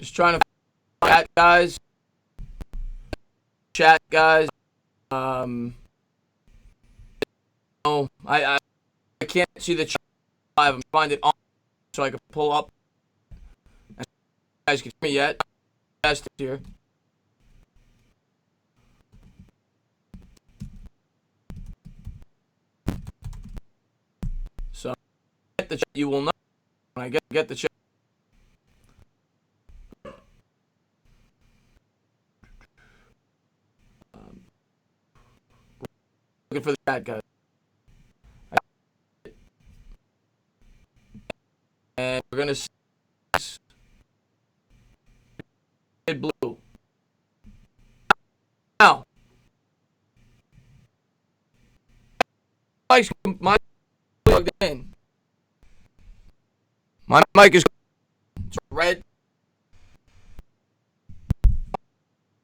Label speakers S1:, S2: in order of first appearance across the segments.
S1: Just trying to chat, guys. Chat, guys. No, I can't see the chat live. I'm trying it on so I can pull up. You guys can hear me yet? Test here. So get the chat. You will know when I get the chat. Looking for the chat, guys. And we're gonna see blue. Now, my plugged in. My mic is red,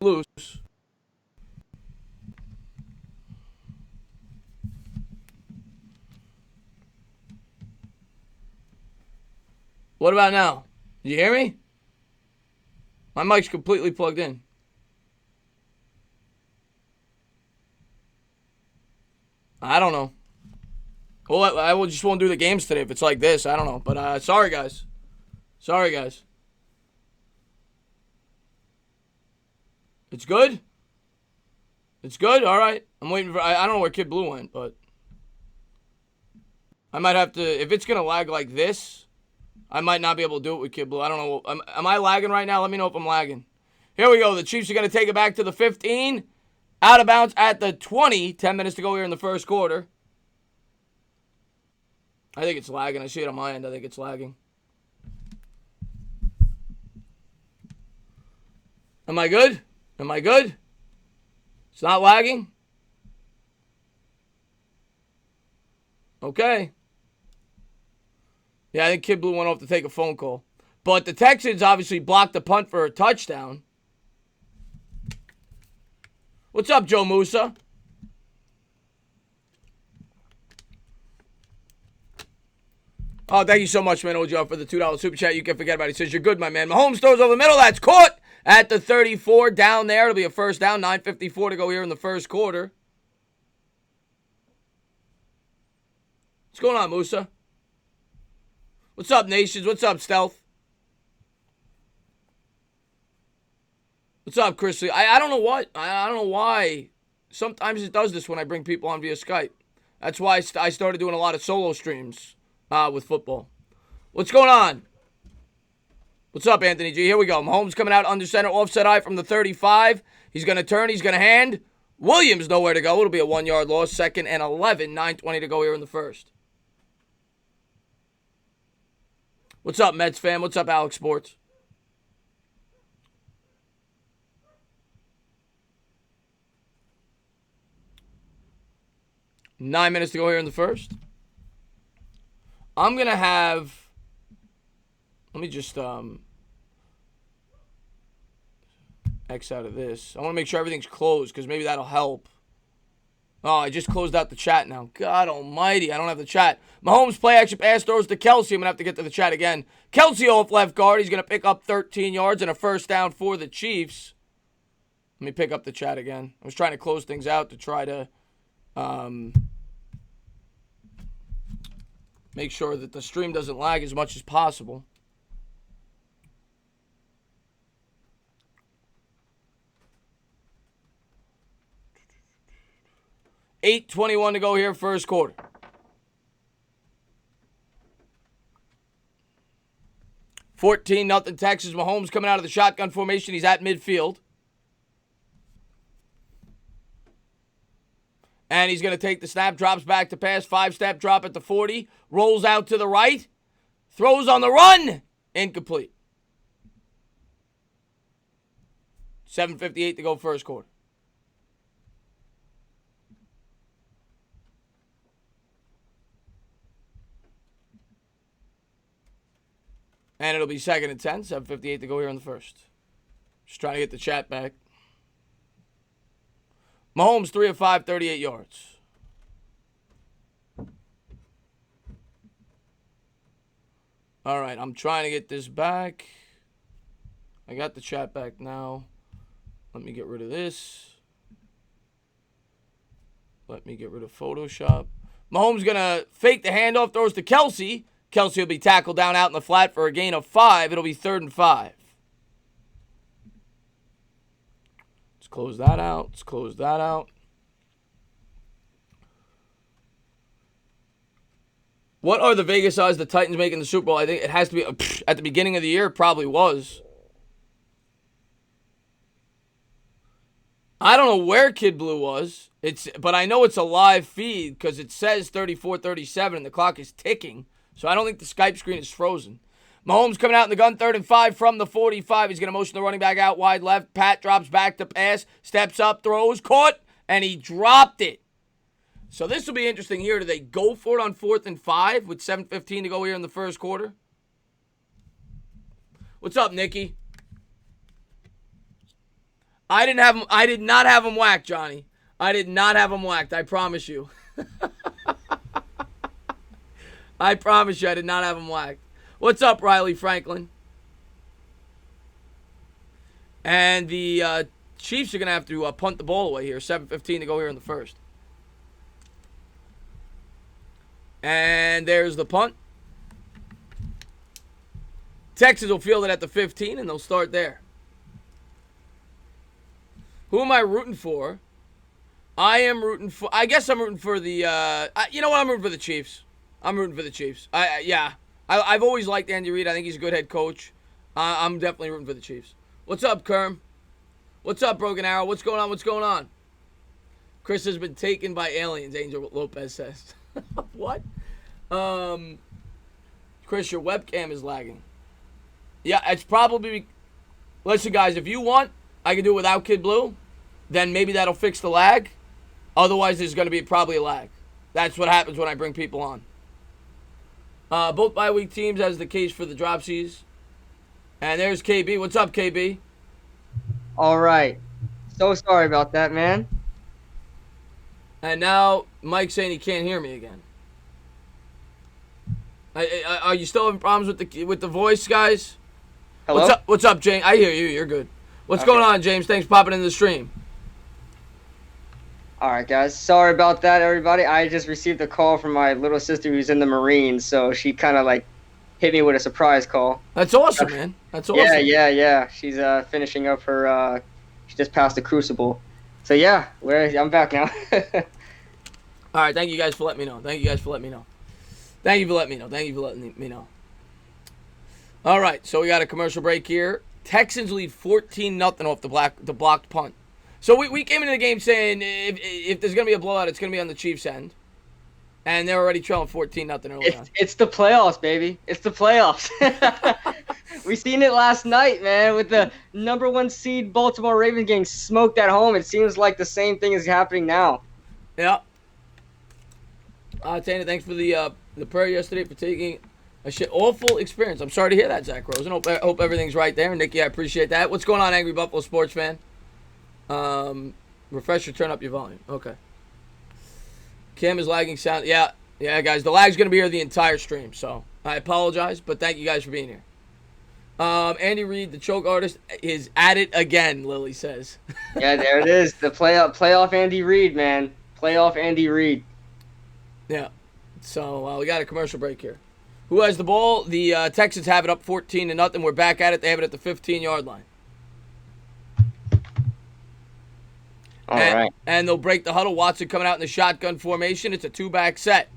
S1: loose. What about now? You hear me? My mic's completely plugged in. I don't know. Well, I just won't do the games today if it's like this. I don't know. But sorry, guys. Sorry, guys. It's good? It's good? All right. I'm waiting for... I don't know where Kid Blue went, but... I might have to... If it's going to lag like this, I might not be able to do it with Kid Blue. I don't know. Am I lagging right now? Let me know if I'm lagging. Here we go. The Chiefs are going to take it back to the 15. Out of bounds at the 20. 10 minutes to go here in the first quarter. I think it's lagging. I see it on my end. I think it's lagging. Am I good? Am I good? It's not lagging? Okay. Yeah, I think Kid Blue went off to take a phone call. But the Texans obviously blocked the punt for a touchdown. What's up, Joe Musa? Oh, thank you so much, man, OJ, for the $2 super chat. You can forget about it. He says, you're good, my man. Mahomes throws over the middle. That's caught at the 34. Down there. It'll be a first down. 9:54 to go here in the first quarter. What's going on, Musa? What's up, Nations? What's up, Stealth? What's up, Chris? I don't know what. I don't know why. Sometimes it does this when I bring people on via Skype. That's why I started doing a lot of solo streams with football. What's going on? What's up, Anthony G? Here we go. Mahomes coming out under center, offset eye from the 35. He's going to turn. He's going to hand. Williams nowhere to go. It'll be a 1-yard loss. 2nd and 11. 9:20 to go here in the first. What's up, Mets fan? What's up, Alex Sports? Nine minutes to go here in the first. I'm going to have... Let me just X out of this. I want to make sure everything's closed because maybe that'll help. Oh, I just closed out the chat now. God almighty, I don't have the chat. Mahomes play action pass throws to Kelsey. I'm going to have to get to the chat again. Kelsey off left guard. He's going to pick up 13 yards and a first down for the Chiefs. Let me pick up the chat again. I was trying to close things out to try to make sure that the stream doesn't lag as much as possible. $8:21 to go here, first quarter. $14-0 Texas. Mahomes coming out of the shotgun formation. He's at midfield. And he's going to take the snap, drops back to pass, 5-step drop at the 40, rolls out to the right, throws on the run, incomplete. 7:58 to go first quarter. And it'll be 2nd and 10, 7:58 to go here in the first. Just trying to get the chat back. Mahomes, 3 of 5, 38 yards. All right, I'm trying to get this back. I got the chat back now. Let me get rid of this. Let me get rid of Photoshop. Mahomes going to fake the handoff, throws to Kelsey. Kelsey will be tackled down out in the flat for a gain of 5. It'll be 3rd and 5. Let's close that out. Let's close that out. What are the Vegas odds the Titans making the Super Bowl? I think it has to be at the beginning of the year. It probably was. I don't know where Kid Blue was. But I know it's a live feed because it says 34-37 and the clock is ticking. So I don't think the Skype screen is frozen. Mahomes coming out in the gun, 3rd and 5 from the 45. He's going to motion the running back out wide left. Pat drops back to pass, steps up, throws, caught, and he dropped it. So this will be interesting here. Do they go for it on 4th and 5 with 7:15 to go here in the first quarter? What's up, Nikki? I did not have him whacked, Johnny. I did not have him whacked. I promise you. I promise you, I did not have him whacked. What's up, Riley Franklin? And the Chiefs are going to have to punt the ball away here. 7:15 to go here in the first. And there's the punt. Texans will field it at the 15, and they'll start there. Who am I rooting for? I guess I'm rooting for the, you know what? I'm rooting for the Chiefs. I'm rooting for the Chiefs. I've always liked Andy Reid. I think he's a good head coach. I'm definitely rooting for the Chiefs. What's up, Kerm? What's up, Broken Arrow? What's going on? What's going on? Chris has been taken by aliens, Angel Lopez says. What? Chris, your webcam is lagging. Yeah, it's probably... Listen, guys, if you want, I can do it without Kid Blue. Then maybe that'll fix the lag. Otherwise, there's going to be probably a lag. That's what happens when I bring people on. Both bye-week teams has the case for the dropsies. And there's KB. What's up, KB?
S2: All right. So sorry about that, man.
S1: And now Mike's saying he can't hear me again. Are you still having problems with the voice, guys?
S2: Hello?
S1: What's up, James? I hear you. You're good. What's going on, James? Thanks for popping into the stream.
S2: All right, guys. Sorry about that, everybody. I just received a call from my little sister who's in the Marines, so she kind of like hit me with a surprise call.
S1: That's awesome, man. That's awesome.
S2: Yeah. She's finishing up her. She just passed the Crucible. So yeah, I'm back now.
S1: All right. Thank you guys for letting me know. Thank you for letting me know. All right. So we got a commercial break here. Texans lead 14-0 off the blocked punt. So we came into the game saying if there's going to be a blowout, it's going to be on the Chiefs' end. And they're already trailing 14-0 early on.
S2: It's the playoffs, baby. It's the playoffs. We seen it last night, man, with the number 1 seed Baltimore Ravens getting smoked at home. It seems like the same thing is happening now.
S1: Yeah. Tana, thanks for the prayer yesterday for taking a awful experience. I'm sorry to hear that, Zach Rosen. Hope everything's right there. Nikki, I appreciate that. What's going on, Angry Buffalo sports fan? Refresh or turn up your volume. Okay. Cam is lagging sound. Yeah, guys. The lag's going to be here the entire stream, so I apologize, but thank you guys for being here. Andy Reid, the choke artist, is at it again, Lily says.
S2: Yeah, there it is. The playoff Andy Reid, man. Playoff Andy Reid.
S1: Yeah. So we got a commercial break here. Who has the ball? The Texans have it up 14-0. We're back at it. They have it at the 15-yard line.
S2: All right.
S1: And they'll break the huddle. Watson coming out in the shotgun formation. It's a 2-back set.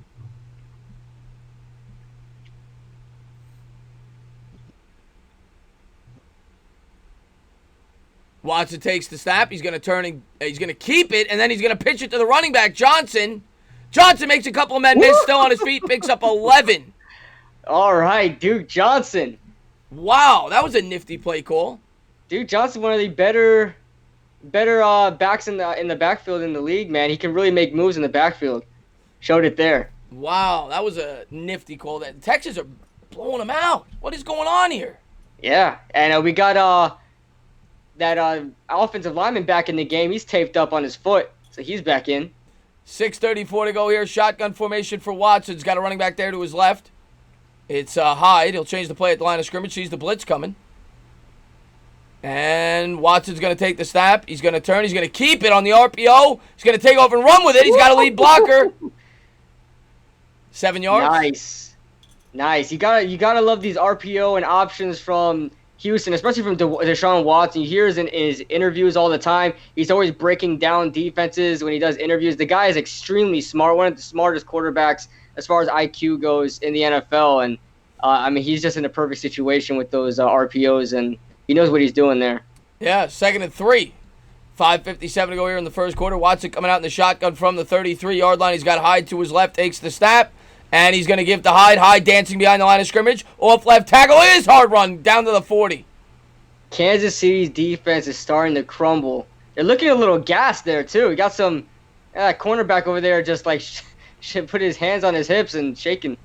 S1: Watson takes the snap. He's going to turn and he's going to keep it, and then he's going to pitch it to the running back, Johnson. Johnson makes a couple of men miss, still on his feet, picks up 11.
S2: All right, Duke Johnson.
S1: Wow, that was a nifty play call.
S2: Duke Johnson, one of the better backs in the backfield in the league, man. He can really make moves in the backfield. Showed it there.
S1: Wow, that was a nifty call. The Texans are blowing him out. What is going on here?
S2: Yeah, and we got that offensive lineman back in the game. He's taped up on his foot, so he's back in.
S1: 6:34 to go here. Shotgun formation for Watson. He's got a running back there to his left. It's Hyde. He'll change the play at the line of scrimmage. Sees the blitz coming. And Watson's going to take the snap. He's going to turn. He's going to keep it on the RPO. He's going to take off and run with it. He's got a lead blocker. 7 yards.
S2: Nice. You gotta love these RPO and options from Houston, especially from Deshaun Watson. You hear in his interviews all the time. He's always breaking down defenses when he does interviews. The guy is extremely smart, one of the smartest quarterbacks as far as IQ goes in the NFL. And, he's just in a perfect situation with those RPOs, and he knows what he's doing there.
S1: Yeah, 2nd and 3. 5:57 to go here in the first quarter. Watson coming out in the shotgun from the 33-yard line. He's got Hyde to his left, takes the snap, and he's going to give to Hyde. Hyde dancing behind the line of scrimmage. Off left tackle is hard run down to the 40.
S2: Kansas City's defense is starting to crumble. They're looking a little gassed there, too. We got some cornerback over there just like put his hands on his hips and shaking.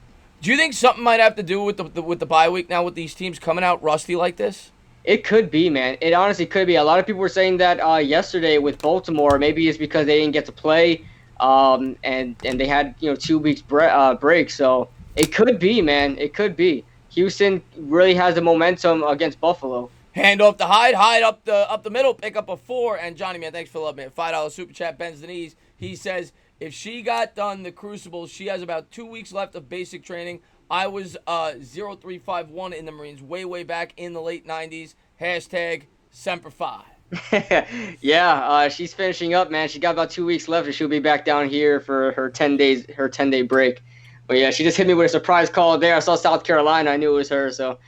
S1: Do you think something might have to do with the bye week now with these teams coming out rusty like this?
S2: It could be, man. It honestly could be. A lot of people were saying that yesterday with Baltimore. Maybe it's because they didn't get to play, and they had 2 weeks break. So it could be, man. It could be. Houston really has the momentum against Buffalo.
S1: Hand off to Hyde. Hyde up the middle, pick up a 4. And Johnny, man, thanks for the love, man. $5 super chat bends the knees. He says if she got done the Crucible, she has about 2 weeks left of basic training. I was 0351 in the Marines way back in the late 90s. Hashtag Semper Fi.
S2: Yeah, she's finishing up, man. She got about 2 weeks left, and she'll be back down here for her 10-day break. But yeah, she just hit me with a surprise call there. I saw South Carolina. I knew it was her. So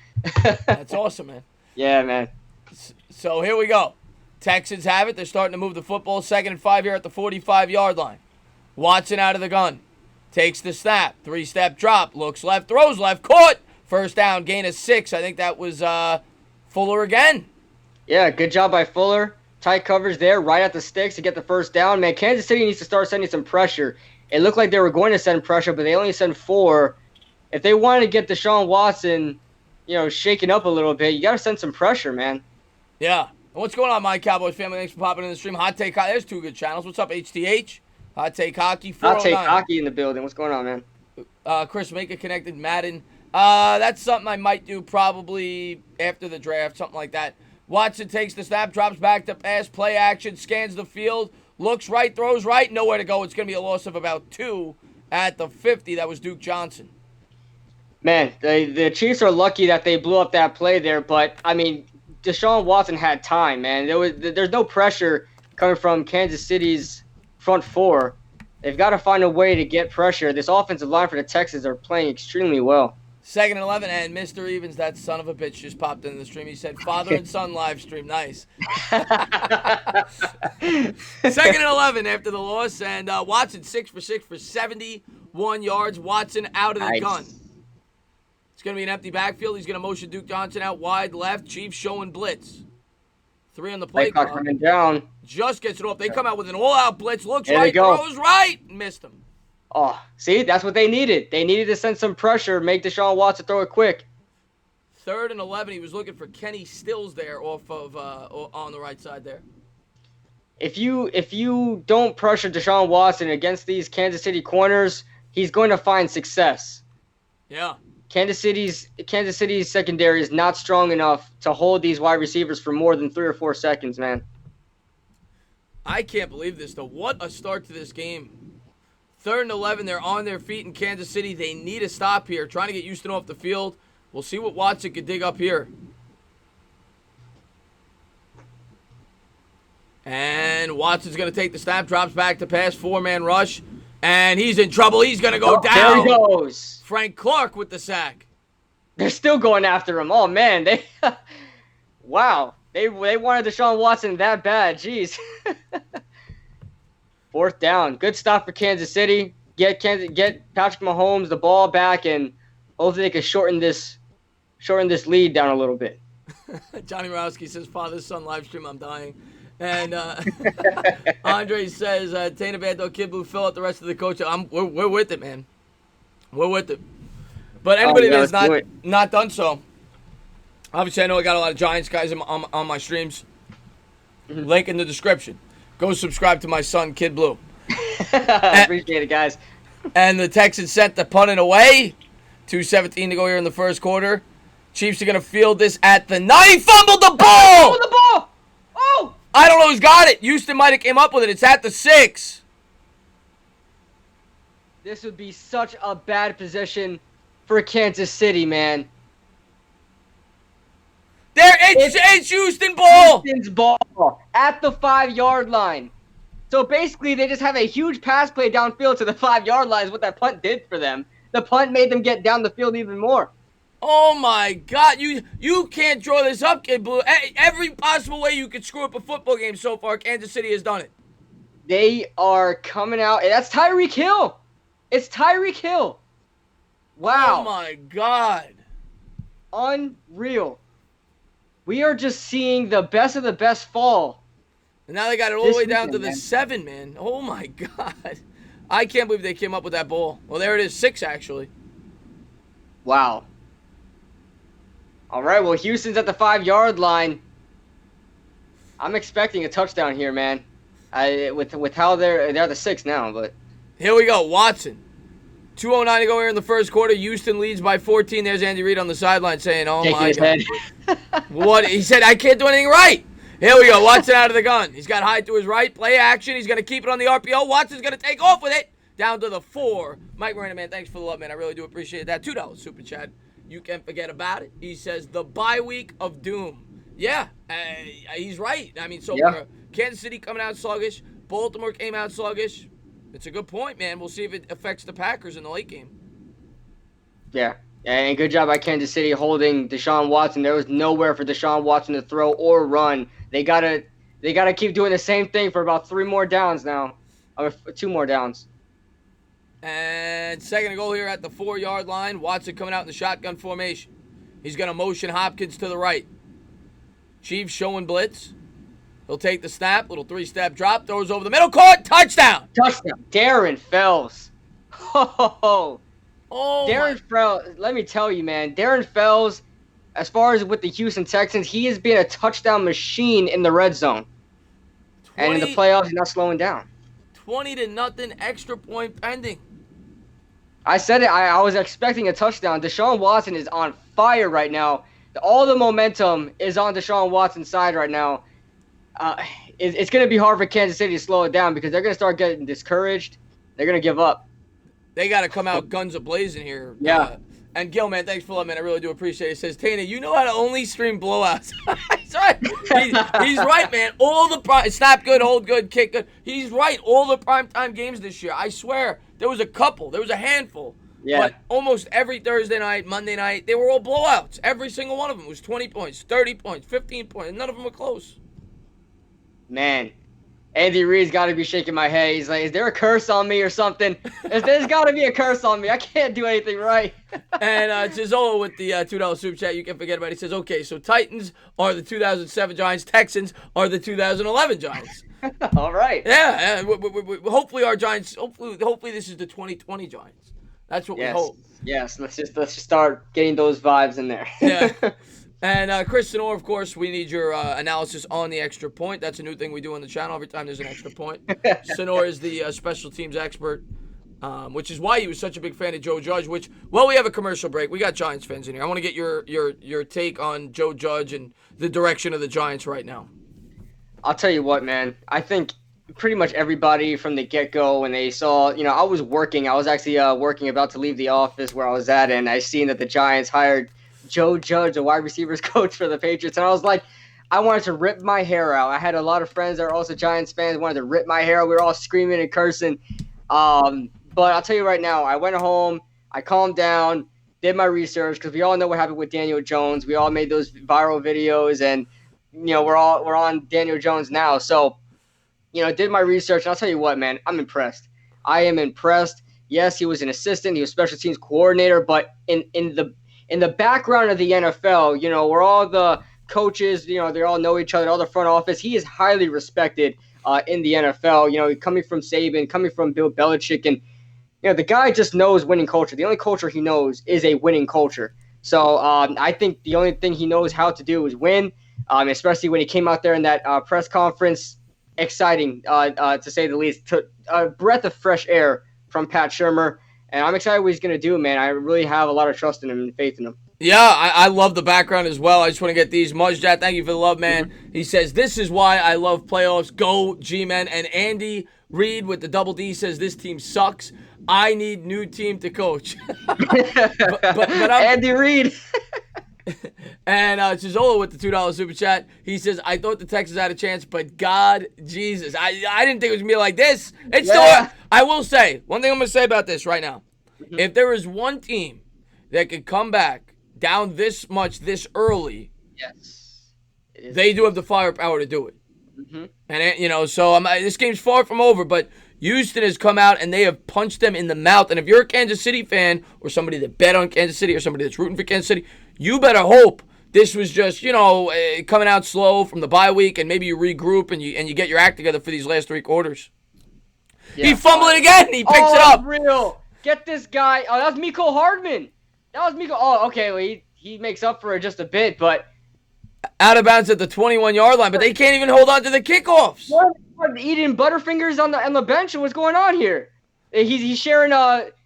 S1: that's awesome, man.
S2: Yeah, man.
S1: So here we go. Texans have it. They're starting to move the football. 2nd and 5 here at the 45-yard line. Watson out of the gun. Takes the snap. 3-step drop. Looks left. Throws left. Caught. First down. Gain of 6. I think that was Fuller again.
S2: Yeah, good job by Fuller. Tight coverage there. Right at the sticks to get the first down. Man, Kansas City needs to start sending some pressure. It looked like they were going to send pressure, but they only sent 4. If they wanted to get Deshaun Watson, shaken up a little bit, you got to send some pressure, man.
S1: Yeah. What's going on, my Cowboys family? Thanks for popping in the stream. Hot Take Hockey. There's 2 good channels. What's up, HTH? Hot Take Hockey.
S2: Hot Take Hockey in the building. What's going on, man?
S1: Chris, make it connected. Madden. That's something I might do probably after the draft, something like that. Watson takes the snap, drops back to pass, play action, scans the field, looks right, throws right, nowhere to go. It's going to be a loss of about 2 at the 50. That was Duke Johnson.
S2: Man, the Chiefs are lucky that they blew up that play there, but, Deshaun Watson had time, man. There's no pressure coming from Kansas City's front 4. They've got to find a way to get pressure. This offensive line for the Texans are playing extremely well.
S1: 2nd and 11, and Mr. Evans, that son of a bitch, just popped into the stream. He said, father and son live stream. Nice. 2nd and 11 after the loss, and Watson 6 for 6 for 71 yards. Watson out of the gun. It's going to be an empty backfield. He's going to motion Duke Johnson out wide left. Chiefs showing blitz. 3 on the play clock.
S2: Coming down.
S1: Just gets it off. They come out with an all-out blitz. Looks right, throws right. Missed him.
S2: Oh, see, that's what they needed. They needed to send some pressure, make Deshaun Watson throw it quick.
S1: 3rd and 11. He was looking for Kenny Stills there off of on the right side there.
S2: If you don't pressure Deshaun Watson against these Kansas City corners, he's going to find success.
S1: Yeah.
S2: Kansas City's secondary is not strong enough to hold these wide receivers for more than 3 or 4 seconds, man.
S1: I can't believe this, though. What a start to this game. 3rd and 11, they're on their feet in Kansas City. They need a stop here, trying to get Houston off the field. We'll see what Watson can dig up here. And Watson's going to take the snap, drops back to pass, 4-man rush, and he's in trouble. He's going to go down.
S2: There he goes.
S1: Frank Clark with the sack.
S2: They're still going after him. Oh, man. Wow. They wanted Deshaun Watson that bad. Jeez. 4th down. Good stop for Kansas City. Get Patrick Mahomes the ball back, and hopefully they can shorten this lead down a little bit.
S1: Johnny Rowski says, father, son, live stream, I'm dying. And Andre says, Tana Bando, Kid Blue, fill out the rest of the coach. We're with it, man. We're with it. But anybody that's not done so, obviously I know I got a lot of Giants guys on my streams. Mm-hmm. Link in the description. Go subscribe to my son, Kid Blue.
S2: Appreciate it, guys.
S1: And the Texans sent the punt away. 2:17 to go here in the first quarter. Chiefs are going to field this at the 9. Fumbled the ball! I don't know who's got it. Houston might have came up with it. It's at the 6.
S2: This would be such a bad position for Kansas City, man.
S1: It's Houston ball.
S2: Houston's ball at the 5-yard line. So basically, they just have a huge pass play downfield to the 5-yard line is what that punt did for them. The punt made them get down the field even more.
S1: Oh my God! You can't draw this up, Kid Blue. Every possible way you could screw up a football game so far, Kansas City has done it.
S2: They are coming out. And that's Tyreek Hill. It's Tyreek Hill. Wow.
S1: Oh my God.
S2: Unreal. We are just seeing the best of the best fall.
S1: And now they got it all the way down to the 7, man. Oh my God. I can't believe they came up with that ball. Well, there it is, 6 actually.
S2: Wow. All right, well, Houston's at the 5-yard line. I'm expecting a touchdown here, man. With how they're the 6 now, but
S1: here we go, Watson. 2:09 to go here in the first quarter. Houston leads by 14. There's Andy Reid on the sideline saying, "Oh my God." What he said, I can't do anything right. Here we go. Watson out of the gun. He's got high to his right. Play action. He's going to keep it on the RPO. Watson's going to take off with it. Down to the 4. Mike Marina, man, thanks for the love, man. I really do appreciate that. $2 super chat. You can't forget about it. He says, the bye week of doom. Yeah, he's right. I mean, so Kansas City coming out sluggish. Baltimore came out sluggish. It's a good point, man. We'll see if it affects the Packers in the late game.
S2: Yeah. And good job by Kansas City holding Deshaun Watson. There was nowhere for Deshaun Watson to throw or run. They gotta keep doing the same thing for about 3 more downs now. 2 more downs.
S1: And second and goal here at the 4-yard line. Watson coming out in the shotgun formation. He's going to motion Hopkins to the right. Chiefs showing blitz. He'll take the snap. Little 3-step drop. Throws over the middle. Caught. Touchdown.
S2: Touchdown. Darren Fells. Oh,
S1: Darren
S2: Fells. Let me tell you, man. Darren Fells, as far as with the Houston Texans, he has been a touchdown machine in the red zone. And in the playoffs, he's not slowing down.
S1: 20-0 extra point pending.
S2: I said it. I was expecting a touchdown. Deshaun Watson is on fire right now. All the momentum is on Deshaun Watson's side right now. It's going to be hard for Kansas City to slow it down because they're going to start getting discouraged. They're going to give up.
S1: They got to come out guns a-blazing here.
S2: Yeah.
S1: And Gil, man, thanks for that, man. I really do appreciate it. He says, Tana, you know how to only stream blowouts. He's right. He's right, man. All the snap good, hold good, kick good. He's right. All the primetime games this year. I swear, there was a couple. There was a handful.
S2: Yeah.
S1: But almost every Thursday night, Monday night, they were all blowouts. Every single one of them was 20 points, 30 points, 15 points. None of them were close.
S2: Man, Andy Reid's got to be shaking my head. He's like, is there a curse on me or something? There's got to be a curse on me. I can't do anything right.
S1: And Chizola with the $2 super chat, you can forget about it. He says, okay, so Titans are the 2007 Giants. Texans are the 2011 Giants.
S2: All right.
S1: Yeah. Hopefully our Giants, hopefully this is the 2020 Giants. That's what we hope.
S2: Yes, let's just start getting those vibes in there.
S1: Yeah. And Chris Sonor, of course, we need your analysis on the extra point. That's a new thing we do on the channel every time there's an extra point. Sonor is the special teams expert, which is why he was such a big fan of Joe Judge, we have a commercial break. We got Giants fans in here. I want to get your take on Joe Judge and the direction of the Giants right now.
S2: I'll tell you what, man. I think pretty much everybody from the get-go when they saw, I was working. I was actually working, about to leave the office where I was at, and I seen that the Giants hired Joe Judge, a wide receivers coach for the Patriots, and I was like, I wanted to rip my hair out. I had a lot of friends that are also Giants fans, wanted to rip my hair out. We were all screaming and cursing. But I'll tell you right now, I went home, I calmed down, did my research, because we all know what happened with Daniel Jones. We all made those viral videos, and we're on Daniel Jones now. So, did my research, and I'll tell you what, man, I'm impressed. I am impressed. Yes, he was an assistant, he was special teams coordinator, but in the background of the NFL, where all the coaches, they all know each other, all the front office, he is highly respected in the NFL. Coming from Saban, coming from Bill Belichick, and the guy just knows winning culture. The only culture he knows is a winning culture. So I think the only thing he knows how to do is win, especially when he came out there in that press conference. Exciting, to say the least. A breath of fresh air from Pat Shurmur. And I'm excited what he's going to do, man. I really have a lot of trust in him and faith in him.
S1: Yeah, I love the background as well. I just want to get these. Muzjat, thank you for the love, man. He says, this is why I love playoffs. Go, G-Men. And Andy Reid with the double D says, this team sucks. I need new team to coach. but I'm,
S2: Andy Reid.
S1: and Chizola with the $2 super chat. He says, I thought the Texans had a chance, but God, Jesus. I didn't think it was going to be like this. It's
S2: Yeah.
S1: still, I will say, one thing I'm going to say about this right now. If there is one team that could come back down this much this early,
S2: Yes.
S1: they do have the firepower to do it.
S2: Mm-hmm.
S1: And, so this game's far from over, but Houston has come out and they have punched them in the mouth. And if you're a Kansas City fan or somebody that bet on Kansas City or somebody that's rooting for Kansas City, you better hope this was just, coming out slow from the bye week and maybe you regroup and you get your act together for these last 3 quarters. Yeah. He fumbled it again. He picks it up.
S2: Real. Get this guy. Oh, that was Miko Hardman. That was Miko. Oh, okay. Well, he makes up for it just a bit, but
S1: out of bounds at the 21-yard line. But they can't even hold on to the kickoffs.
S2: What, eating Butterfingers on the bench? What's going on here? He's sharing.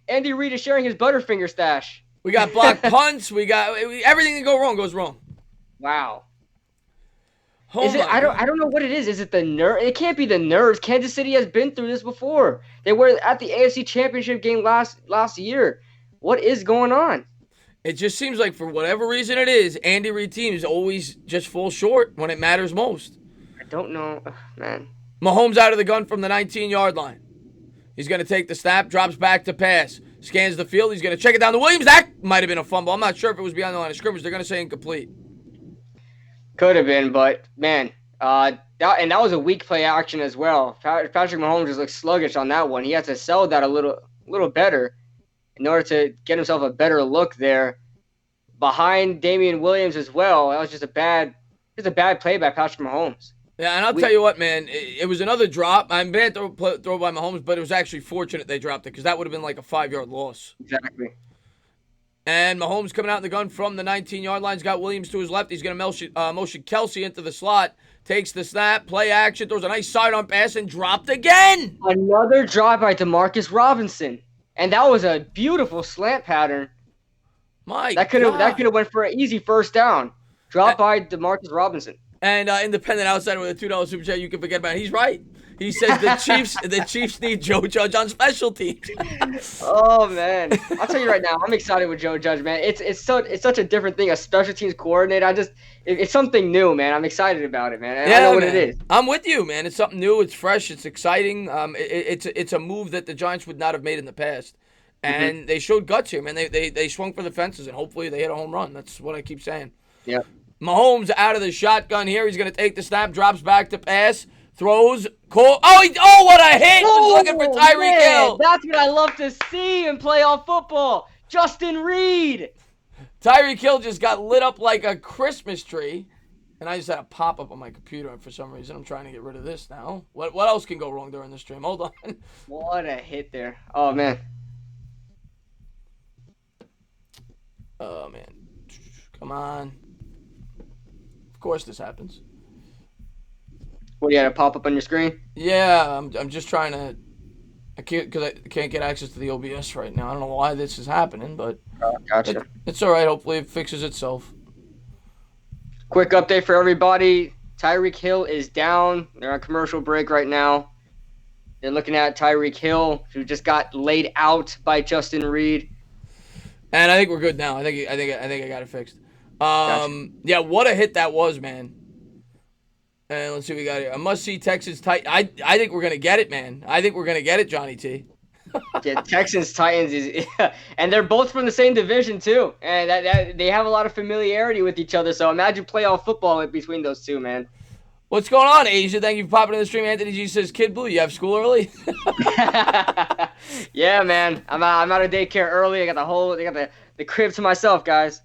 S2: Andy Reid is sharing his Butterfinger stash.
S1: We got blocked punts. We got everything that goes wrong.
S2: Wow.
S1: Oh
S2: is it? I don't know what it is. Is it the nerve? It can't be the nerves. Kansas City has been through this before. They were at the AFC Championship game last year. What is going on?
S1: It just seems like for whatever reason it is, Andy Reid teams always just fall short when it matters most.
S2: I don't know, man.
S1: Mahomes out of the gun from the 19-yard line. He's going to take the snap, drops back to pass, scans the field. He's going to check it down to Williams. That might have been a fumble. I'm not sure if it was beyond the line of scrimmage. They're going to say incomplete.
S2: Could have been, but man, that was a weak play action as well. Patrick Mahomes just looked sluggish on that one. He had to sell that a little better in order to get himself a better look there. Behind Damian Williams as well. That was just a bad play by Patrick Mahomes.
S1: Yeah, and I'll tell you what, man. It was another drop. I'm bad throw by Mahomes, but it was actually fortunate they dropped it because that would have been like a 5-yard loss.
S2: Exactly.
S1: And Mahomes coming out in the gun from the 19-yard line. He's got Williams to his left. He's going to motion Kelsey into the slot. Takes the snap, play action, throws a nice sidearm pass, and dropped again.
S2: Another drop by Demarcus Robinson. And that was a beautiful slant pattern. That could have went for an easy first down. Drop by Demarcus Robinson.
S1: And Independent Outsider with a $2 super chat, you can forget about it. He's right. He says the Chiefs need Joe Judge on special teams.
S2: Oh man, I'll tell you right now, I'm excited with Joe Judge, man. It's such a different thing, a special teams coordinator. It's something new, man. I'm excited about it, man. I know what it is.
S1: I'm with you, man. It's something new. It's fresh. It's exciting. It's a move that the Giants would not have made in the past, and they showed guts here, man. They swung for the fences, and hopefully they hit a home run. That's what I keep saying.
S2: Yeah.
S1: Mahomes out of the shotgun here. He's going to take the snap, drops back to pass, throws. What a hit! Was looking for Tyreek Hill.
S2: That's what I love to see in playoff football. Justin Reid.
S1: Tyreek Hill just got lit up like a Christmas tree. And I just had a pop-up on my computer, and for some reason I'm trying to get rid of this now. What else can go wrong during the stream? Hold on.
S2: What a hit there. Oh, man.
S1: Oh, man. Come on. Of course this happens.
S2: What, you had a pop-up on your screen?
S1: Yeah, I'm just trying to... I can't get access to the OBS right now. I don't know why this is happening, but...
S2: Gotcha.
S1: It's all right. Hopefully it fixes itself.
S2: Quick update for everybody. Tyreek Hill is down. They're on commercial break right now. They're looking at Tyreek Hill, who just got laid out by Justin Reid.
S1: And I think we're good now. I think I got it fixed.
S2: Gotcha.
S1: Yeah, what a hit that was, man. And let's see what we got here. A must-see Texans Titans. I think we're gonna get it, man. I think we're gonna get it, Johnny T.
S2: Yeah, Texans Titans is, and they're both from the same division too, and that they have a lot of familiarity with each other. So imagine playoff football between those two, man.
S1: What's going on, Asia? Thank you for popping in the stream. Anthony G says, "Kid Blue, you have school early?"
S2: Yeah, man. I'm out of daycare early. I got the crib to myself, guys.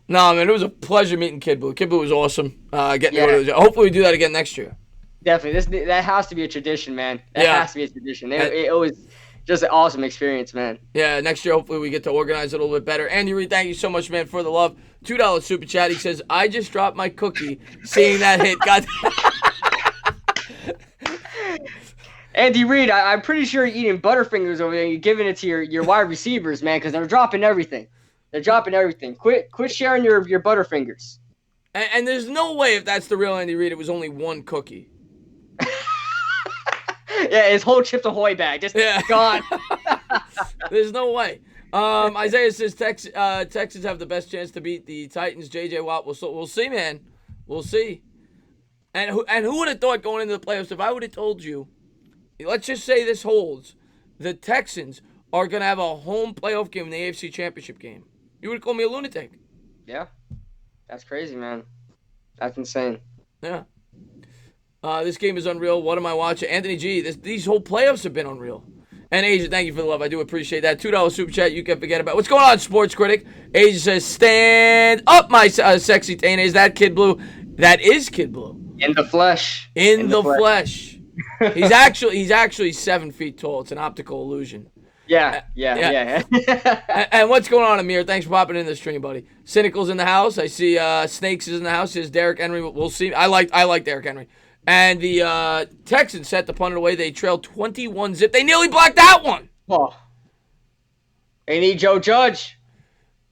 S1: No, man, it was a pleasure meeting Kid Blue. Kid Blue was awesome. Getting to go to the, hopefully we do that again next year.
S2: Definitely. That has to be a tradition, man. That has to be a tradition. It was just an awesome experience, man.
S1: Yeah, next year, hopefully we get to organize it a little bit better. Andy Reid, thank you so much, man, for the love. $2 super chat. He says, I just dropped my cookie seeing that hit. God.
S2: Andy Reid, I'm pretty sure you're eating Butterfingers over there. You're giving it to your wide receivers, man, because they're dropping everything. They're dropping everything. Quit sharing your Butterfingers.
S1: And there's no way if that's the real Andy Reid, it was only one cookie.
S2: Yeah, his whole Chips Ahoy bag just gone.
S1: There's no way. Isaiah says Texans have the best chance to beat the Titans. J.J. Watt, we'll see, man. We'll see. And who would have thought going into the playoffs, if I would have told you, let's just say this holds, the Texans are going to have a home playoff game in the AFC Championship game. You would have called me a lunatic.
S2: Yeah. That's crazy, man. That's insane.
S1: Yeah. This game is unreal. What am I watching? Anthony G, these whole playoffs have been unreal. And Asia, thank you for the love. I do appreciate that. $2 super chat. You can forget about. What's going on, Sports Critic? Asia says, stand up, my sexy Tane. Is that Kid Blue? That is Kid Blue.
S2: In the flesh.
S1: In the flesh. He's actually 7 feet tall. It's an optical illusion.
S2: Yeah.
S1: And what's going on, Amir? Thanks for popping in the stream, buddy. Cynical's in the house. I see Snakes is in the house. Says Derrick Henry. We'll see. I like Derrick Henry. And the Texans set the punt away. They trailed 21-zip. They nearly blocked that one.
S2: Oh. They need Joe Judge.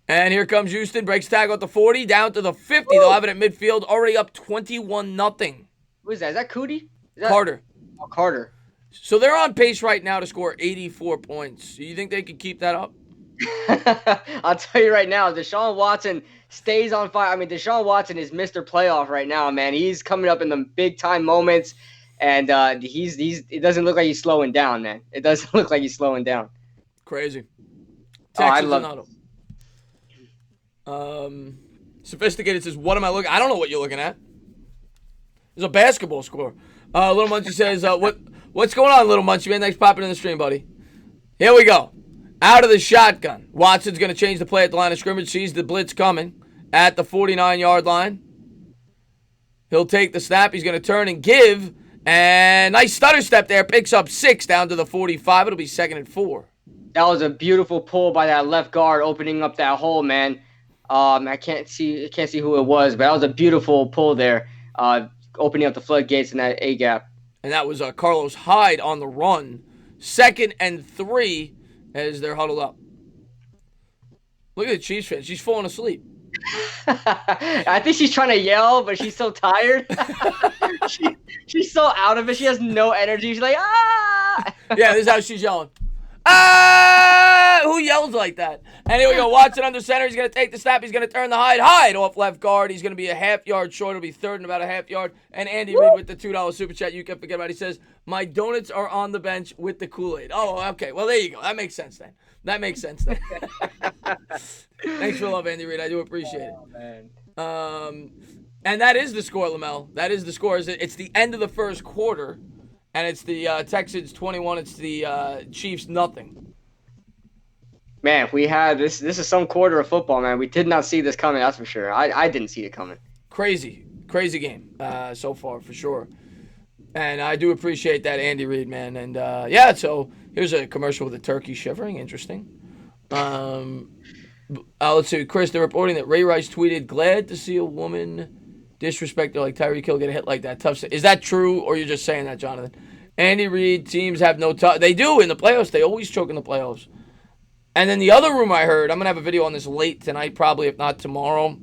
S1: And here comes Houston. Breaks tackle at the 40. Down to the 50. Woo! They'll have it at midfield. Already up 21-0.
S2: Who is that? Is that Cootie?
S1: Carter.
S2: Oh, Carter.
S1: So they're on pace right now to score 84 points. Do you think they could keep that up?
S2: I'll tell you right now, Deshaun Watson stays on fire. I mean, Deshaun Watson is Mr. Playoff right now, man. He's coming up in the big-time moments, and it doesn't look like he's slowing down, man. It doesn't look like he's slowing down.
S1: Crazy.
S2: Texas I love
S1: it. Sophisticated says, what am I looking at? I don't know what you're looking at. There's a basketball score. Little Munchie says, what's going on, Little Munchie, man? Thanks for popping in the stream, buddy. Here we go. Out of the shotgun. Watson's going to change the play at the line of scrimmage. Sees the blitz coming at the 49-yard line. He'll take the snap. He's going to turn and give. And nice stutter step there. Picks up 6 down to the 45. It'll be 2nd and 4.
S2: That was a beautiful pull by that left guard, opening up that hole, man. I can't see who it was, but that was a beautiful pull there, opening up the floodgates in that A gap.
S1: And that was Carlos Hyde on the run. 2nd and 3 as they're huddled up. Look at the Chiefs fan. She's falling asleep.
S2: I think she's trying to yell, but she's so tired. She's so out of it. She has no energy. She's like, ah!
S1: Yeah, this is how she's yelling. Ah! Who yells like that? And here we go. Watson under center. He's going to take the snap. He's going to turn the Hyde off left guard. He's going to be a half yard short. It'll be 3rd and about a half yard. And Andy Reid with the $2 super chat. You can forget about it. He says, my donuts are on the bench with the Kool-Aid. Oh, okay. Well, there you go. That makes sense then. Thanks for the love, Andy Reid. I do appreciate it. Man. And that is the score, Lamel. That is the score. It's the end of the first quarter, and it's the Texans 21. It's the Chiefs nothing.
S2: Man, we had this is some quarter of football, man. We did not see this coming, that's for sure. I didn't see it coming.
S1: Crazy game so far, for sure. And I do appreciate that, Andy Reid, man. And, so here's a commercial with a turkey shivering. Interesting. Let's see. Chris, they're reporting that Ray Rice tweeted, glad to see a woman disrespected like Tyreek Hill get a hit like that. Tough. Is that true, or you're just saying that, Jonathan? Andy Reid, teams have no tough. They do in the playoffs. They always choke in the playoffs. And then the other rumor I heard, I'm going to have a video on this late tonight, probably, if not tomorrow.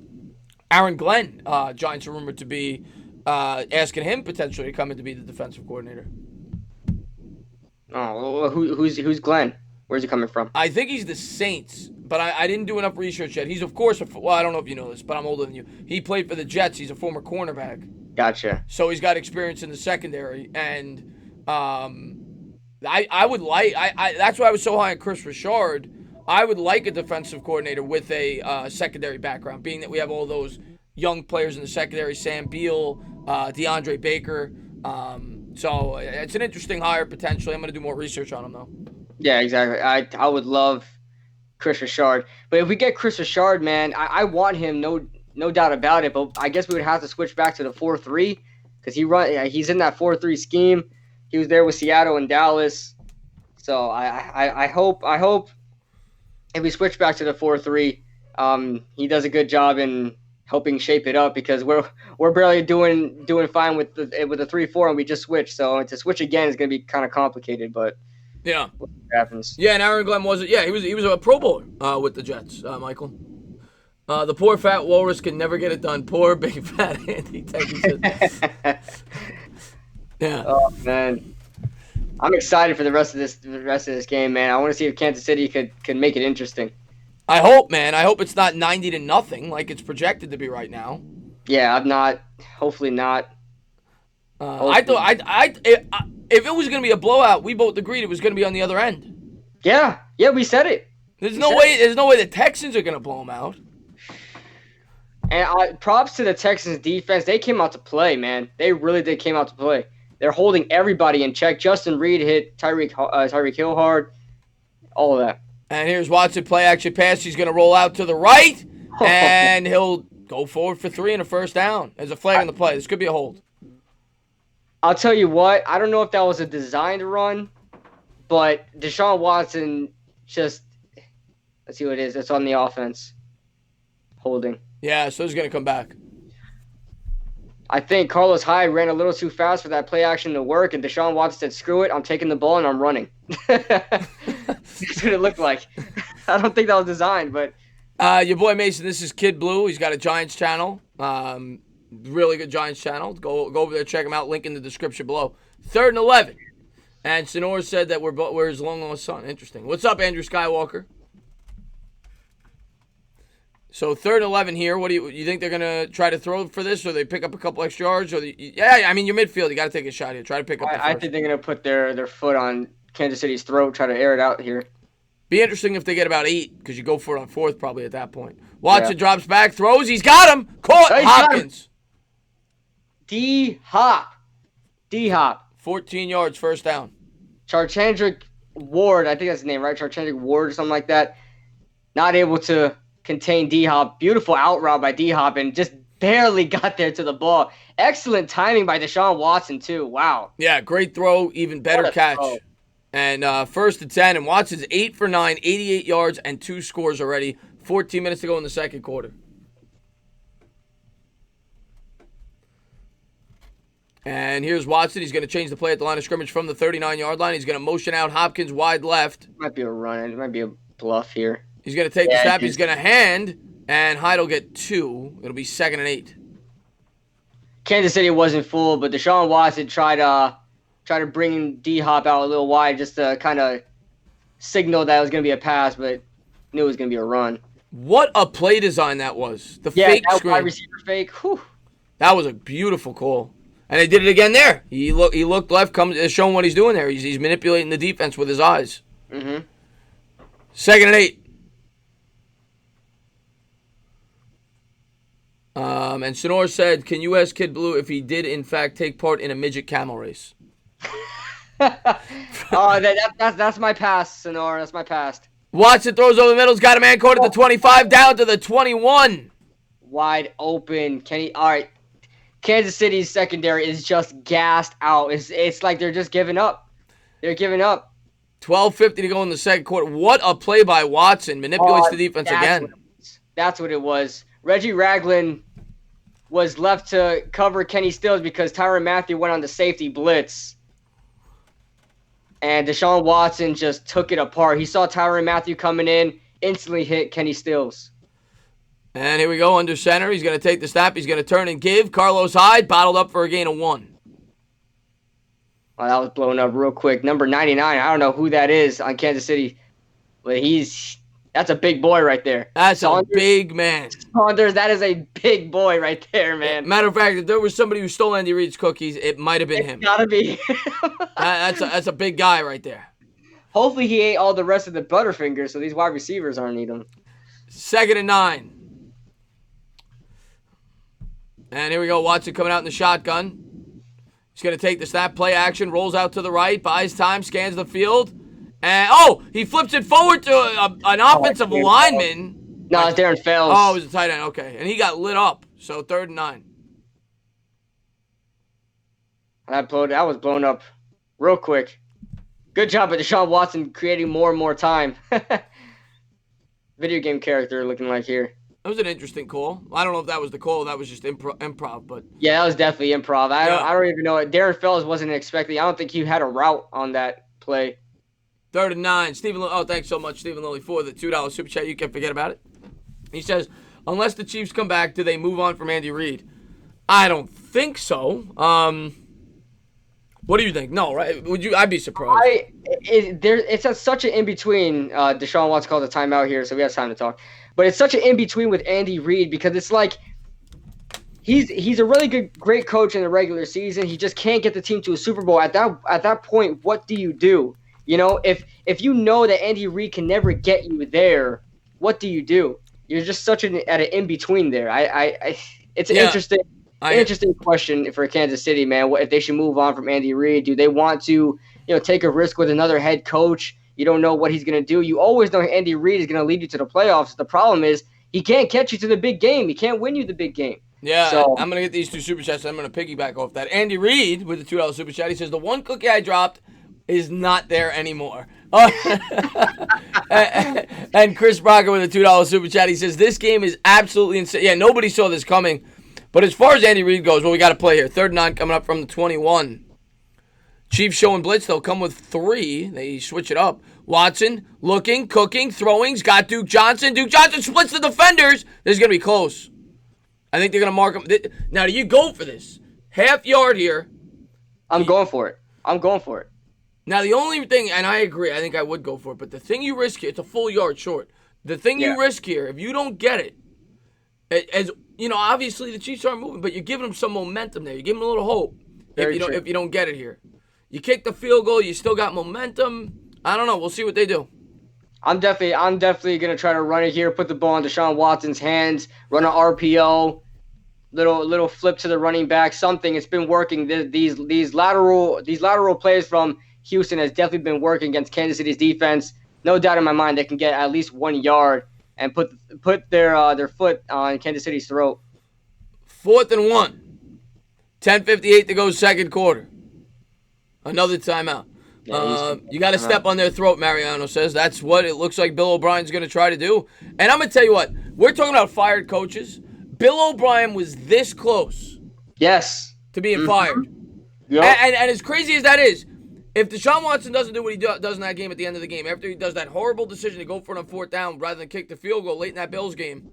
S1: Aaron Glenn, Giants are rumored to be asking him potentially to come in to be the defensive coordinator.
S2: Oh, well, who's Glenn? Where's he coming from?
S1: I think he's the Saints, but I didn't do enough research yet. He's, of course, I don't know if you know this, but I'm older than you. He played for the Jets. He's a former cornerback.
S2: Gotcha.
S1: So he's got experience in the secondary, and I would like that's why I was so high on Chris Richard. I would like a defensive coordinator with a secondary background, being that we have all those young players in the secondary, Sam Beal, DeAndre Baker. So it's an interesting hire potentially. I'm going to do more research on him, though.
S2: Yeah, exactly. I would love Chris Richard. But if we get Chris Richard, man, I want him, no doubt about it. But I guess we would have to switch back to the 4-3 because he's in that 4-3 scheme. He was there with Seattle and Dallas. So I hope if we switch back to the 4-3, he does a good job in helping shape it up because we're barely doing fine with the 3-4 and we just switched. So to switch again is going to be kind of complicated, but
S1: yeah,
S2: what happens?
S1: Yeah, and Aaron Glenn he was a Pro Bowler with the Jets, Michael. The poor fat walrus can never get it done. Poor big fat Andy Texans. Yeah.
S2: Oh man, I'm excited for the rest of this game, man. I want to see if Kansas City could make it interesting.
S1: I hope, man. I hope it's not 90-0 like it's projected to be right now.
S2: Yeah, I'm not. Hopefully not.
S1: I thought if it was going to be a blowout, we both agreed it was going to be on the other end.
S2: Yeah, we said it.
S1: There's no way the Texans are going to blow them out.
S2: And props to the Texans defense. They came out to play, man. They really did came out to play. They're holding everybody in check. Justin Reed hit Tyreek Hill hard. All of that.
S1: And here's Watson, play action pass. He's going to roll out to the right, and he'll go forward for 3 and a first down. There's a flag on the play. This could be a hold.
S2: I'll tell you what. I don't know if that was a designed run, but Deshaun Watson just – let's see what it is. It's on the offense. Holding.
S1: Yeah, so he's going to come back.
S2: I think Carlos Hyde ran a little too fast for that play action to work, and Deshaun Watson said, screw it, I'm taking the ball and I'm running. That's what it looked like. I don't think that was designed, but...
S1: Your boy Mason, this is Kid Blue. He's got a Giants channel. Really good Giants channel. Go over there, check him out. Link in the description below. 3rd and 11. And Sonora said that we're his long-lost son. Interesting. What's up, Andrew Skywalker? So 3rd and 11 here. What do you think they're gonna try to throw for this, or they pick up a couple extra yards? Or I mean, your midfield, you got to take a shot here. Try to pick up.
S2: I think they're gonna put their foot on Kansas City's throat, try to air it out here.
S1: Be interesting if they get about 8, because you go for it on 4th probably at that point. Watson drops back, throws. He's got him. Caught. Hopkins.
S2: D-Hop.
S1: 14 yards, first down.
S2: Charchandrick Ward, I think that's his name, right? Charchandrick Ward or something like that. Not able to contain D-Hop. Beautiful out route by D-Hop, and just barely got there to the ball. Excellent timing by Deshaun Watson, too. Wow.
S1: Yeah, great throw, even better catch. Throw. And 1st and 10, and Watson's 8 for 9, 88 yards, and 2 scores already. 14 minutes to go in the second quarter. And here's Watson. He's going to change the play at the line of scrimmage from the 39-yard line. He's going to motion out Hopkins wide left.
S2: Might be a run. It might be a bluff here.
S1: He's going to take the snap. He's going to hand, and Hyde will get 2. It'll be 2nd and 8.
S2: Kansas City wasn't full, but Deshaun Watson tried to bring D-Hop out a little wide just to kind of signal that it was going to be a pass, but knew it was going to be a run.
S1: What a play design that was. The fake screen.
S2: Wide receiver fake. Whew.
S1: That was a beautiful call. And they did it again there. He looked left, showing what he's doing there. He's manipulating the defense with his eyes.
S2: Mm-hmm.
S1: 2nd and 8. And Sonora said, can you ask Kid Blue if he did, in fact, take part in a midget camel race?
S2: That's my past, Sonora. That's my past.
S1: Watson throws over the middle. He's got a man caught at the 25, down to the 21.
S2: Wide open. All right. Kansas City's secondary is just gassed out. It's like they're just giving up. They're giving up.
S1: 12:50 to go in the second quarter. What a play by Watson. Manipulates the defense again.
S2: That's what it was. Reggie Ragland was left to cover Kenny Stills because Tyrann Mathieu went on the safety blitz. And Deshaun Watson just took it apart. He saw Tyrann Mathieu coming in, instantly hit Kenny Stills.
S1: And here we go under center. He's going to take the snap. He's going to turn and give. Carlos Hyde bottled up for a gain of 1.
S2: Oh, that was blown up real quick. Number 99. I don't know who that is on Kansas City, but that's a big boy right there.
S1: That's a big man.
S2: Saunders, that is a big boy right there, man.
S1: Matter of fact, if there was somebody who stole Andy Reid's cookies, it might have been him.
S2: Gotta be.
S1: That's a big guy right there.
S2: Hopefully he ate all the rest of the Butterfingers so these wide receivers aren't eating them.
S1: 2nd and 9. And here we go. Watson coming out in the shotgun. He's going to take the snap, play action, rolls out to the right, buys time, scans the field. And, he flips it forward to an offensive lineman.
S2: No, it's Darren Fells.
S1: Oh, it was a tight end. Okay. And he got lit up. So 3rd and 9.
S2: That was blown up real quick. Good job by Deshaun Watson creating more and more time. Video game character looking like here.
S1: That was an interesting call. I don't know if that was the call. That was just improv, but
S2: yeah, that was definitely improv. I don't even know. Darren Fells wasn't expecting. I don't think he had a route on that play.
S1: 3rd and 9. Stephen, thanks so much, Stephen Lilly, for the $2 super chat. You can't forget about it. He says, unless the Chiefs come back, do they move on from Andy Reid? I don't think so. What do you think? No, right? Would you? I'd be surprised.
S2: It's at such an in between. Deshaun Watson called a timeout here, so we have time to talk. But it's such an in between with Andy Reid because it's like he's a really great coach in the regular season. He just can't get the team to a Super Bowl. At that point, what do you do? You know, if you know that Andy Reid can never get you there, what do you do? You're just at an in between there. It's an interesting question for Kansas City, man. What if they should move on from Andy Reid? Do they want to, take a risk with another head coach? You don't know what he's going to do. You always know Andy Reid is going to lead you to the playoffs. The problem is he can't catch you to the big game. He can't win you the big game.
S1: Yeah,
S2: so,
S1: I'm going to get these 2 super chats. I'm going to piggyback off that. Andy Reid with the $2 super chat. He says, the one cookie I dropped is not there anymore. And Chris Brocker with a $2 super chat. He says, this game is absolutely insane. Yeah, nobody saw this coming. But as far as Andy Reid goes, well, we got to play here. 3rd and 9 coming up from the 21. Chiefs showing blitz. They'll come with 3. They switch it up. Watson looking, cooking, throwing's got Duke Johnson. Duke Johnson splits the defenders. This is going to be close. I think they're going to mark him. Now, do you go for this? Half yard here.
S2: I'm going for it.
S1: Now, the only thing, and I agree, I think I would go for it, but the thing you risk here, it's a full yard short. The thing you risk here, if you don't get it, as obviously the Chiefs aren't moving, but you're giving them some momentum there. You're giving them a little hope if you don't get it here. You kick the field goal, you still got momentum. I don't know. We'll see what they do.
S2: I'm definitely gonna try to run it here, put the ball in Deshaun Watson's hands, run an RPO, little flip to the running back, something. It's been working. These lateral plays from Houston has definitely been working against Kansas City's defense. No doubt in my mind they can get at least 1 yard and put their foot on Kansas City's throat.
S1: 4th and 1. 10:58 to go, second quarter. Another timeout. You got to step on their throat, Mariano says. That's what it looks like Bill O'Brien's going to try to do. And I'm going to tell you what. We're talking about fired coaches. Bill O'Brien was this close.
S2: Yes.
S1: To being fired.
S2: Yep.
S1: And as crazy as that is, if Deshaun Watson doesn't do what he does in that game at the end of the game, after he does that horrible decision to go for it on 4th down rather than kick the field goal late in that Bills game,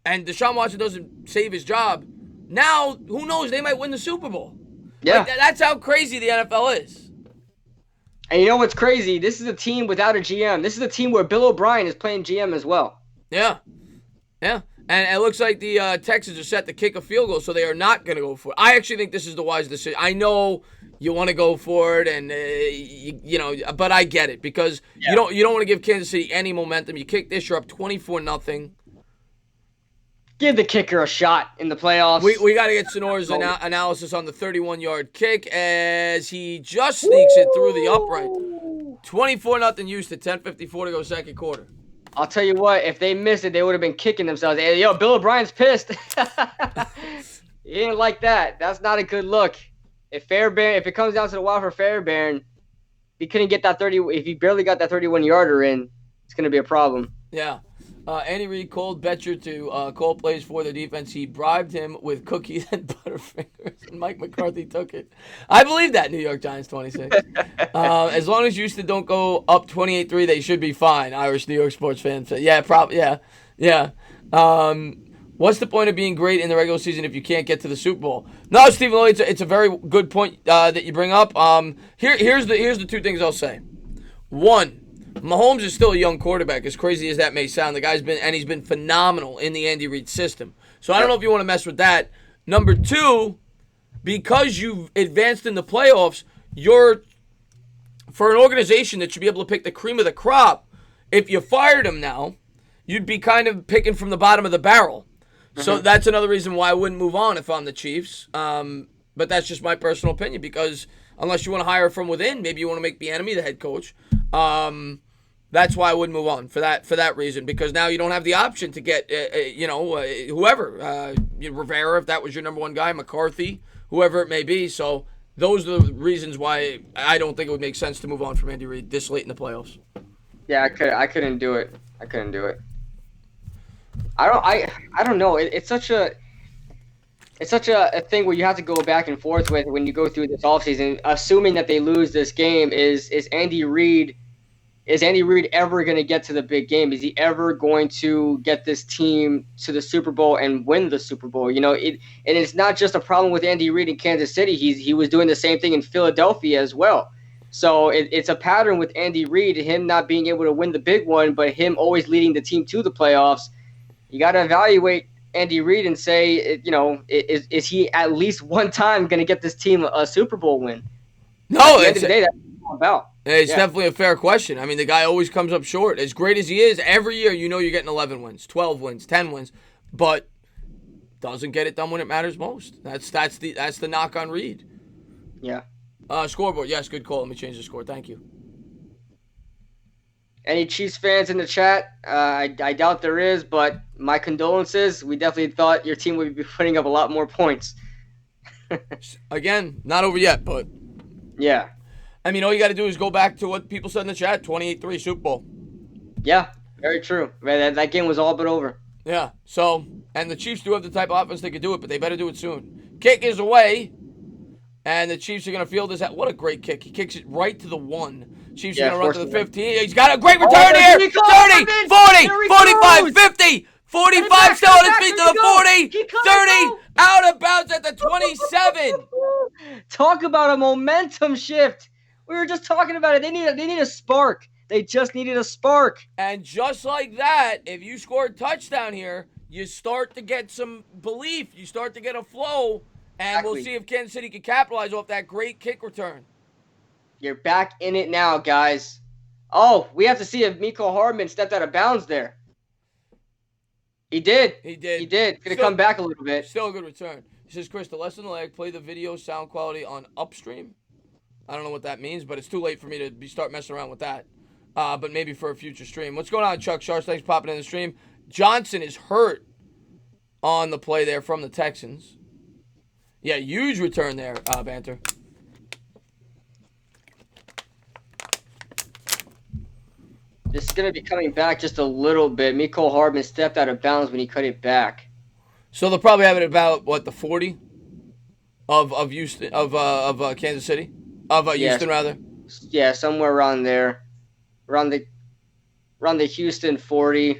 S1: and Deshaun Watson doesn't save his job, now, who knows, they might win the Super Bowl.
S2: Yeah.
S1: Like, that's how crazy the NFL is.
S2: And you know what's crazy? This is a team without a GM. This is a team where Bill O'Brien is playing GM as well.
S1: Yeah. And it looks like the Texans are set to kick a field goal, so they are not going to go for it. I actually think this is the wise decision. I know you want to go for it, and but I get it because you don't want to give Kansas City any momentum. You kick this, you're up 24-0.
S2: Give the kicker a shot in the playoffs.
S1: We got to get Sonora's analysis on the 31-yard kick as he just sneaks it through the upright. 24-0 Houston, 10:54 to go, second quarter.
S2: I'll tell you what, if they missed it, they would have been kicking themselves. Hey, yo, Bill O'Brien's pissed. He didn't like that. That's not a good look. If it comes down to the wire for Fairbairn, he couldn't get that 30. If he barely got that 31-yarder in, it's going to be a problem.
S1: Yeah. Andy Reid called Betcher to call plays for the defense. He bribed him with cookies and Butterfingers, and Mike McCarthy took it. I believe that, New York Giants 26. As long as Houston don't go up 28-3, they should be fine, Irish New York sports fans say. Yeah, probably. Yeah. What's the point of being great in the regular season if you can't get to the Super Bowl? No, Stephen Lloyd, it's a very good point that you bring up. Here's the 2 things I'll say. One, Mahomes is still a young quarterback, as crazy as that may sound. He's been phenomenal in the Andy Reid system. So I don't know if you want to mess with that. Number 2, because you've advanced in the playoffs, for an organization that should be able to pick the cream of the crop, if you fired him now, you'd be kind of picking from the bottom of the barrel. Mm-hmm. So that's another reason why I wouldn't move on if I'm the Chiefs. But that's just my personal opinion, because unless you want to hire from within, maybe you want to make Bieniemy the head coach. That's why I wouldn't move on for that reason, because now you don't have the option to get whoever Rivera, if that was your number 1 guy, McCarthy, whoever it may be. So those are the reasons why I don't think it would make sense to move on from Andy Reid this late in the playoffs.
S2: Yeah, I couldn't do it. I don't know. It's such a thing where you have to go back and forth with when you go through this offseason, assuming that they lose this game. Is Andy Reid is Andy Reid ever going to get to the big game? Is he ever going to get this team to the Super Bowl and win the Super Bowl? And it's not just a problem with Andy Reid in Kansas City. He was doing the same thing in Philadelphia as well. So it's a pattern with Andy Reid, him not being able to win the big one, but him always leading the team to the playoffs. You got to evaluate Andy Reid and say, is he at least one time going to get this team a Super Bowl win?
S1: No,
S2: at the end of the day, that's what it's all about.
S1: It's definitely a fair question. I mean, the guy always comes up short. As great as he is, every year you're getting 11 wins, 12 wins, 10 wins, but doesn't get it done when it matters most. That's the knock on Reid.
S2: Yeah.
S1: Scoreboard, yes, good call. Let me change the score. Thank you.
S2: Any Chiefs fans in the chat? I doubt there is, but my condolences. We definitely thought your team would be putting up a lot more points.
S1: Again, not over yet, but
S2: yeah.
S1: I mean, all you got to do is go back to what people said in the chat, 28-3 Super Bowl.
S2: Yeah, very true. That game was all but over.
S1: Yeah, so, and the Chiefs do have the type of offense they could do it, but they better do it soon. Kick is away, and the Chiefs are going to field this out. What a great kick. He kicks it right to the 1. Chiefs are going to run to the 15. He's got a great return here. 30, 40, 45, 50, 45 still on his feet to the 40, 30, out of bounds at the 27.
S2: Talk about a momentum shift. We were just talking about it. They need a spark. They just needed a spark.
S1: And just like that, if you score a touchdown here, you start to get some belief. You start to get a flow. And exactly. We'll see if Kansas City can capitalize off that great kick return.
S2: You're back in it now, guys. Oh, we have to see if Mecole Hardman stepped out of bounds there. He did. He did. Going to come back a little bit.
S1: Still a good return. He says, Chris, the lesson in the leg, play the video sound quality on upstream. I don't know what that means, but it's too late for me to start messing around with that. But maybe for a future stream. What's going on, Chuck Sharks? Thanks for popping in the stream. Johnson is hurt on the play there from the Texans. Yeah, huge return there, Banter.
S2: This is going to be coming back just a little bit. Mecole Hardman stepped out of bounds when he cut it back.
S1: So they'll probably have it about, the 40 of Houston, of Kansas City? Houston, rather?
S2: Yeah, somewhere around there. Around the Houston 40.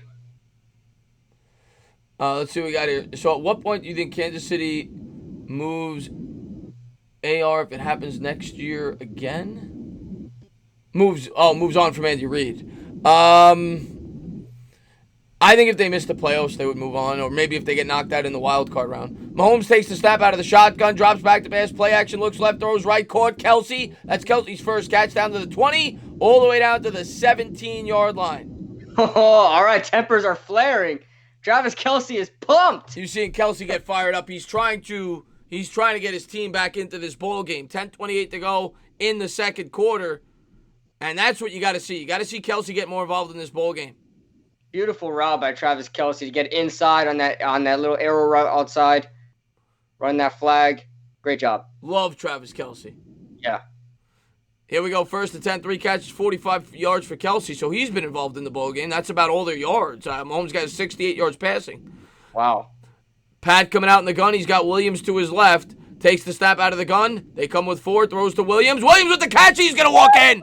S1: Let's see what we got here. So at what point do you think Kansas City moves AR if it happens next year again? Moves on from Andy Reid. I think if they miss the playoffs, they would move on, or maybe if they get knocked out in the wild card round. Mahomes takes the snap out of the shotgun, drops back to pass, play action, looks left, throws right, caught Kelsey. That's Kelsey's first catch down to the 20, all the way down to the 17-yard line.
S2: Oh, all right, tempers are flaring. Travis Kelsey is pumped.
S1: You're seeing Kelsey get fired up. He's trying to get his team back into this bowl game. 10:28 to go in the second quarter, and that's what you got to see. You got to see Kelsey get more involved in this bowl game.
S2: Beautiful route by Travis Kelsey to get inside on that little arrow route outside, run that flag. Great job.
S1: Love Travis Kelsey.
S2: Yeah.
S1: Here we go. First and 10, 3 catches, 45 yards for Kelsey. So he's been involved in the bowl game. That's about all their yards. Mahomes got 68 yards passing.
S2: Wow.
S1: Pat coming out in the gun. He's got Williams to his left. Takes the snap out of the gun. They come with 4. Throws to Williams. Williams with the catch. He's going to walk in.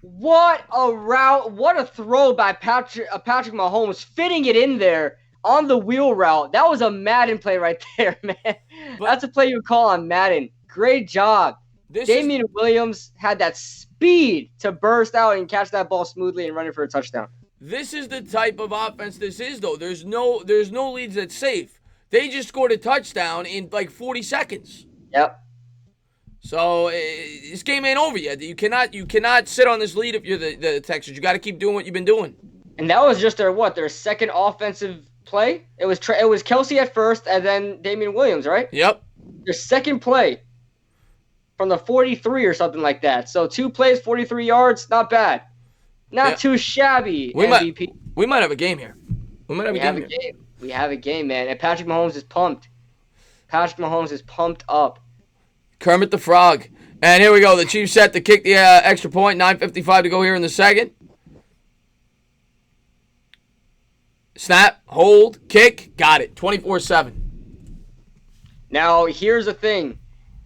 S2: What a route. What a throw by Patrick Mahomes, fitting it in there on the wheel route. That was a Madden play right there, man. That's a play you call on Madden. Great job. Damian Williams had that speed to burst out and catch that ball smoothly and run it for a touchdown.
S1: This is the type of offense this is, though. There's no leads that's safe. They just scored a touchdown in like 40 seconds.
S2: Yep.
S1: So this game ain't over yet. You cannot sit on this lead if you're the Texans. You got to keep doing what you've been doing.
S2: And that was just their second offensive play. It was Kelsey at first, and then Damian Williams, right?
S1: Yep.
S2: Their second play from the 43 or something like that. So 2 plays, 43 yards, not bad, not too shabby. MVP.
S1: We might have a game here. We
S2: have a game, man. And Patrick Mahomes is pumped. Patrick Mahomes is pumped up.
S1: Kermit the Frog. And here we go. The Chiefs set to kick the extra point. 9:55 to go here in the second. Snap, hold, kick. Got it. 24-7.
S2: Now, here's the thing.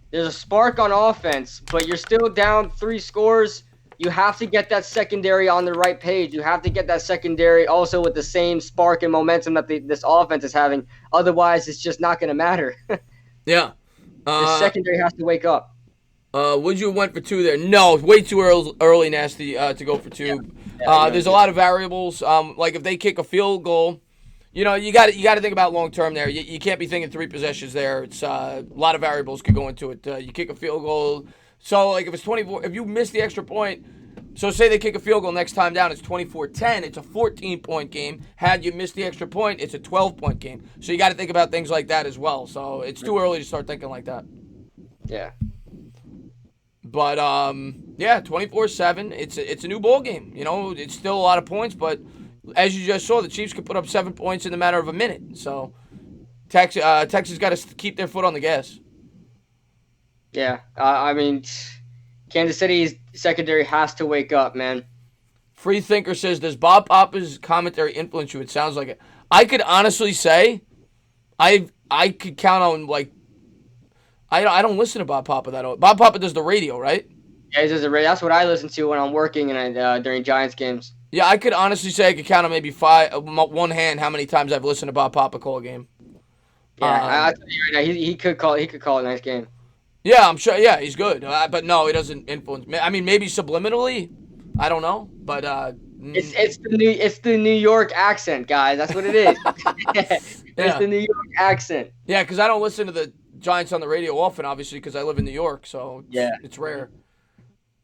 S2: There's a spark on offense, but you're still down 3 scores. you have to get that secondary on the right page. You have to get that secondary also with the same spark and momentum that this offense is having. Otherwise, it's just not going to matter.
S1: Yeah.
S2: The secondary has to wake up.
S1: Would you have went for 2 there? No, way too early, Nasty, to go for 2. There's a lot of variables. Like if they kick a field goal, you got to think about long term there. You can't be thinking 3 possessions there. It's a lot of variables could go into it. You kick a field goal, so like if it's 24, if you miss the extra point, so say they kick a field goal next time down, it's 24-10. It's a 14-point game. Had you missed the extra point, it's a 12-point game. So you got to think about things like that as well. So it's too early to start thinking like that.
S2: Yeah.
S1: But yeah, 24-7. It's a new ball game. It's still a lot of points, but as you just saw, the Chiefs could put up 7 points in a matter of a minute. So Texas got to keep their foot on the gas.
S2: Yeah, I mean, Kansas City's secondary has to wake up, man.
S1: Free Thinker says, does Bob Papa's commentary influence you? It sounds like it. I could honestly say, I could count on, like, I don't listen to Bob Papa that often. Bob Papa does the radio, right?
S2: Yeah, he does the radio. That's what I listen to when I'm working and during Giants games.
S1: Yeah, I could honestly say I could count on maybe one hand how many times I've listened to Bob Papa call a game.
S2: Yeah, I tell you right now, he could call a nice game.
S1: Yeah, I'm sure. Yeah, he's good, but no, he doesn't influence me. I mean, maybe subliminally, I don't know, but
S2: it's the New York accent, guys. That's what it is. It's the New York accent.
S1: Yeah, because I don't listen to the Giants on the radio often, obviously, because I live in New York, so it's rare.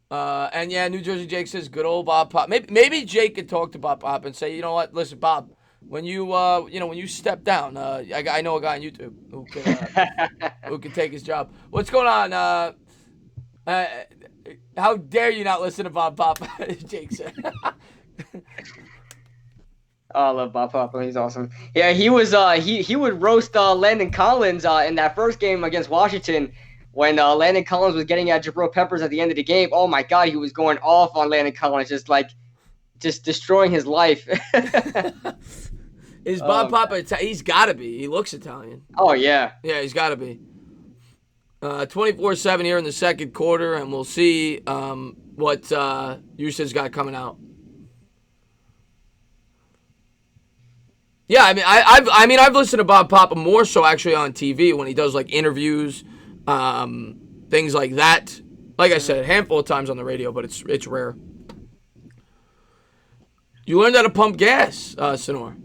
S1: And yeah, New Jersey Jake says, good old Bob Pop. Maybe Jake could talk to Bob Pop and say, you know what, listen, Bob, when you step down, I know a guy on YouTube who can take his job. What's going on? How dare you not listen to Bob Pop? Jake said.
S2: Oh, I love Bob Papa. He's awesome. Yeah, he was. He would roast Landon Collins in that first game against Washington when Landon Collins was getting at Jabril Peppers at the end of the game. Oh my God, he was going off on Landon Collins, just destroying his life.
S1: Is Bob Papa? He's got to be. He looks Italian.
S2: Oh yeah.
S1: Yeah, he's got to be. 24-7 here in the second quarter, and we'll see what Houston's got coming out. Yeah, I've listened to Bob Papa more so actually on TV when he does like interviews, things like that. Like I said, a handful of times on the radio, but it's rare. You learned how to pump gas, Sonor.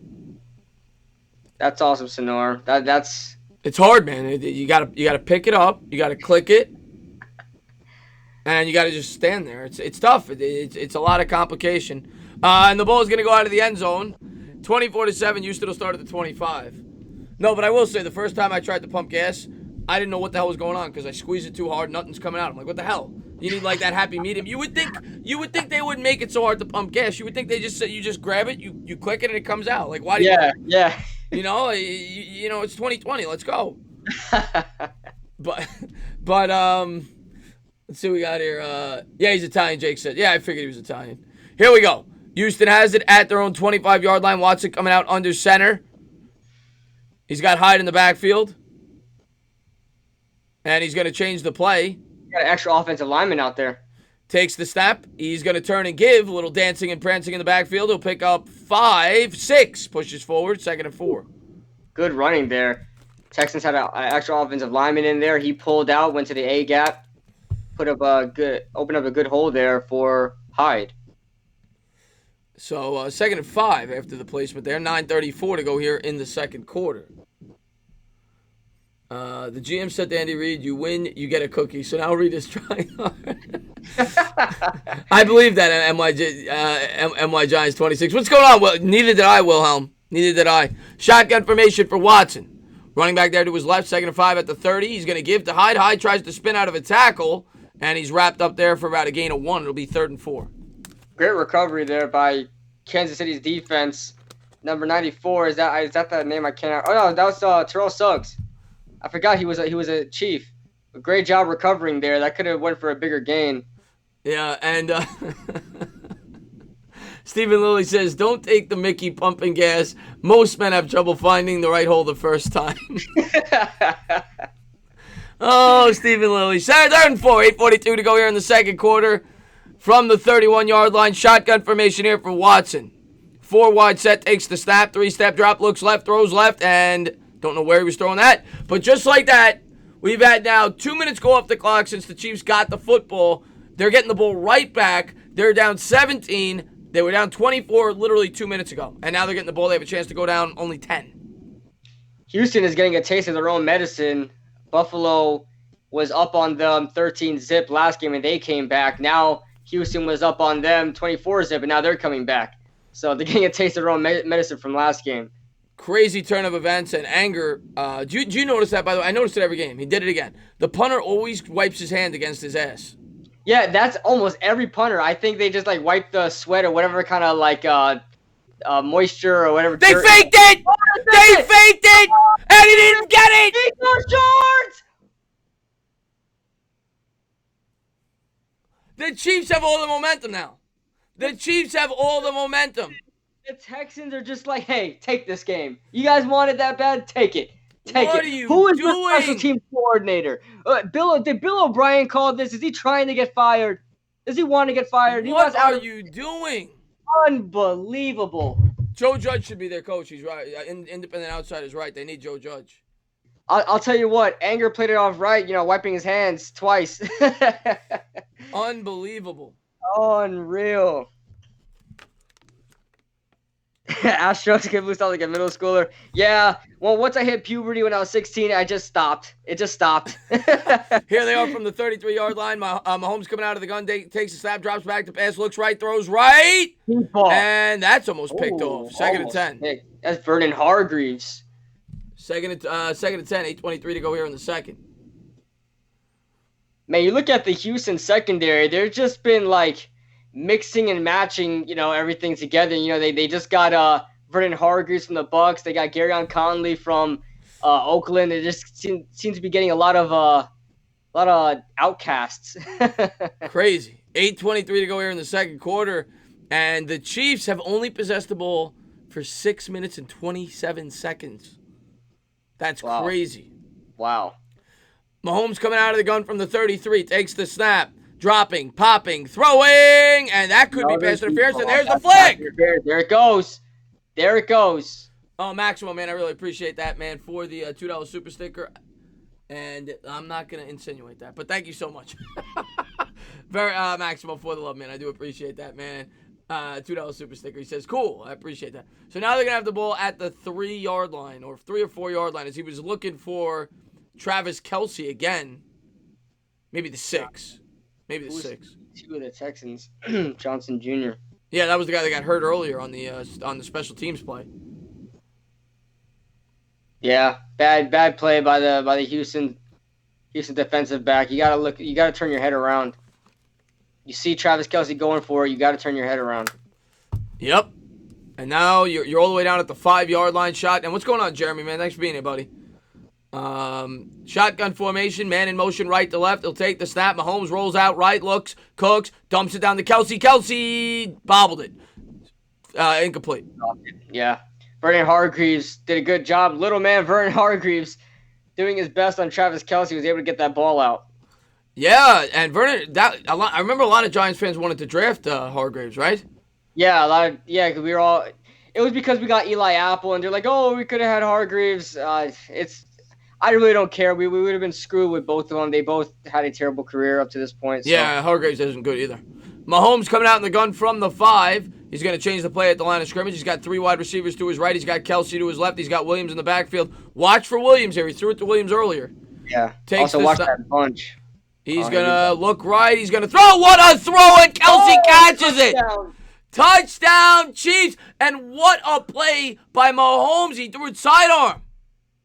S2: That's awesome, Sonor. That's.
S1: It's hard, man. You gotta pick it up. You gotta click it, and you gotta just stand there. It's tough. It's a lot of complication. And the ball is gonna go out of the end zone. 24-7. Houston will start at the 25. No, but I will say the first time I tried to pump gas, I didn't know what the hell was going on because I squeezed it too hard. Nothing's coming out. I'm like, what the hell? You need like that happy medium. You would think they wouldn't make it so hard to pump gas. You would think they just say you just grab it, you click it, and it comes out. Like why?
S2: Yeah.
S1: You know, it's 2020. Let's go. but let's see what we got here. Yeah, he's Italian. Jake said. Yeah, I figured he was Italian. Here we go. Houston has it at their own 25-yard line. Watson coming out under center. He's got Hyde in the backfield. And he's going to change the play.
S2: Got an extra offensive lineman out there.
S1: Takes the snap. He's going to turn and give. A little dancing and prancing in the backfield. He'll pick up 5-6. Pushes forward. 2nd and 4.
S2: Good running there. Texans had an extra offensive lineman in there. He pulled out, went to the A gap, opened up a good hole there for Hyde.
S1: So 2nd and 5 after the placement there. 9:34 to go here in the second quarter. The GM said to Andy Reid, you win, you get a cookie. So now Reid is trying hard. I believe that, MY Giants 26. What's going on? Well, neither did I, Wilhelm. Neither did I. Shotgun formation for Watson. Running back there to his left, 2nd and 5 at the 30. He's going to give to Hyde. Hyde tries to spin out of a tackle, and he's wrapped up there for about a gain of 1. It'll be 3rd and 4. Great
S2: recovery there by Kansas City's defense. Number 94, is that the name I can't? Oh no, that was Terrell Suggs. I forgot he was a Chief. A great job recovering there. That could have went for a bigger gain.
S1: Yeah, and Stephen Lilly says, don't take the Mickey pumping gas. Most men have trouble finding the right hole the first time. Oh, Stephen Lilly. 3rd and 4, 8:42 to go here in the second quarter. from the 31-yard line. Shotgun formation here for Watson. 4 wide set, takes the snap, 3-step drop, looks left, throws left, and don't know where he was throwing that. But just like that, we've had now 2 minutes go off the clock since the Chiefs got the football. They're getting the ball right back. They're down 17. They were down 24 literally 2 minutes ago. And now they're getting the ball. They have a chance to go down only 10.
S2: Houston is getting a taste of their own medicine. Buffalo was up on them 13-zip last game, and they came back. Now Houston was up on them 24-zip, and now they're coming back. So they're getting a taste of their own medicine from last game.
S1: Crazy turn of events and anger. Do you notice that, by the way? I noticed it every game. He did it again. The punter always wipes his hand against his ass.
S2: Yeah, that's almost every punter. I think they just like wipe the sweat or whatever kind of like moisture or whatever.
S1: They faked it! They faked it! And he didn't get it!
S2: Take those shorts!
S1: The Chiefs have all the momentum now. The Chiefs have all the momentum.
S2: The Texans are just like, hey, take this game. You guys want it that bad? Take it. Take
S1: What
S2: it.
S1: are you
S2: Who is
S1: doing?
S2: the special teams coordinator? Did Bill O'Brien call this? Is he trying to get fired? Does he want to get fired?
S1: What are you doing?
S2: Unbelievable.
S1: Joe Judge should be their coach. He's right. Independent outside is right. They need Joe Judge.
S2: I'll tell you what. Anger played it off right, wiping his hands twice.
S1: Unbelievable.
S2: Unreal. Astros give loose out like a middle schooler. Yeah. Well, once I hit puberty when I was 16, I just stopped. It just stopped.
S1: Here they are from the 33-yard line. Mahomes coming out of the gun, takes a snap, drops back to pass, looks right, throws right. And that's almost picked off. Second and 10.
S2: Picked. That's Vernon Hargreaves.
S1: Second and 10, 8:23 to go here in the second.
S2: Man, you look at the Houston secondary, they've just been like mixing and matching, everything together. They just got Vernon Hargreaves from the Bucks. They got Garyon Conley from Oakland. They just seem to be getting a lot of outcasts.
S1: Crazy. 8:23 to go here in the second quarter, and the Chiefs have only possessed the ball for 6 minutes and 27 seconds. That's crazy.
S2: Wow.
S1: Mahomes coming out of the gun from the 33, takes the snap, dropping, popping, throwing, and that could be pass interference, and there's the flag.
S2: There it goes. There it goes.
S1: Oh, Maximo, man, I really appreciate that, man, for the $2 super sticker. And I'm not going to insinuate that, but thank you so much. Very Maximo, for the love, man. I do appreciate that, man. $2 super sticker. He says, cool. I appreciate that. So now they're going to have the ball at the 3-yard line or 3 or 4-yard line as he was looking for Travis Kelce again. Maybe the 6. Maybe the 6.
S2: 2 of the Texans. Johnson Jr.
S1: Yeah, that was the guy that got hurt earlier on the special teams play.
S2: Yeah, bad play by the Houston defensive back. You gotta turn your head around. You see Travis Kelce going for it, you gotta turn your head around.
S1: Yep. And now you're all the way down at the 5-yard line shot. And what's going on, Jeremy, man? Thanks for being here, buddy. Shotgun formation, man in motion right to left. He'll take the snap. Mahomes rolls out right, looks, cooks, dumps it down to Kelce. Kelce bobbled it. Incomplete.
S2: Yeah. Vernon Hargreaves did a good job. Little man Vernon Hargreaves doing his best on Travis Kelce, was able to get that ball out.
S1: Yeah, and Vernon, I remember a lot of Giants fans wanted to draft Hargreaves, right?
S2: Yeah, because we were all. It was because we got Eli Apple, and they're like, "Oh, we could have had Hargreaves." I really don't care. We would have been screwed with both of them. They both had a terrible career up to this point. So.
S1: Yeah, Hargreaves isn't good either. Mahomes coming out in the gun from the 5. He's going to change the play at the line of scrimmage. He's got 3 wide receivers to his right. He's got Kelce to his left. He's got Williams in the backfield. Watch for Williams here. He threw it to Williams earlier.
S2: Yeah. Also watch that bunch.
S1: He's going to look right. He's going to throw. What a throw, and Kelce catches
S2: touchdown.
S1: it. Touchdown, Chiefs. And what a play by Mahomes. He threw it sidearm.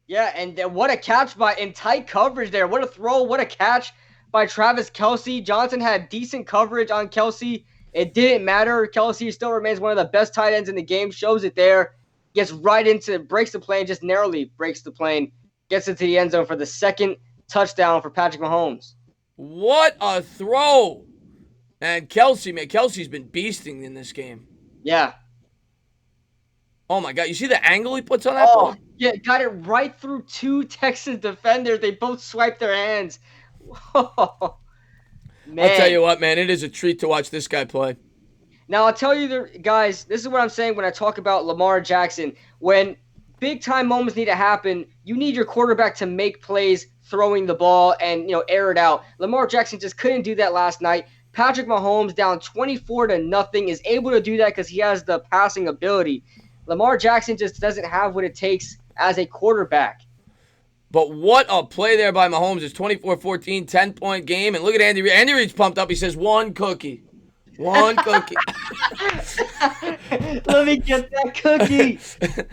S2: Yeah, and what a catch in tight coverage there. What a throw. What a catch by Travis Kelce. Johnson had decent coverage on Kelce. It didn't matter. Kelce still remains one of the best tight ends in the game. Shows it there. Gets right into, breaks the plane, just narrowly breaks the plane. Gets into the end zone for the second touchdown for Patrick Mahomes.
S1: What a throw. And Kelce, man, Kelce's been beasting in this game.
S2: Yeah.
S1: Oh, my God. You see the angle he puts on that ball?
S2: Yeah, got it right through 2 Texans defenders. They both swiped their hands.
S1: I'll tell
S2: Man.
S1: you what, man, it is a treat to watch this guy play.
S2: Now, I'll tell you, guys, this is what I'm saying when I talk about Lamar Jackson. When big time moments need to happen, you need your quarterback to make plays throwing the ball and, air it out. Lamar Jackson just couldn't do that last night. Patrick Mahomes down 24-0 is able to do that because he has the passing ability. Lamar Jackson just doesn't have what it takes as a quarterback.
S1: But what a play there by Mahomes. It's 24-14, 10-point game. And look at Andy Reid. Andy Reid's pumped up. He says, one cookie. One cookie.
S2: Let me get that cookie.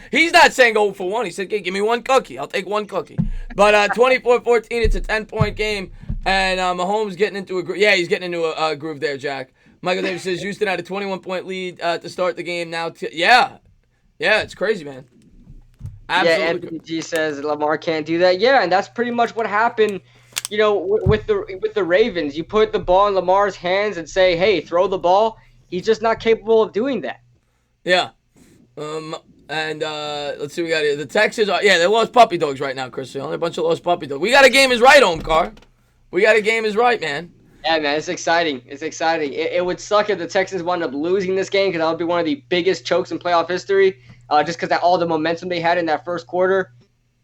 S1: He's not saying 0 for 1. He said, give me one cookie. I'll take one cookie. But 24-14, it's a 10-point game. And Mahomes getting into a groove. Yeah, he's getting into a groove there, Jack. Michael Davis says Houston had a 21-point lead to start the game. Now, yeah, it's crazy, man. Absolutely.
S2: Yeah, Anthony G says Lamar can't do that. Yeah, and that's pretty much what happened. With the Ravens, you put the ball in Lamar's hands and say, "Hey, throw the ball." He's just not capable of doing that.
S1: Yeah. And let's see what we got here. The Texans are they lost puppy dogs right now, Chris. Only a bunch of lost puppy dogs. We got a game is right, Omkar. We got a game is right, man.
S2: Yeah, man, it's exciting. It's exciting. It would suck if the Texans wound up losing this game because that would be one of the biggest chokes in playoff history. Just because of all the momentum they had in that first quarter.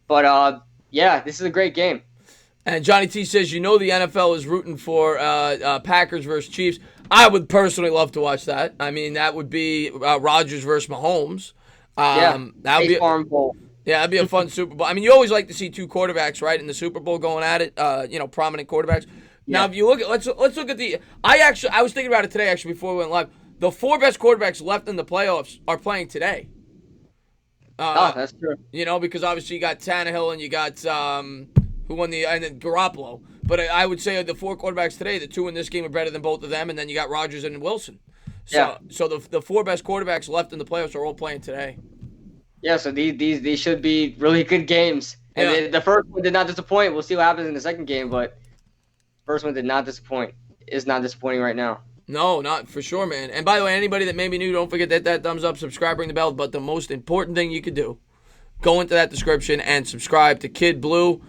S2: But yeah, this is a great game.
S1: And Johnny T says, the NFL is rooting for Packers versus Chiefs. I would personally love to watch that. I mean, that would be Rodgers versus Mahomes.
S2: That would be
S1: Farm Bowl. Yeah, that'd be a fun Super Bowl. I mean, you always like to see two quarterbacks, right, in the Super Bowl going at it. Prominent quarterbacks. Now, if you look at let's look at the. I was thinking about it today actually before we went live. The four best quarterbacks left in the playoffs are playing today.
S2: That's true.
S1: Because obviously you got Tannehill and you got who won and then Garoppolo. But I would say the four quarterbacks today, the two in this game are better than both of them, and then you got Rodgers and Wilson. So the four best quarterbacks left in the playoffs are all playing today.
S2: Yeah, so these should be really good games. And the first one did not disappoint. We'll see what happens in the second game, but the first one did not disappoint. Is not disappointing right now.
S1: No, not for sure, man. And by the way, anybody that may be new, don't forget that thumbs up, subscribe, ring the bell. But the most important thing you could do, go into that description and subscribe to Kid Blue.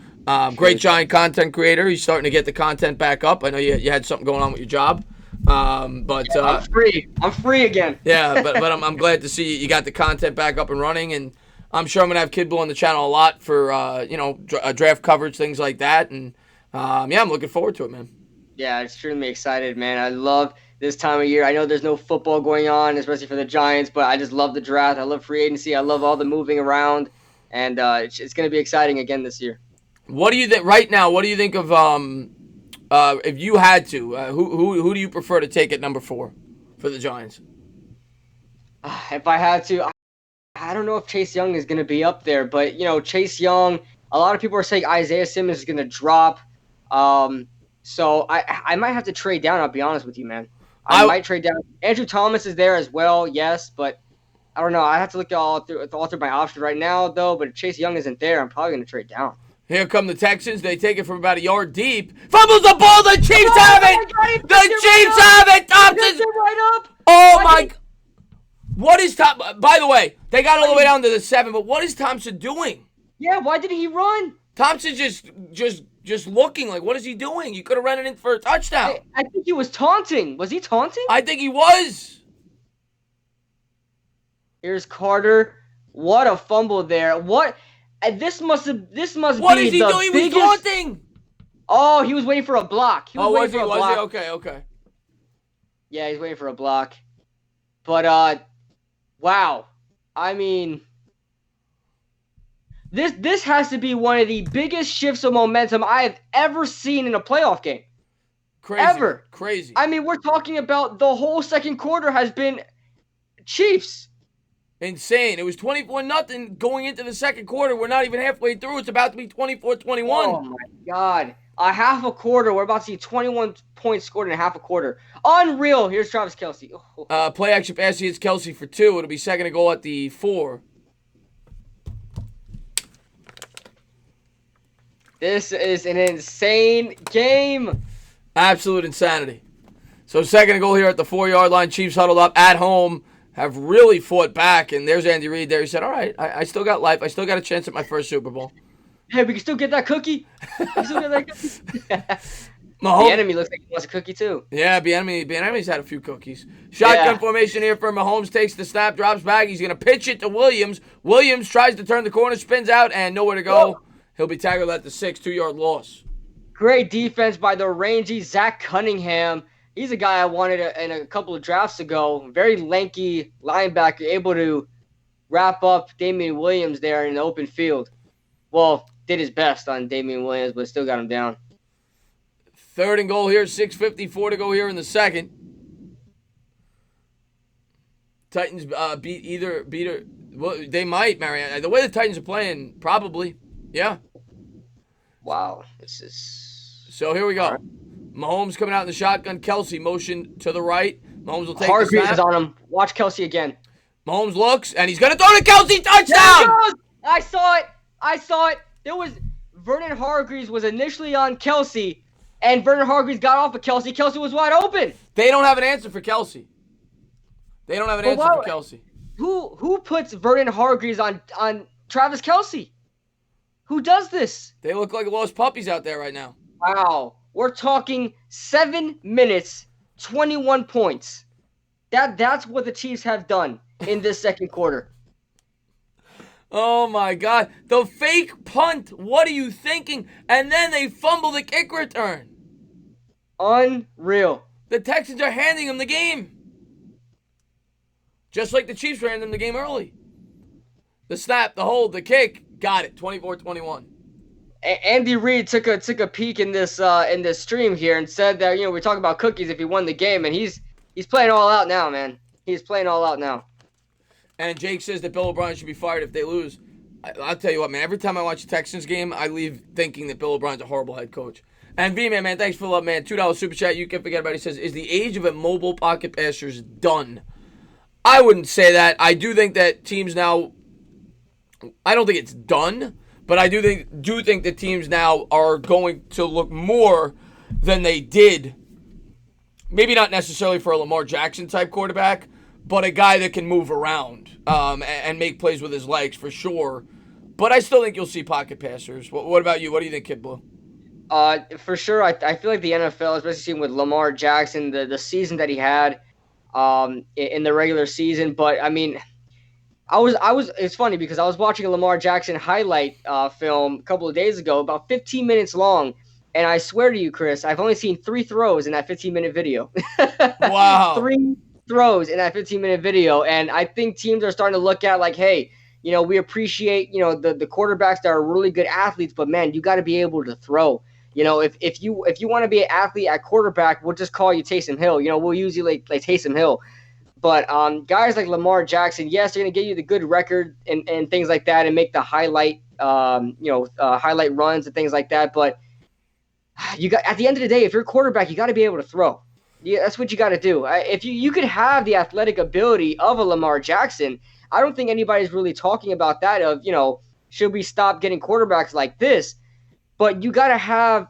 S1: Great giant content creator. He's starting to get the content back up. I know you had something going on with your job. But
S2: I'm free. I'm free again.
S1: Yeah, but I'm glad to see you got the content back up and running. And I'm sure I'm going to have Kid Blue on the channel a lot for, draft coverage, things like that. And, I'm looking forward to it, man.
S2: Yeah, extremely excited, man. I love this time of year. I know there's no football going on, especially for the Giants, but I just love the draft. I love free agency. I love all the moving around, and it's going to be exciting again this year.
S1: What do you think right now? What do you think of if you had to? Who do you prefer to take at number 4 for the Giants?
S2: If I had to, I don't know if Chase Young is going to be up there, but Chase Young. A lot of people are saying Isaiah Simmons is going to drop. So I might have to trade down. I'll be honest with you, man. I might trade down. Andrew Thomas is there as well, yes, but I don't know. I have to look at all through my options right now, though. But if Chase Young isn't there, I'm probably going to trade down.
S1: Here come the Texans. They take it from about a yard deep. Fumbles the ball. The Chiefs have it. The Chiefs have it. Thompson.
S2: Right up.
S1: Oh my! What is Tom? By the way, they got all the way down to the 7. But what is Thompson doing?
S2: Yeah, why did he run?
S1: Thompson's just looking like, what is he doing? You could have run it in for a touchdown.
S2: I think he was taunting. Was he taunting?
S1: I think he was.
S2: Here's Carter. What a fumble there. What? This must
S1: What
S2: be
S1: is he
S2: the
S1: doing? He
S2: biggest...
S1: was taunting.
S2: Oh, he was waiting for a block.
S1: Was he? Okay.
S2: Yeah, he's waiting for a block. But wow. I mean, this has to be one of the biggest shifts of momentum I have ever seen in a playoff game.
S1: Crazy.
S2: Ever.
S1: Crazy.
S2: I mean, we're talking about the whole second quarter has been Chiefs.
S1: Insane. It was 24-0 going into the second quarter. We're not even halfway through. It's about to be 24-21.
S2: Oh, my God. A half a quarter. We're about to see 21 points scored in a half a quarter. Unreal. Here's Travis Kelce.
S1: Play action pass. It's Kelce for 2. It'll be second and goal at the 4.
S2: This is an insane game.
S1: Absolute insanity. So second and goal here at the 4-yard line. Chiefs huddled up at home. Have really fought back, and there's Andy Reid there. He said, all right, I still got life. I still got a chance at my first Super Bowl.
S2: Hey, we can still get that cookie. We can still get that cookie. The
S1: Mahomes.
S2: enemy looks like he wants a cookie too.
S1: Yeah, Bieniemy's had a few cookies. Shotgun
S2: Yeah.
S1: formation here for Mahomes. Takes the snap, drops back. He's going to pitch it to Williams. Williams tries to turn the corner, spins out, and nowhere to
S2: Whoa.
S1: go. He'll be tackled at the 6, 2-yard loss.
S2: Great defense by the rangy Zach Cunningham. He's a guy I wanted in a couple of drafts ago. Very lanky linebacker, able to wrap up Damian Williams there in the open field. Well, did his best on Damian Williams, but still got him down.
S1: 3rd and goal here, 6:54 to go here in the second. Titans beat. Well, they might, Marianne. The way the Titans are playing, probably. Yeah.
S2: Wow, this is.
S1: So here we go.
S2: Right.
S1: Mahomes coming out in the shotgun. Kelsey motion to the right. Mahomes will take the
S2: Hargreaves
S1: snap.
S2: is on him. Watch Kelsey again.
S1: Mahomes looks, and he's going to throw to Kelsey.
S2: There it
S1: Touchdown!
S2: goes! I saw it. There was Vernon Hargreaves was initially on Kelsey, and Vernon Hargreaves got off of Kelsey. Kelsey was wide open.
S1: They don't have an answer for Kelsey. They don't have an
S2: But
S1: answer
S2: why-
S1: for Kelsey.
S2: Who puts Vernon Hargreaves on Travis Kelsey? Who does this?
S1: They look like lost puppies out there right now.
S2: Wow. We're talking 7 minutes, 21 points. That's what the Chiefs have done in this second quarter.
S1: Oh my God. The fake punt. What are you thinking? And then they fumble the kick return.
S2: Unreal.
S1: The Texans are handing them the game. Just like the Chiefs ran them the game early. The snap, the hold, the kick. Got it. 24-21.
S2: Andy Reid took a peek in this stream here and said that we're talking about cookies if he won the game, and he's playing all out now, man. He's playing all out now.
S1: And Jake says that Bill O'Brien should be fired if they lose. I'll tell you what, man. Every time I watch a Texans game, I leave thinking that Bill O'Brien's a horrible head coach. And V-Man, thanks for the love, man. $2 super chat. You can forget about it. He says, is the age of immobile pocket passers done? I wouldn't say that. I do think that teams now, I don't think it's done, but I do think that teams now are going to look more than they did. Maybe not necessarily for a Lamar Jackson type quarterback, but a guy that can move around and make plays with his legs for sure. But I still think you'll see pocket passers. What about you? What do you think, Kid Blue?
S2: For sure, I feel like the NFL, especially seen with Lamar Jackson, the season that he had in the regular season. But I mean, it's funny because I was watching a Lamar Jackson highlight film a couple of days ago, about 15 minutes long. And I swear to you, Chris, I've only seen 3 throws in that 15-minute video.
S1: Wow.
S2: 3 throws in that 15-minute video. And I think teams are starting to look at like, hey, we appreciate, the quarterbacks that are really good athletes, but man, you got to be able to throw. If you want to be an athlete at quarterback, we'll just call you Taysom Hill. We'll use you like Taysom Hill. But guys like Lamar Jackson, yes, they're going to give you the good record and things like that and make the highlight runs and things like that. But at the end of the day, if you're a quarterback, you got to be able to throw. Yeah, that's what you got to do. If you could have the athletic ability of a Lamar Jackson, I don't think anybody's really talking about that of, should we stop getting quarterbacks like this? But you got to have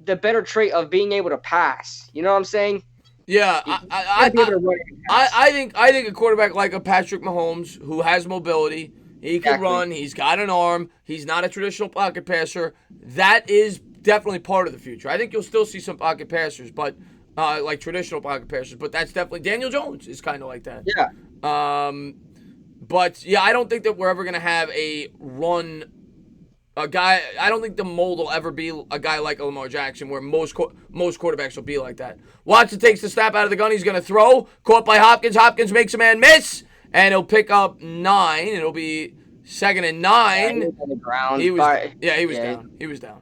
S2: the better trait of being able to pass. You know what I'm saying?
S1: Yeah, I think a quarterback like a Patrick Mahomes who has mobility, he can run, he's got an arm, he's not a traditional pocket passer. That is definitely part of the future. I think you'll still see some pocket passers, but like traditional pocket passers. But that's definitely Daniel Jones is kind of like that.
S2: Yeah.
S1: But yeah, I don't think that we're ever gonna have a guy. I don't think the mold will ever be a guy like a Lamar Jackson, where most quarterbacks will be like that. Watson takes the snap out of the gun. He's gonna throw. Caught by Hopkins. Hopkins makes a man miss, and he'll pick up 9. It'll be 2nd and 9.
S2: He was on the ground.
S1: He was down. He was down.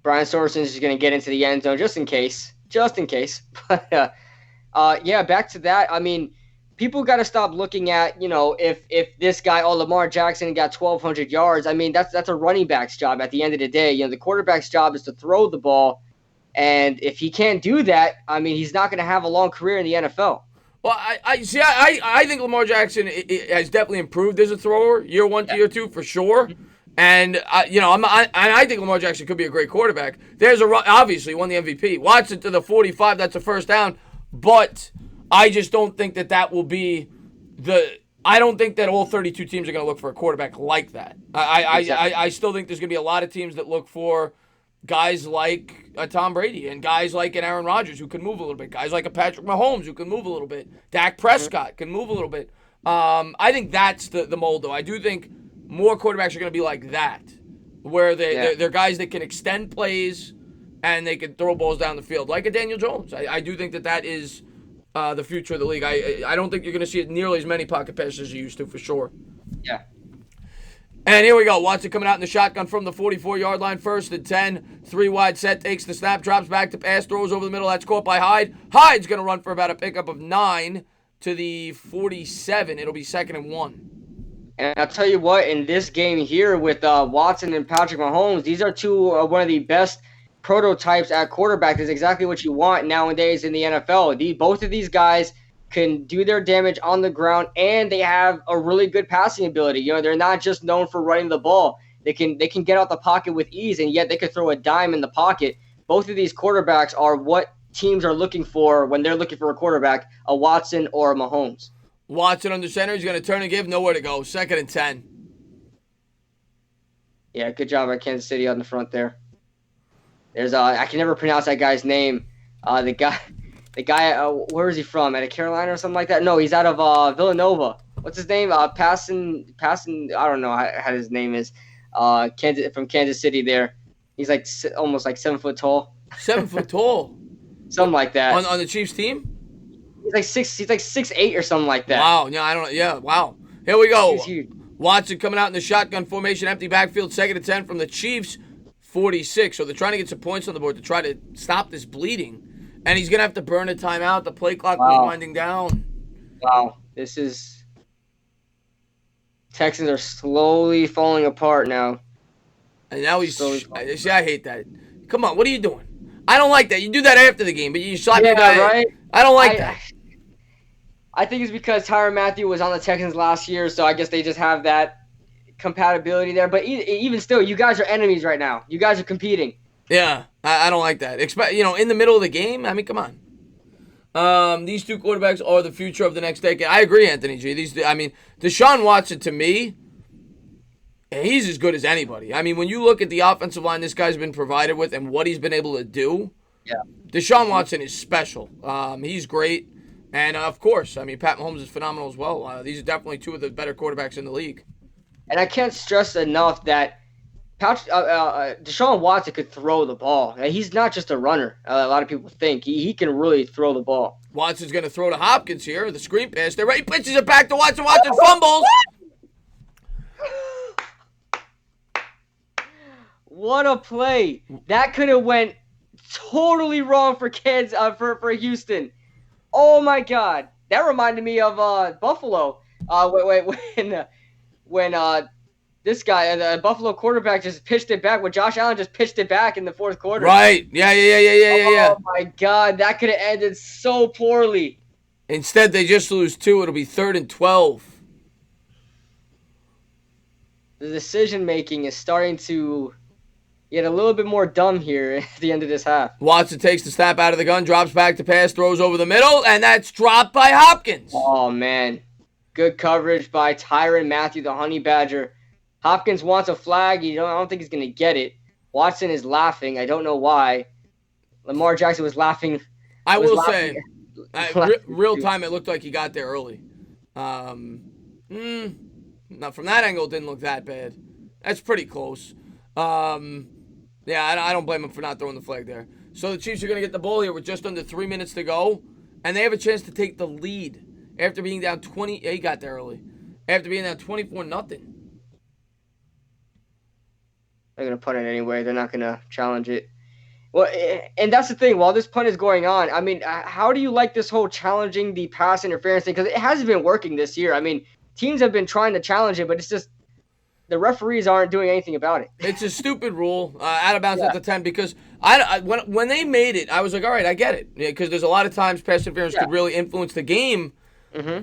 S2: Brian Sorensen's just gonna get into the end zone just in case. But yeah, back to that. I mean, people got to stop looking at, if this guy, Lamar Jackson, got 1,200 yards. I mean, that's a running back's job at the end of the day. The quarterback's job is to throw the ball. And if he can't do that, I mean, he's not going to have a long career in the NFL.
S1: Well, I think Lamar Jackson has definitely improved as a thrower, year 1 to year 2 for sure. And I think Lamar Jackson could be a great quarterback. Obviously he won the MVP. Watson to the 45, that's a first down. But I just don't think that will be I don't think that all 32 teams are going to look for a quarterback like that. I still think there's going to be a lot of teams that look for guys like a Tom Brady and guys like an Aaron Rodgers who can move a little bit. Guys like a Patrick Mahomes who can move a little bit. Dak Prescott can move a little bit. I think that's the mold, though. I do think more quarterbacks are going to be like that, where they're guys that can extend plays and they can throw balls down the field, like a Daniel Jones. I do think that is the future of the league. I don't think you're going to see it nearly as many pocket passes as you used to, for sure.
S2: Yeah.
S1: And here we go. Watson coming out in the shotgun from the 44-yard line. 1st and 10. 3 wide set. Takes the snap. Drops back to pass. Throws over the middle. That's caught by Hyde. Hyde's going to run for about a pickup of 9 to the 47. It'll be 2nd and 1.
S2: And I'll tell you what, in this game here with Watson and Patrick Mahomes, these are one of the best prototypes at quarterback. Is exactly what you want nowadays in the NFL. Both of these guys can do their damage on the ground, and they have a really good passing ability. You know, they're not just known for running the ball. They can get out the pocket with ease, and yet they can throw a dime in the pocket. Both of these quarterbacks are what teams are looking for when they're looking for a quarterback, a Watson or a Mahomes.
S1: Watson under center. He's going to turn and give. Nowhere to go. 2nd and 10.
S2: Yeah, good job by Kansas City on the front there. There's I can never pronounce that guy's name. The guy, where is he from? Out of Carolina or something like that? No, he's out of Villanova. What's his name? Passon. I don't know how his name is. From Kansas City there. He's like almost like 7 foot tall.
S1: 7 foot tall.
S2: Something like that.
S1: On the Chiefs team?
S2: He's like 6'8" or something like that.
S1: Wow. Yeah, I don't know. Yeah, wow. Here we go.
S2: He's huge.
S1: Watson coming out in the shotgun formation, empty backfield, 2nd and 10 from the Chiefs, 46. So they're trying to get some points on the board to try to stop this bleeding. And he's going to have to burn a timeout. The play clock will be winding down.
S2: Wow. Texans are slowly falling apart now.
S1: And now I hate that. Come on, what are you doing? I don't like that. You do that after the game, but you slap your guy.
S2: Right?
S1: I don't like that.
S2: I think it's because Tyrann Mathieu was on the Texans last year, so I guess they just have that compatibility there. But even still, you guys are enemies right now. You guys are competing.
S1: Yeah, I don't like that. In the middle of the game, I mean, come on. These two quarterbacks are the future of the next decade. I agree, Anthony G. Deshaun Watson, to me, he's as good as anybody. I mean, when you look at the offensive line this guy's been provided with and what he's been able to do, Deshaun Watson is special. He's great. And, of course, Pat Mahomes is phenomenal as well. These are definitely two of the better quarterbacks in the league.
S2: And I can't stress enough that Deshaun Watson could throw the ball. He's not just a runner. A lot of people think. He can really throw the ball.
S1: Watson's going to throw to Hopkins here. The screen pass. He pitches it back to Watson. Watson fumbles.
S2: What a play. That could have went totally wrong for for Houston. Oh, my God. That reminded me of Buffalo. When this guy, the Buffalo quarterback, just pitched it back. When Josh Allen just pitched it back in the 4th quarter.
S1: Right. Yeah.
S2: Oh, my God. That could have ended so poorly.
S1: Instead, they just lose 2. It'll be 3rd and 12.
S2: The decision-making is starting to get a little bit more dumb here at the end of this half.
S1: Watson takes the snap out of the gun, drops back to pass, throws over the middle, and that's dropped by Hopkins.
S2: Oh, man. Good coverage by Tyrann Mathieu, the Honey Badger. Hopkins wants a flag. I don't think he's going to get it. Watson is laughing. I don't know why. Lamar Jackson was laughing.
S1: I will say, real time, it looked like he got there early. Now, from that angle, it didn't look that bad. That's pretty close. Yeah, I don't blame him for not throwing the flag there. So the Chiefs are going to get the ball here with just under 3 minutes to go, and they have a chance to take the lead after being down 20. He got there early. After being down 24-0.
S2: They're going to punt it anyway. They're not going to challenge it. Well, and that's the thing. While this punt is going on, how do you like this whole challenging the pass interference thing? Because it hasn't been working this year. Teams have been trying to challenge it, but it's just the referees aren't doing anything about it.
S1: It's a stupid rule, out of bounds at the 10, because when they made it, I was like, all right, I get it, because there's a lot of times pass interference could really influence the game,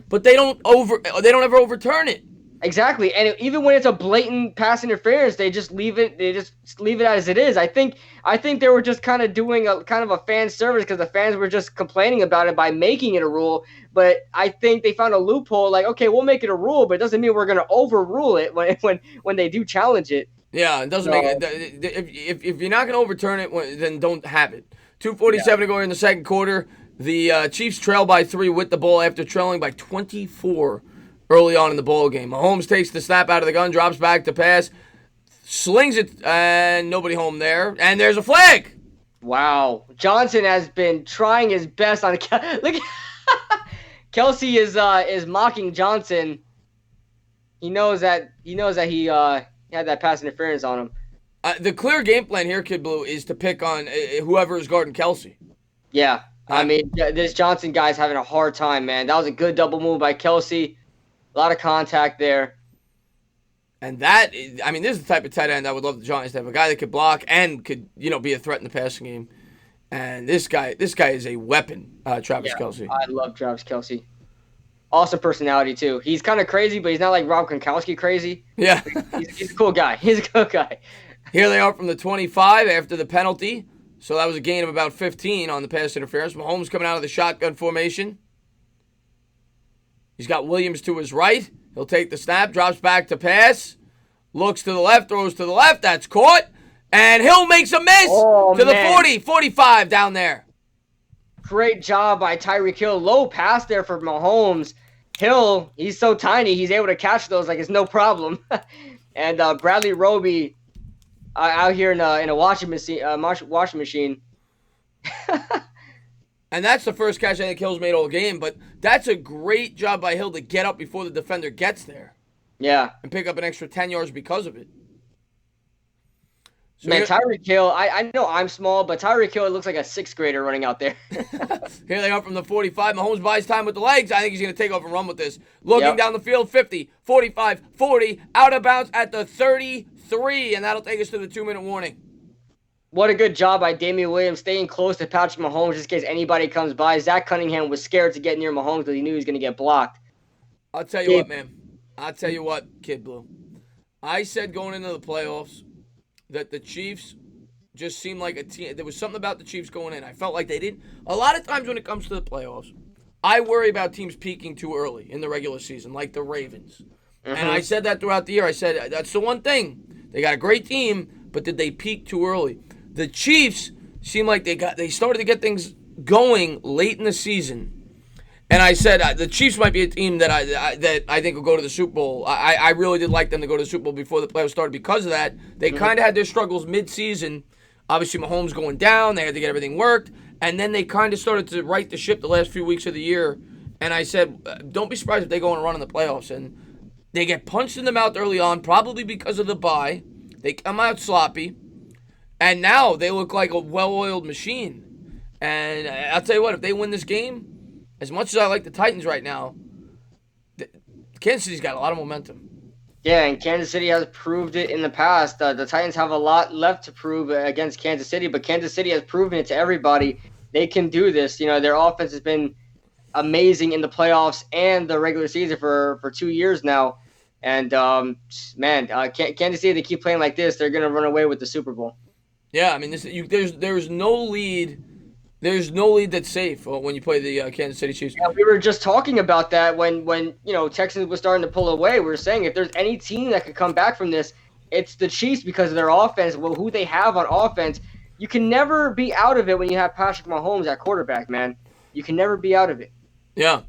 S1: but they don't ever overturn it.
S2: Exactly, and even when it's a blatant pass interference, they just leave it. They just leave it as it is. I think they were just kind of doing a fan service because the fans were just complaining about it by making it a rule. But I think they found a loophole. Like, okay, we'll make it a rule, but it doesn't mean we're going to overrule it when they do challenge it.
S1: Yeah, it doesn't make
S2: So
S1: it. If you're not going to overturn it, then don't have it. 2:47 to go in the second quarter. The Chiefs trail by 3 with the ball after trailing by 24 early on in the ball game. Mahomes takes the snap out of the gun, drops back to pass, slings it, and nobody home there. And there's a flag.
S2: wow, Johnson has been trying his best on. Look, Kelsey is mocking Johnson. He had that pass interference on him.
S1: The clear game plan here, Kid Blue, is to pick on whoever is guarding Kelsey.
S2: Yeah, I
S1: Uh,
S2: mean, this Johnson guy's having a hard time, man. That was a good double move by Kelsey. A lot of contact there.
S1: And I mean, this is the type of tight end I would love the Giants to have. A guy that could block and could, be a threat in the passing game. And this guy is a weapon, Travis
S2: Yeah,
S1: Kelsey.
S2: I love Travis Kelsey. Awesome personality, too. He's kind of crazy, but he's not like Rob Gronkowski crazy.
S1: Yeah.
S2: He's a cool guy. He's a cool guy.
S1: Here they are from the 25 after the penalty. So that was a gain of about 15 on the pass interference. Mahomes coming out of the shotgun formation. He's got Williams to his right. He'll take the snap, drops back to pass, looks to the left, throws to the left. That's caught. And Hill makes a miss to the 40, 45 down there.
S2: Great job by Tyreek Hill. Low pass there for Mahomes. Hill, he's so tiny, he's able to catch those like it's no problem. And Bradley Roby out here in a washing machine.
S1: And that's the first catch I think Hill's made all game. But that's a great job by Hill to get up before the defender gets there.
S2: Yeah.
S1: And pick up an extra 10 yards because of it. So
S2: Man, Tyreek Hill, I know I'm small, but Tyreek Hill looks like a sixth grader running out there.
S1: Here they are from the 45. Mahomes buys time with the legs. I think he's going to take off and run with this. Looking down the field, 50, 45, 40, out of bounds at the 33, and that'll take us to the 2-minute warning.
S2: What a good job by Damian Williams staying close to Patrick Mahomes just in case anybody comes by. Zach Cunningham was scared to get near Mahomes because he knew he was going to get blocked.
S1: I'll tell you what, man. I'll tell you what, Kid Blue. I said going into the playoffs that the Chiefs just seemed like a team. There was something about the Chiefs going in. I felt like they didn't. A lot of times when it comes to the playoffs, I worry about teams peaking too early in the regular season, like the Ravens. Mm-hmm. And I said that throughout the year. I said, that's the one thing. They got a great team, but did they peak too early? The Chiefs seemed like they started to get things going late in the season. And I said the Chiefs might be a team that I think will go to the Super Bowl. I really did like them to go to the Super Bowl before the playoffs started because of that. They kind of had their struggles mid-season. Obviously, Mahomes going down. They had to get everything worked. And then they kind of started to right the ship the last few weeks of the year. And I said, don't be surprised if they go on a run in the playoffs. And they get punched in the mouth early on, probably because of the bye. They come out sloppy. And now they look like a well-oiled machine. And I'll tell you what, if they win this game, as much as I like the Titans right now, Kansas City's got a lot of momentum.
S2: Yeah, and Kansas City has proved it in the past. The Titans have a lot left to prove against Kansas City, but Kansas City has proven it to everybody. They can do this. You know, their offense has been amazing in the playoffs and the regular season for 2 years now. And, Kansas City, they keep playing like this, they're going to run away with the Super Bowl.
S1: Yeah, I mean, there's no lead. There's no lead that's safe when you play the Kansas City Chiefs.
S2: Yeah, we were just talking about that when Texans was starting to pull away. We were saying if there's any team that could come back from this, it's the Chiefs because of their offense. Well, who they have on offense, you can never be out of it when you have Patrick Mahomes at quarterback, man. You can never be out of it.
S1: Yeah.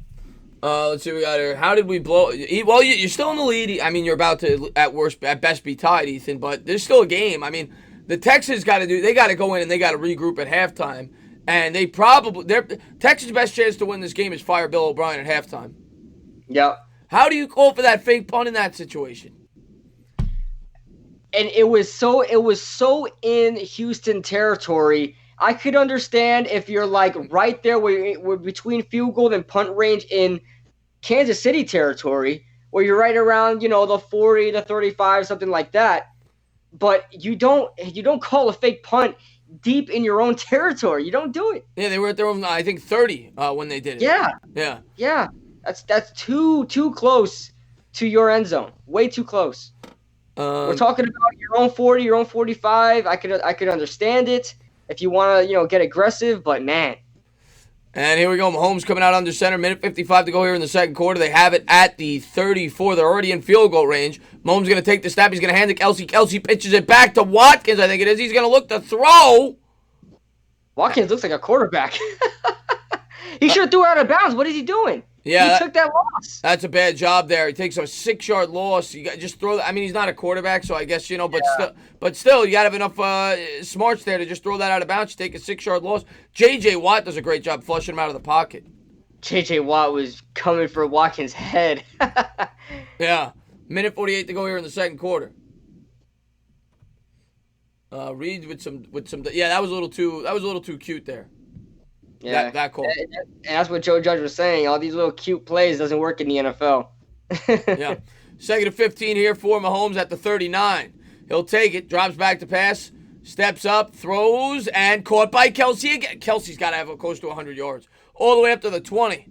S1: Let's see what we got here. How did we blow? Well, you're still in the lead. I mean, you're about to at best be tied, Ethan. But there's still a game. I mean, the Texans got to go in and they got to regroup at halftime. And Texas' best chance to win this game is fire Bill O'Brien at halftime.
S2: Yeah.
S1: How do you call for that fake punt in that situation?
S2: And it was so in Houston territory. I could understand if you're like right there where we're between field goal and punt range in Kansas City territory, where you're right around, the 40 to 35, something like that. But you don't call a fake punt deep in your own territory. You don't do it.
S1: Yeah, they were at their own, I think, 30 when they did it.
S2: Yeah. That's too close to your end zone. Way too close. We're talking about your own 40, your own 45. I could understand it if you want to, get aggressive, but man.
S1: And here we go. Mahomes coming out under center. Minute 55 to go here in the second quarter. They have it at the 34. They're already in field goal range. Mahomes going to take the snap. He's going to hand it to Kelsey. Kelsey pitches it back to Watkins, I think it is. He's going to look to throw.
S2: Watkins looks like a quarterback. He should have threw out of bounds. What is he doing?
S1: Yeah,
S2: he took that loss.
S1: That's a bad job there. He takes a 6-yard loss. You got just throw. I mean, he's not a quarterback, so I guess but still, you got to have enough smarts there to just throw that out of bounds. You take a 6-yard loss. J.J. Watt does a great job flushing him out of the pocket.
S2: J.J. Watt was coming for Watkins' head.
S1: Yeah, minute 48 to go here in the second quarter. Reed with some. Yeah, that was a little too cute there.
S2: Yeah,
S1: that call.
S2: And that's what Joe Judge was saying. All these little cute plays doesn't work in the NFL.
S1: Yeah. Second and 15 here for Mahomes at the 39. He'll take it, drops back to pass, steps up, throws, and caught by Kelsey again. Kelsey's got to have close to 100 yards. All the way up to the 20.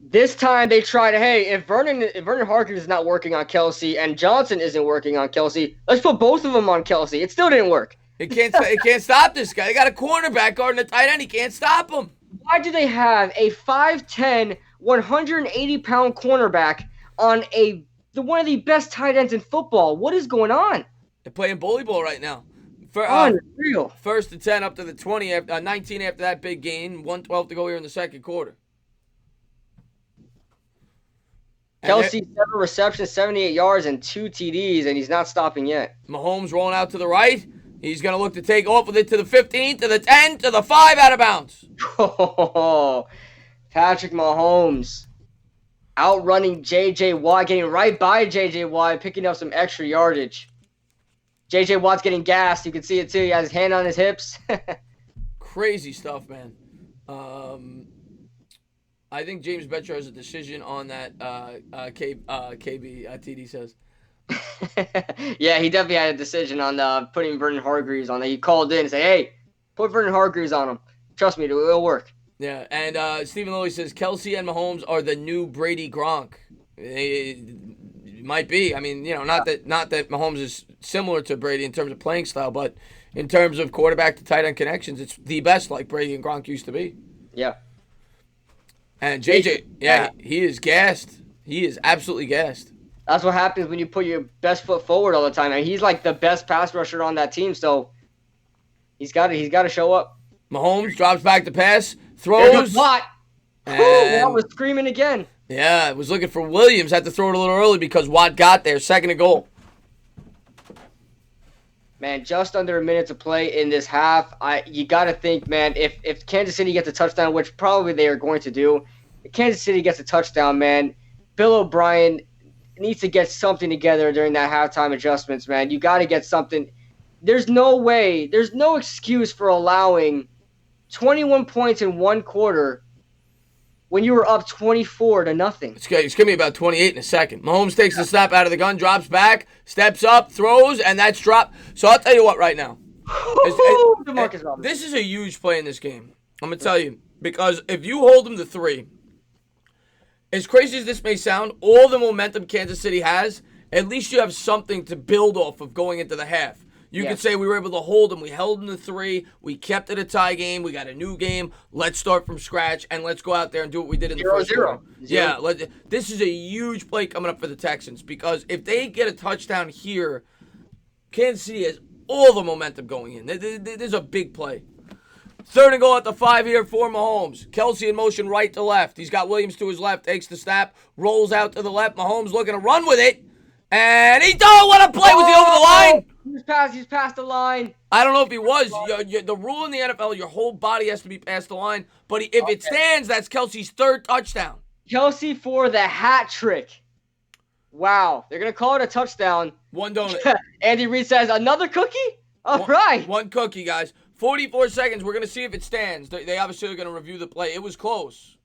S2: This time they tried, hey, if Vernon Hargreaves is not working on Kelsey and Johnson isn't working on Kelsey, let's put both of them on Kelsey. It still didn't work.
S1: It can't stop this guy. They got a cornerback guarding a tight end. He can't stop him.
S2: Why do they have a 5'10", 180-pound cornerback on one of the best tight ends in football? What is going on?
S1: They're playing bully ball right now.
S2: Unreal.
S1: First and 10 up to the 20, 19 after that big gain. 1:12 to go here in the second quarter.
S2: Kelsey, 7 receptions, 78 yards, and 2 TDs, and he's not stopping yet.
S1: Mahomes rolling out to the right. He's going to look to take off with it to the 15, to the 10, to the 5, out of bounds.
S2: Oh, Patrick Mahomes outrunning J.J. Watt, getting right by J.J. Watt, picking up some extra yardage. J.J. Watt's getting gassed. You can see it, too. He has his hand on his hips.
S1: Crazy stuff, man. I think James Betcher has a decision on that, KB TD says.
S2: Yeah, he definitely had a decision on putting Vernon Hargreaves on that. He called in and said, hey, put Vernon Hargreaves on him. Trust me, it'll work.
S1: Yeah, and Stephen Lilly says Kelsey and Mahomes are the new Brady Gronk. It might be. I mean, not that Mahomes is similar to Brady in terms of playing style, but in terms of quarterback to tight end connections, it's the best like Brady and Gronk used to be.
S2: Yeah.
S1: And JJ, he is gassed. He is absolutely gassed.
S2: That's what happens when you put your best foot forward all the time. And he's like the best pass rusher on that team, so he's got to show up.
S1: Mahomes drops back to pass, throws.
S2: Watt. Watt was screaming again.
S1: Yeah, was looking for Williams. Had to throw it a little early because Watt got there. Second and goal.
S2: Man, just under a minute to play in this half. You got to think, man, if Kansas City gets a touchdown, which probably they are going to do, if Kansas City gets a touchdown, man, Bill O'Brien needs to get something together during that halftime adjustments, man. You got to get something. There's no excuse for allowing 21 points in one quarter when you were up 24-0.
S1: It's going to be about 28 in a second. Mahomes takes the snap out of the gun, drops back, steps up, throws, and that's dropped. So I'll tell you what right now. This is a huge play in this game. I'm going to tell you. Because if you hold him to 3, as crazy as this may sound, all the momentum Kansas City has, at least you have something to build off of going into the half. You could say we were able to hold them. We held them to 3. We kept it a tie game. We got a new game. Let's start from scratch, and let's go out there and do what we did in the first quarter. Yeah, this is a huge play coming up for the Texans because if they get a touchdown here, Kansas City has all the momentum going in. There's a big play. Third and goal at the 5 here for Mahomes. Kelsey in motion right to left. He's got Williams to his left, takes the snap, rolls out to the left. Mahomes looking to run with it. And he don't want to play. Was he over the line?
S2: He's past the line.
S1: I don't know if he was. The rule in the NFL, your whole body has to be past the line. But if it stands, that's Kelsey's 3rd touchdown.
S2: Kelsey for the hat trick. Wow. They're going to call it a touchdown.
S1: One donut.
S2: Andy Reid says, another cookie? All right.
S1: One cookie, guys. 44 seconds. We're going to see if it stands. They obviously are going to review the play. It was close.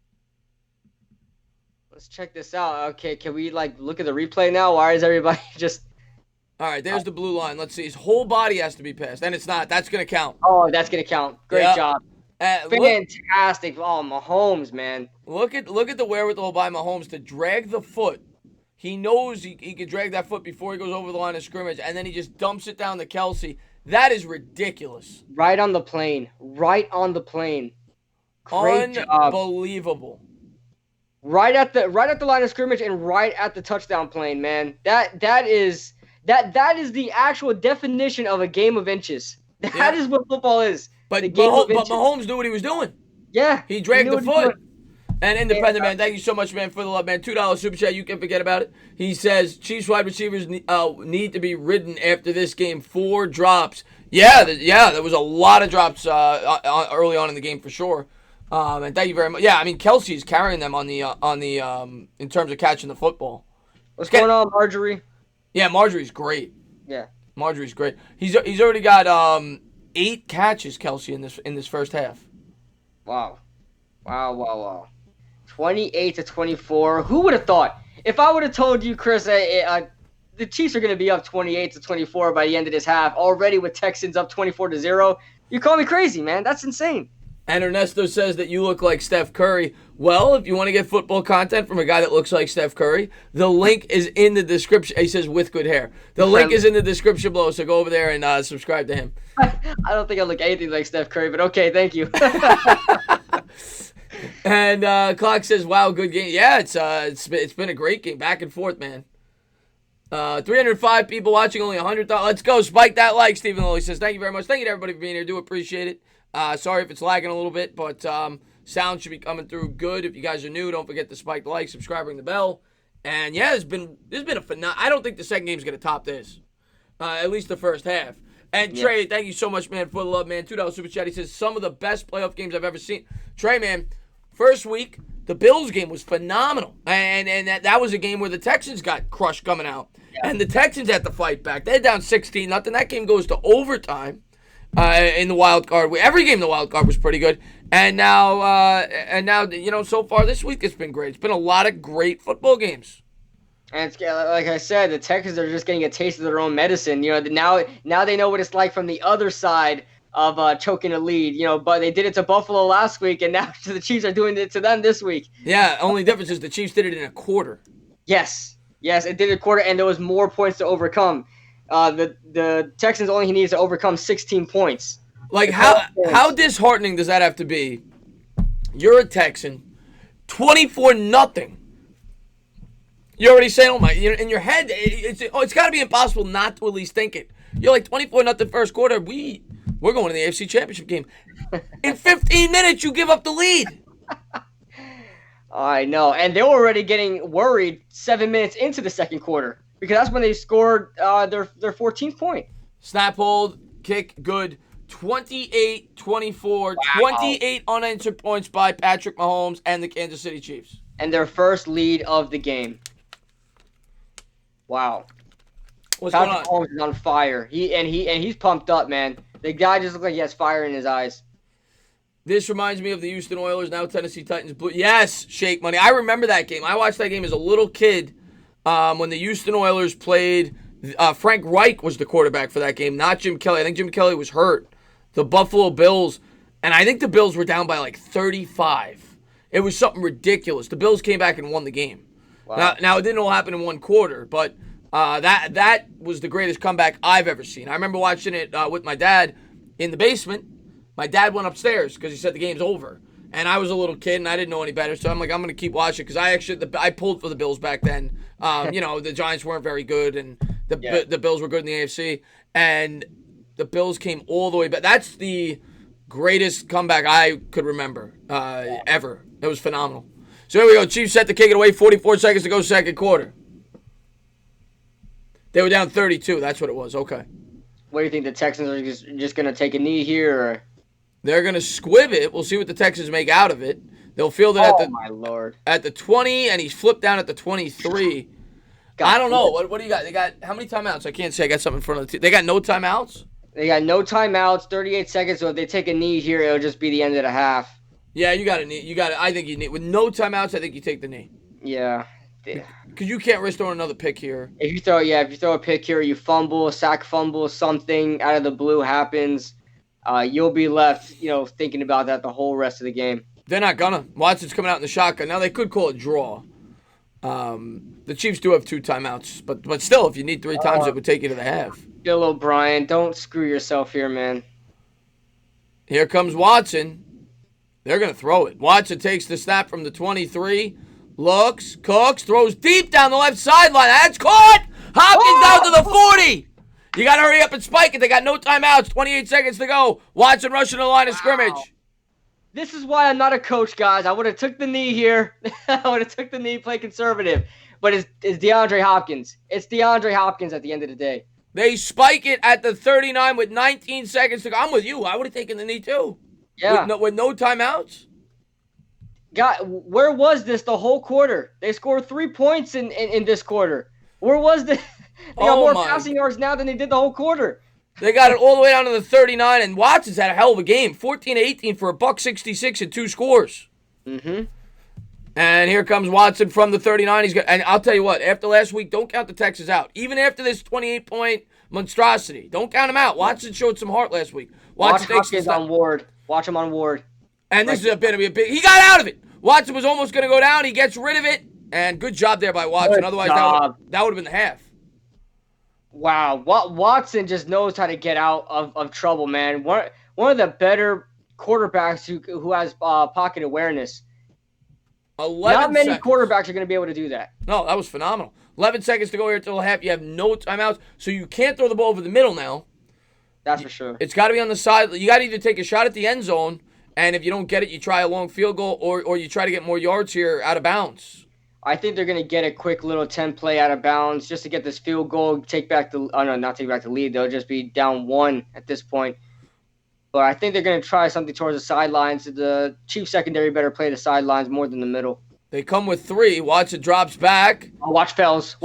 S2: Let's check this out. Okay, can we look at the replay now? Why is everybody just...
S1: All right, there's the blue line. Let's see. His whole body has to be passed, and it's not. That's going to count.
S2: Oh, that's going to count. Great job. Fantastic. Mahomes, man.
S1: Look at the wherewithal by Mahomes to drag the foot. He knows he could drag that foot before he goes over the line of scrimmage, and then he just dumps it down to Kelsey. That is ridiculous.
S2: Right on the plane. Right on the plane. Great job.
S1: Unbelievable.
S2: Right at the line of scrimmage and right at the touchdown plane, man. That is the actual definition of a game of inches. That
S1: Yeah.
S2: is what football is.
S1: But
S2: The game of inches.
S1: Mahomes knew what he was doing.
S2: Yeah,
S1: He
S2: he
S1: dragged
S2: knew
S1: the
S2: what he was
S1: foot.
S2: doing.
S1: And
S2: And,
S1: Independent Man, thank you so much, man, for the love, man. $2 super chat. You can forget about it. He says Chiefs wide receivers need to be ridden after this game. 4 drops. Yeah, there was a lot of drops early on in the game for sure. And thank you very much. Yeah, I mean Kelsey's carrying them on the in terms of catching the football.
S2: what's going on, Marjorie?
S1: Yeah, Marjorie's great.
S2: Yeah.
S1: Marjorie's great. He's already got 8 catches, Kelsey, in this first half.
S2: Wow. Wow. 28-24. Who would have thought? If I would have told you, Chris, the Chiefs are going to be up 28-24 by the end of this half, already with Texans up 24-0, you call me crazy, man. That's insane.
S1: And Ernesto says that you look like Steph Curry. Well, if you want to get football content from a guy that looks like Steph Curry, the link is in the description. He says with good hair. The link is in the description below, so go over there and subscribe to him.
S2: I don't think I look anything like Steph Curry, but okay, thank you.
S1: And Clock says, "Wow, good game." Yeah, it's been a great game, back and forth, man. 305 people watching, only 100. Let's go, spike that like. Stephen Lilly says, "Thank you very much. Thank you to everybody for being here. Do appreciate it. Sorry if it's lagging a little bit, but sound should be coming through good. If you guys are new, don't forget to spike the like, subscribe, ring the bell. And yeah, there's been a phenomenal. I don't think the second game's gonna top this. At least the first half. And Trey, thank you so much, man, for the love, man. $2 super chat. He says some of the best playoff games I've ever seen. Trey, man, first week the Bills game was phenomenal, and that was a game where the Texans got crushed coming out, and the Texans had to fight back. They're down 16-0. That game goes to overtime. In the wild card, every game in the wild card was pretty good, and now so far this week it's been great. It's been a lot of great football games.
S2: And it's, like I said, the Texans are just getting a taste of their own medicine. Now they know what it's like from the other side of choking a lead. But they did it to Buffalo last week, and now the Chiefs are doing it to them this week.
S1: Yeah, only difference is the Chiefs did it in a quarter.
S2: Yes, it did a quarter, and there was more points to overcome. The Texans only needs to overcome 16 points.
S1: Like how disheartening does that have to be? You're a Texan, 24-0. You're already saying, in your head, it's got to be impossible not to at least think it. You're like 24-0 first quarter. We're going to the AFC Championship game. In 15 minutes, you give up the lead.
S2: I know, and they were already getting worried 7 minutes into the second quarter. Because that's when they scored their 14th point.
S1: Snap hold, kick, good. 28-24, 28 unanswered points by Patrick Mahomes and the Kansas City Chiefs.
S2: And their first lead of the game. Wow.
S1: What's
S2: Patrick
S1: going on?
S2: Mahomes is on fire. He's pumped up, man. The guy just looks like he has fire in his eyes.
S1: This reminds me of the Houston Oilers, now Tennessee Titans. Yes, Shake Money. I remember that game. I watched that game as a little kid. When the Houston Oilers played, Frank Reich was the quarterback for that game, not Jim Kelly. I think Jim Kelly was hurt. The Buffalo Bills, and I think the Bills were down by like 35. It was something ridiculous. The Bills came back and won the game. Wow. Now it didn't all happen in one quarter, but that was the greatest comeback I've ever seen. I remember watching it with my dad in the basement. My dad went upstairs because he said the game's over. And I was a little kid, and I didn't know any better, so I'm going to keep watching because I pulled for the Bills back then. The Giants weren't very good, and the Bills were good in the AFC, and the Bills came all the way back. That's the greatest comeback I could remember ever. It was phenomenal. So here we go. Chiefs set to kick it away. 44 seconds to go, second quarter. They were down 32. That's what it was. Okay.
S2: What do you think? The Texans are just going to take a knee here, or?
S1: They're going to squib it. We'll see what the Texans make out of it. They'll field it at the 20, and he's flipped down at the 23. I don't know. What do you got? They got how many timeouts? I can't say. I got something in front of the team. They got no timeouts?
S2: They got no timeouts, 38 seconds, so if they take a knee here, it'll just be the end of the half.
S1: Yeah, you got a knee. You got it. I think you need. With no timeouts, I think you take the knee.
S2: Yeah.
S1: Because you can't risk throwing another pick here.
S2: If you throw a pick here, you fumble, sack fumble, something out of the blue happens. You'll be left, thinking about that the whole rest of the game.
S1: They're not gonna. Watson's coming out in the shotgun. Now they could call it draw. The Chiefs do have 2 timeouts, but still, if you need 3 times, it would take you to the half.
S2: Bill O'Brien, don't screw yourself here, man.
S1: Here comes Watson. They're going to throw it. Watson takes the snap from the 23. Looks, cooks, throws deep down the left sideline. That's caught. Hopkins down to the 40. You got to hurry up and spike it. They got no timeouts. 28 seconds to go. Watson rushing the line of scrimmage.
S2: This is why I'm not a coach, guys. I would have took the knee here. I would have took the knee, play conservative. But it's DeAndre Hopkins. It's DeAndre Hopkins at the end of the day.
S1: They spike it at the 39 with 19 seconds to go. I'm with you. I would have taken the knee too.
S2: Yeah.
S1: With no timeouts.
S2: God, where was this the whole quarter? They scored 3 points in this quarter. Where was the? They got more passing yards now than they did the whole quarter.
S1: They got it all the way down to the 39, and Watson's had a hell of a game. 14-18 for $166 and 2 scores.
S2: Mm-hmm.
S1: And here comes Watson from the 39. And I'll tell you what, after last week, don't count the Texans out. Even after this 28-point monstrosity, don't count him out. Watson showed some heart last week.
S2: Watch Hopkins on Ward. Watch him on Ward.
S1: And this is going to be a big. He got out of it. Watson was almost going to go down. He gets rid of it. And good job there by Watson.
S2: Good
S1: Otherwise,
S2: job.
S1: that would have been the half.
S2: Wow. Watson just knows how to get out of trouble, man. One of the better quarterbacks who has pocket awareness. Not many quarterbacks are going to be able to do that.
S1: No, that was phenomenal. 11 seconds to go here till half. You have no timeouts, so you can't throw the ball over the middle now.
S2: That's for sure.
S1: It's got to be on the side. You got to either take a shot at the end zone, and if you don't get it, you try a long field goal, or you try to get more yards here out of bounds.
S2: I think they're going to get a quick little 10-play out of bounds just to get this field goal, not take back the lead. They'll just be down 1 at this point. But I think they're going to try something towards the sidelines. The Chiefs secondary better play the sidelines more than the middle.
S1: They come with 3. Watson drops back.
S2: Oh, watch Fells.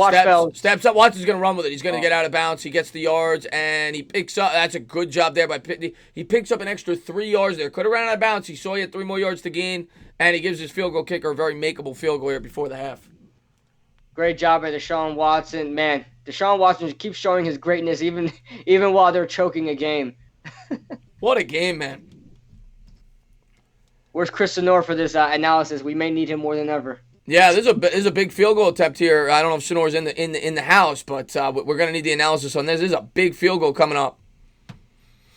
S1: Steps up. Watson's going to run with it. He's going to get out of bounds. He gets the yards, and he picks up. That's a good job there by Pitney. He picks up an extra 3 yards there. Could have ran out of bounds. He saw he had 3 more yards to gain, and he gives his field goal kicker a very makeable field goal here before the half.
S2: Great job by Deshaun Watson. Man, Deshaun Watson keeps showing his greatness even while they're choking a game.
S1: What a game, man.
S2: Where's Chris Sonor for this analysis? We may need him more than ever.
S1: Yeah, there's a big field goal attempt here. I don't know if Sonor's in the house, but we're gonna need the analysis on this. This is a big field goal coming up.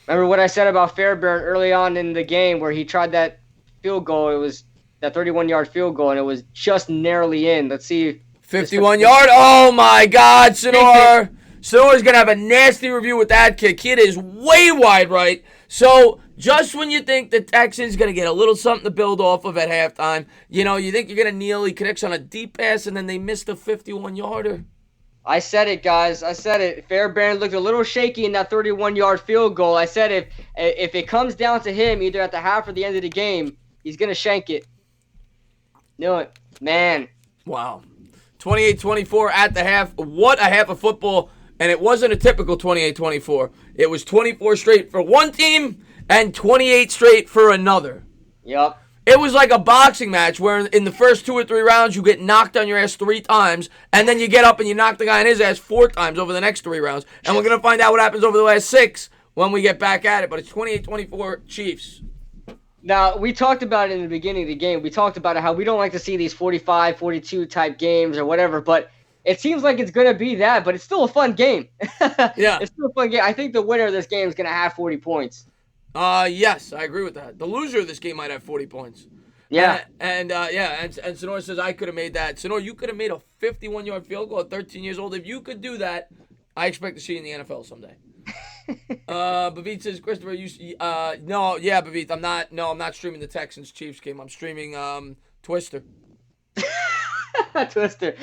S2: Remember what I said about Fairbairn early on in the game where he tried that field goal? It was that 31-yard field goal, and it was just narrowly in. Let's see.
S1: 51-yard. Oh my God, Sonor. Sonor's gonna have a nasty review with that kick. It is way wide right. So just when you think the Texans going to get a little something to build off of at halftime, you think you're going to kneel. He connects on a deep pass, and then they missed a 51-yarder.
S2: I said it, guys. I said it. Fairbairn looked a little shaky in that 31-yard field goal. I said if it comes down to him, either at the half or the end of the game, he's going to shank it. Knew it. Man.
S1: Wow. 28-24 at the half. What a half of football. And it wasn't a typical 28-24. It was 24 straight for one team and 28 straight for another.
S2: Yep.
S1: It was like a boxing match where in the first 2 or 3 rounds you get knocked on your ass 3 times, and then you get up and you knock the guy on his ass 4 times over the next 3 rounds. And we're going to find out what happens over the last 6 when we get back at it. But it's 28-24 Chiefs.
S2: Now, we talked about it in the beginning of the game. We talked about how we don't like to see these 45, 42 type games or whatever, but it seems like it's going to be that, but it's still a fun game.
S1: Yeah.
S2: It's still a fun game. I think the winner of this game is going to have 40 points.
S1: Yes, I agree with that. The loser of this game might have 40 points.
S2: Yeah.
S1: And Sonor says, I could have made that. Sonor, you could have made a 51-yard field goal at 13 years old. If you could do that, I expect to see you in the NFL someday. Bavit says, Christopher, Bavit, I'm not streaming the Texans Chiefs game. I'm streaming Twister.
S2: Twister.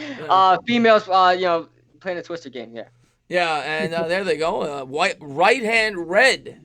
S2: Females, playing a Twister game, yeah.
S1: Yeah, and there they go. Right hand red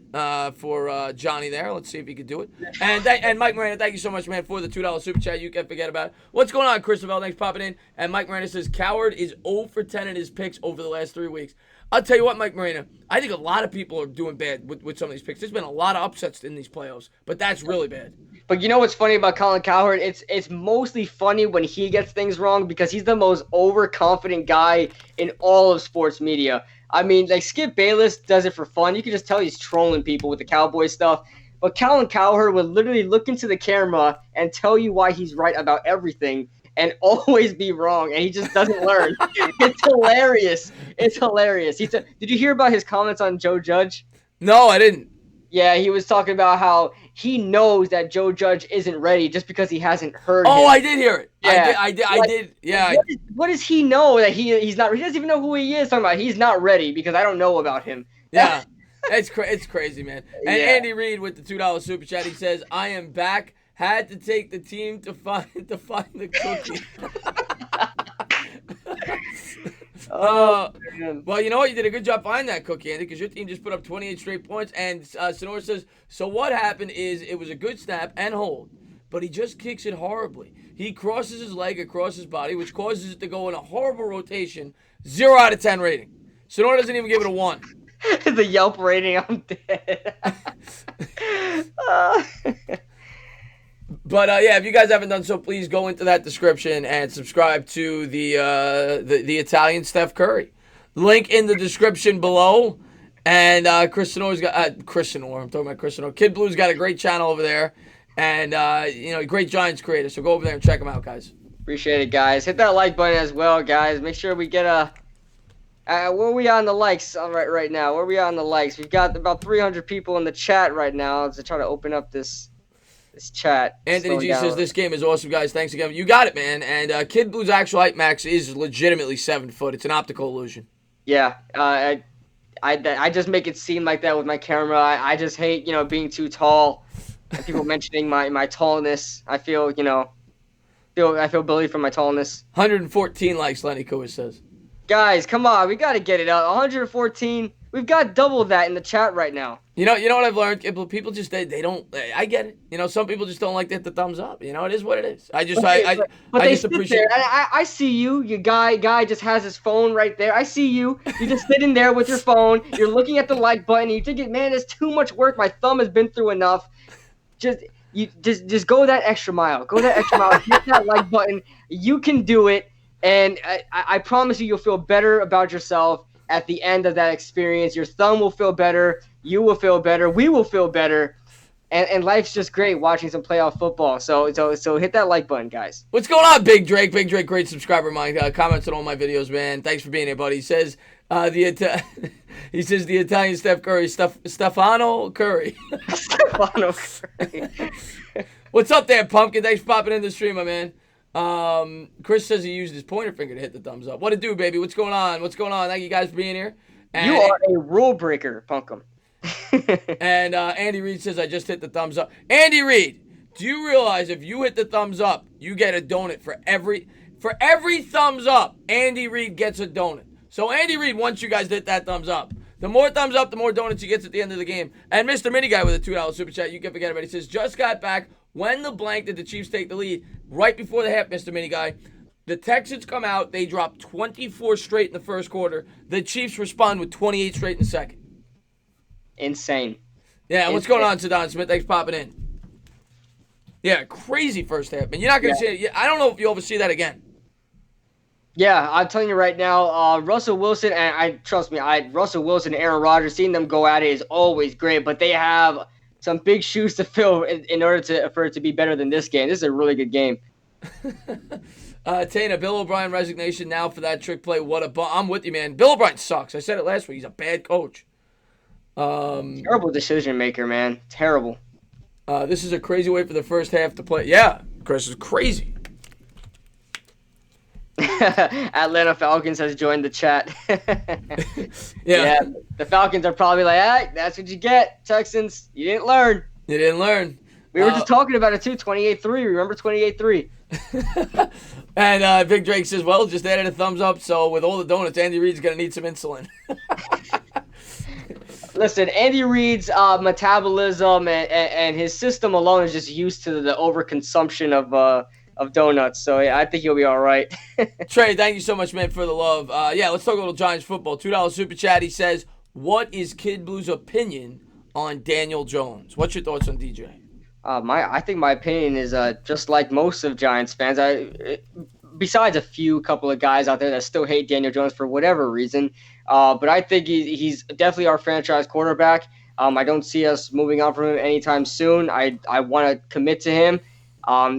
S1: for Johnny there. Let's see if he can do it. And Mike Miranda, thank you so much, man, for the $2 super chat. You can't forget about it. What's going on, Christopher? Thanks for popping in. And Mike Miranda says, Coward is 0 for 10 in his picks over the last 3 weeks. I'll tell you what, Mike Miranda, I think a lot of people are doing bad with some of these picks. There's been a lot of upsets in these playoffs, but that's really bad.
S2: But you know what's funny about Colin Cowherd? It's mostly funny when he gets things wrong because he's the most overconfident guy in all of sports media. I mean, like Skip Bayless does it for fun. You can just tell he's trolling people with the Cowboy stuff. But Colin Cowherd would literally look into the camera and tell you why he's right about everything and always be wrong, and he just doesn't learn. It's hilarious. It's hilarious. Did you hear about his comments on Joe Judge?
S1: No, I didn't.
S2: Yeah, he was talking about how he knows that Joe Judge isn't ready just because he hasn't heard
S1: Oh,
S2: him.
S1: I did hear it.
S2: Yeah.
S1: I
S2: Like,
S1: did. Yeah.
S2: what does he know that he's not? He doesn't even know who he is. Talking about he's not ready because I don't know about him.
S1: Yeah. It's crazy, man. And
S2: Yeah.
S1: Andy Reid with the $2 super chat. He says, "I am back. Had to take the team to find the cookie."
S2: Man.
S1: Well, you know what? You did a good job finding that cookie, Andy, because your team just put up 28 straight points. And Sonora says, "So what happened is it was a good snap and hold, but he just kicks it horribly. He crosses his leg across his body, which causes it to go in a horrible rotation. 0 out of 10 rating. Sonora doesn't even give it a 1.
S2: The Yelp rating, I'm dead.
S1: But yeah, if you guys haven't done so, please go into that description and subscribe to the Italian Steph Curry. Link in the description below. And Chris Sonora's got Chris Sonora. I'm talking about Chris Sonora. Kid Blue's got a great channel over there, and great Giants creator. So go over there and check him out, guys.
S2: Appreciate it, guys. Hit that like button as well, guys. Make sure we get a. Where are we on the likes right now? Where are we on the likes? We've got about 300 people in the chat right now. Let's try to open up this chat.
S1: Anthony G says this game is awesome, guys. Thanks again. You got it, man. And Kid Blue's actual height max is legitimately 7 foot. It's an optical illusion.
S2: Yeah, I just make it seem like that with my camera. I just hate being too tall. And people mentioning my tallness. I feel I feel bullied for my tallness.
S1: 114 likes, Lenny Kua says.
S2: Guys, come on, we gotta get it up. 114. We've got double that in the chat right now.
S1: You know what I've learned? People just they don't. I get it. Some people just don't like to hit the thumbs up. It is what it is. I just appreciate.
S2: I see you. Your guy just has his phone right there. I see you. You're just sitting there with your phone. You're looking at the like button. And you think, man, it's too much work. My thumb has been through enough. Just go that extra mile. Go that extra mile. Hit that like button. You can do it. And I promise you'll feel better about yourself at the end of that experience. Your thumb will feel better. You will feel better. We will feel better. And life's just great watching some playoff football. So hit that like button, guys.
S1: What's going on, Big Drake? Big Drake, great subscriber of mine. Comments on all my videos, man. Thanks for being here, buddy. He says the Italian Steph Curry, Stefano Curry.
S2: Stefano Curry.
S1: What's up there, Pumpkin? Thanks for popping in the stream, my man. Chris says he used his pointer finger to hit the thumbs up. What it do, baby? What's going on? Thank you guys for being here. And,
S2: you are a rule breaker, Punkum.
S1: And Andy Reid says I just hit the thumbs up. Andy Reid, do you realize if you hit the thumbs up, you get a donut for every thumbs up? Andy Reid gets a donut. So Andy Reid wants you guys to hit that thumbs up. The more thumbs up, the more donuts he gets at the end of the game. And Mr. Mini Guy with a $2 super chat, you can forget about it. He says, just got back. When the blank did the Chiefs take the lead? Right before the half, Mr. Mini Guy. The Texans come out. They drop 24 straight in the first quarter. The Chiefs respond with 28 straight in the second.
S2: Insane.
S1: Yeah, what's going on, Saddam Smith? Thanks for popping in. Yeah, crazy first half, man. You're not going to see it. I don't know if you'll ever see that again.
S2: Yeah, I'm telling you right now, Russell Wilson, and trust me, Russell Wilson and Aaron Rodgers, seeing them go at it is always great, but they have some big shoes to fill in order for it to be better than this game. This is a really good game.
S1: Tana, Bill O'Brien resignation now for that trick play. What a bum. I'm with you, man. Bill O'Brien sucks. I said it last week. He's a bad coach.
S2: Terrible decision maker, man. Terrible.
S1: This is a crazy way for the first half to play. Yeah, Chris is crazy.
S2: Atlanta Falcons has joined the chat.
S1: Yeah,
S2: the Falcons are probably like, hey, that's what you get, Texans. You didn't learn. We were just talking about it, too, 28-3. Remember 28-3?
S1: And Big Drake says, well, just added a thumbs up, so with all the donuts, Andy Reid's going to need some insulin.
S2: Listen, Andy Reid's metabolism and his system alone is just used to the overconsumption of donuts, so yeah, I think he'll be all right.
S1: Trey, thank you so much, man, for the love. Let's talk a little Giants football. $2 super chat. He says, what is Kid Blue's opinion on Daniel Jones? What's your thoughts on DJ?
S2: I think my opinion is just like most of Giants fans. Besides a couple of guys out there that still hate Daniel Jones for whatever reason, but I think he's definitely our franchise quarterback. I don't see us moving on from him anytime soon. I want to commit to him.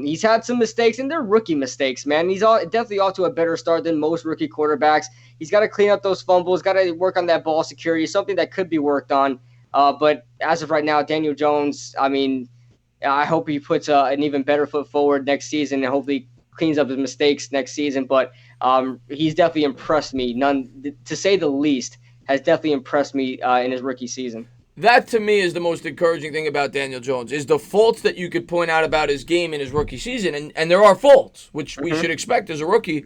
S2: He's had some mistakes, and they're rookie mistakes, man. He's definitely off to a better start than most rookie quarterbacks. He's got to clean up those fumbles, got to work on that ball security, something that could be worked on. But as of right now, Daniel Jones, I mean, I hope he puts an even better foot forward next season and hopefully cleans up his mistakes next season. But he's definitely impressed me, none to say the least. Has definitely impressed me in his rookie season.
S1: That to me is the most encouraging thing about Daniel Jones is the faults that you could point out about his game in his rookie season, and there are faults which we should expect as a rookie.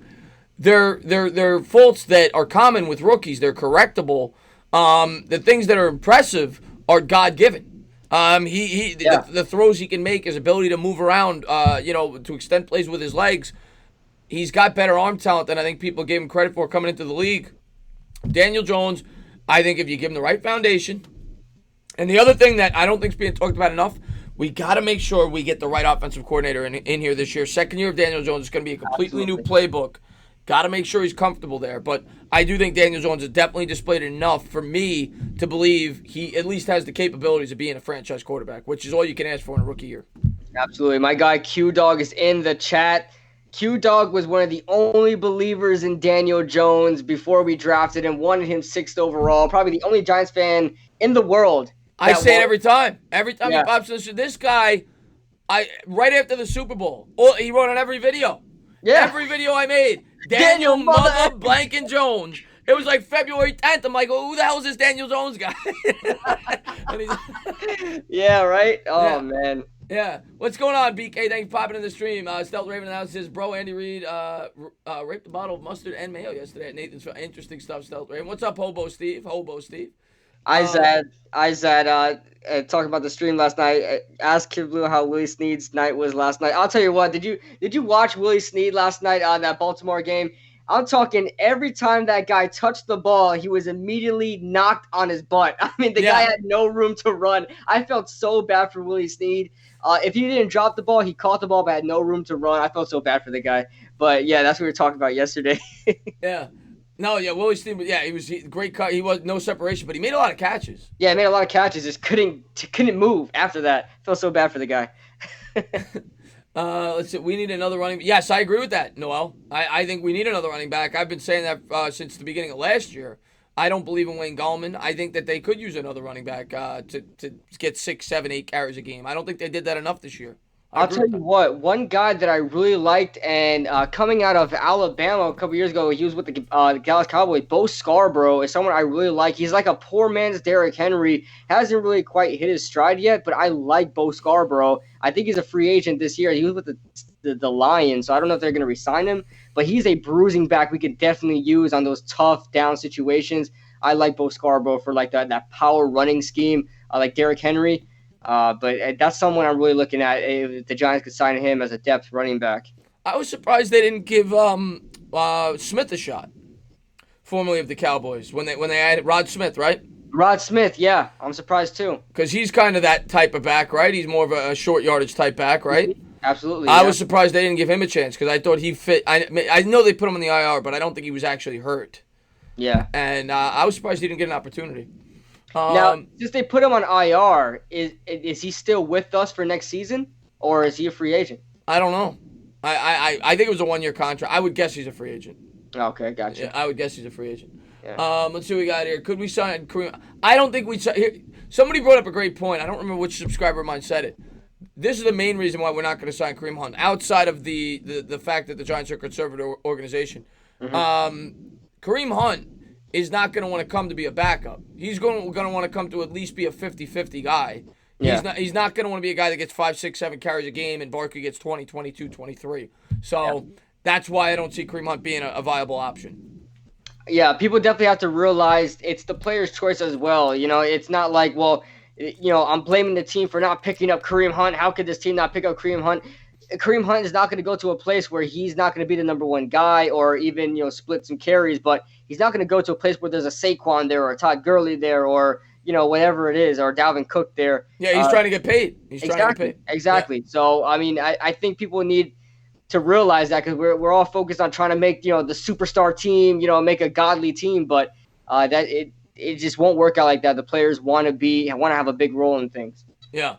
S1: They're faults that are common with rookies. They're correctable. The things that are impressive are God given.
S2: Yeah.
S1: The throws he can make, his ability to move around, to extend plays with his legs. He's got better arm talent than I think people gave him credit for coming into the league. Daniel Jones, I think if you give him the right foundation, and the other thing that I don't think is being talked about enough, we got to make sure we get the right offensive coordinator in here this year. Second year of Daniel Jones is going to be a completely new playbook. Got to make sure he's comfortable there. But I do think Daniel Jones has definitely displayed enough for me to believe he at least has the capabilities of being a franchise quarterback, which is all you can ask for in a rookie year.
S2: Absolutely. My guy Q Dog is in the chat. Q Dog was one of the only believers in Daniel Jones before we drafted him, wanted him sixth overall. Probably the only Giants fan in the world.
S1: I say it every time. Every time
S2: Yeah.
S1: he pops in, this guy, right after the Super Bowl, he wrote on every video.
S2: Yeah.
S1: Every video I made, Daniel Mother Blanken Jones. It was like February 10th. I'm like, well, who the hell is this Daniel Jones guy? And
S2: Yeah, right? Oh,
S1: Yeah.
S2: man.
S1: yeah. What's going on, BK? Thanks for popping in the stream. Stealth Raven announces, bro, Andy Reid raped a bottle of mustard and mayo yesterday at Nathan's. Interesting stuff, Stealth Raven. What's up, Hobo Steve?
S2: Izad, talking about the stream last night. Asked Kid Blue how Willie Snead's night was last night. I'll tell you what. Did you watch Willie Snead last night on that Baltimore game? I'm talking every time that guy touched the ball, he was immediately knocked on his butt. I mean, the guy had no room to run. I felt so bad for Willie Snead. If he didn't drop the ball, he caught the ball but had no room to run. I felt so bad for the guy. But yeah, that's what we were talking about yesterday.
S1: Yeah. No, yeah, Willie Snead, he was great cut. He was no separation, but he made a lot of catches.
S2: Yeah, he made a lot of catches. Just couldn't move after that. Felt so bad for the guy.
S1: Let's see. We need another running. Yes, I agree with that, Noel. I think we need another running back. I've been saying that since the beginning of last year. I don't believe in Wayne Gallman. I think that they could use another running back to get 6, 7, 8 carries a game. I don't think they did that enough this year.
S2: I'll tell you what, one guy that I really liked, and coming out of Alabama a couple years ago, he was with the Dallas Cowboys. Bo Scarborough is someone I really like. He's like a poor man's Derrick Henry. Hasn't really quite hit his stride yet, but I like Bo Scarborough. I think he's a free agent this year. He was with the Lions, so I don't know if they're going to re-sign him, but he's a bruising back we could definitely use on those tough down situations. I like Bo Scarborough for like that power running scheme, like Derrick Henry. But that's someone I'm really looking at if the Giants could sign him as a depth running back.
S1: I was surprised they didn't give Smith a shot, formerly of the Cowboys, when they had Rod Smith, right?
S2: Rod Smith, yeah, I'm surprised too.
S1: Because he's kind of that type of back, right? He's more of a short yardage type back, right?
S2: Absolutely.
S1: I was surprised they didn't give him a chance because I thought he fit. I know they put him on the IR, but I don't think he was actually hurt.
S2: Yeah.
S1: And I was surprised he didn't get an opportunity.
S2: Now, since they put him on IR, is he still with us for next season, or is he a free agent?
S1: I don't know. I think it was a 1-year contract. I would guess he's a free agent.
S2: Okay, gotcha.
S1: Yeah, I would guess he's a free agent.
S2: Yeah.
S1: Let's see what we got here. Could we sign Kareem? I don't think we sign. Somebody brought up a great point. I don't remember which subscriber of mine said it. This is the main reason why we're not going to sign Kareem Hunt, outside of the fact that the Giants are a conservative organization. Kareem Hunt is not going to want to come to be a backup. He's going to want to come to at least be a 50-50 guy.
S2: Yeah.
S1: He's not going to want to be a guy that gets 5, 6, 7 carries a game and Barkley gets 20, 22, 23. So that's why I don't see Kareem Hunt being a viable option.
S2: Yeah, people definitely have to realize it's the player's choice as well. You know, it's not like, well, you know, I'm blaming the team for not picking up Kareem Hunt. How could this team not pick up Kareem Hunt? Kareem Hunt is not going to go to a place where he's not going to be the number one guy or even, you know, split some carries, but he's not going to go to a place where there's a Saquon there or a Todd Gurley there or, you know, whatever it is, or Dalvin Cook there.
S1: Yeah, he's trying to get paid. He's trying to get paid.
S2: Exactly. Yeah. So, I mean, I think people need to realize that because we're all focused on trying to make, you know, the superstar team, you know, make a godly team, but that it just won't work out like that. The players want to have a big role in things.
S1: Yeah.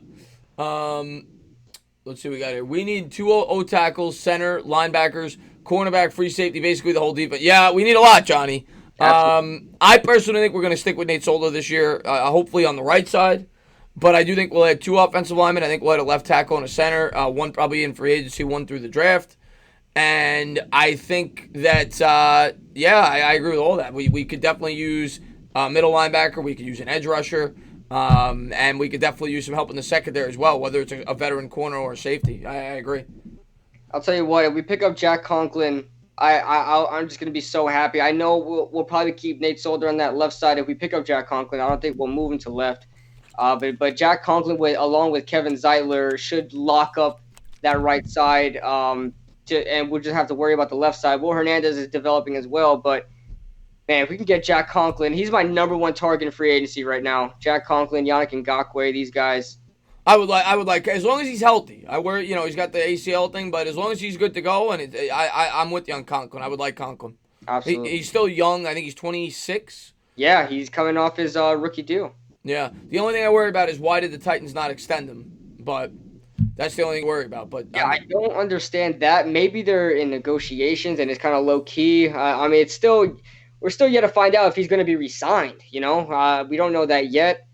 S1: Let's see what we got here. We need 2 O tackles, center, linebackers, cornerback, free safety, basically the whole defense. Yeah, we need a lot, Johnny.
S2: Absolutely.
S1: I personally think we're going to stick with Nate Solder this year, hopefully on the right side. But I do think we'll add 2 offensive linemen. I think we'll add a left tackle and a center. One probably in free agency, one through the draft. And I think that, I agree with all that. We could definitely use a middle linebacker. We could use an edge rusher. And we could definitely use some help in the secondary as well, whether it's a veteran corner or a safety. I agree.
S2: I'll tell you what, if we pick up Jack Conklin, I'm just gonna be so happy. I know we'll probably keep Nate Solder on that left side. If we pick up Jack Conklin, I don't think we'll move him to left. But Jack Conklin along with Kevin Zeitler should lock up that right side. And we'll just have to worry about the left side. Will Hernandez is developing as well, but man, if we can get Jack Conklin, he's my number 1 target in free agency right now. Jack Conklin, Yannick Ngakoue, these guys.
S1: I would like as long as he's healthy. He's got the ACL thing, but as long as he's good to go, and I'm with you on Conklin. I would like Conklin.
S2: Absolutely.
S1: He's still young. I think he's 26.
S2: Yeah, he's coming off his rookie deal.
S1: Yeah. The only thing I worry about is why did the Titans not extend him? But that's the only thing I worry about. But
S2: yeah, I don't understand that. Maybe they're in negotiations and it's kind of low key. I mean, we're still yet to find out if he's going to be re-signed. We don't know that yet.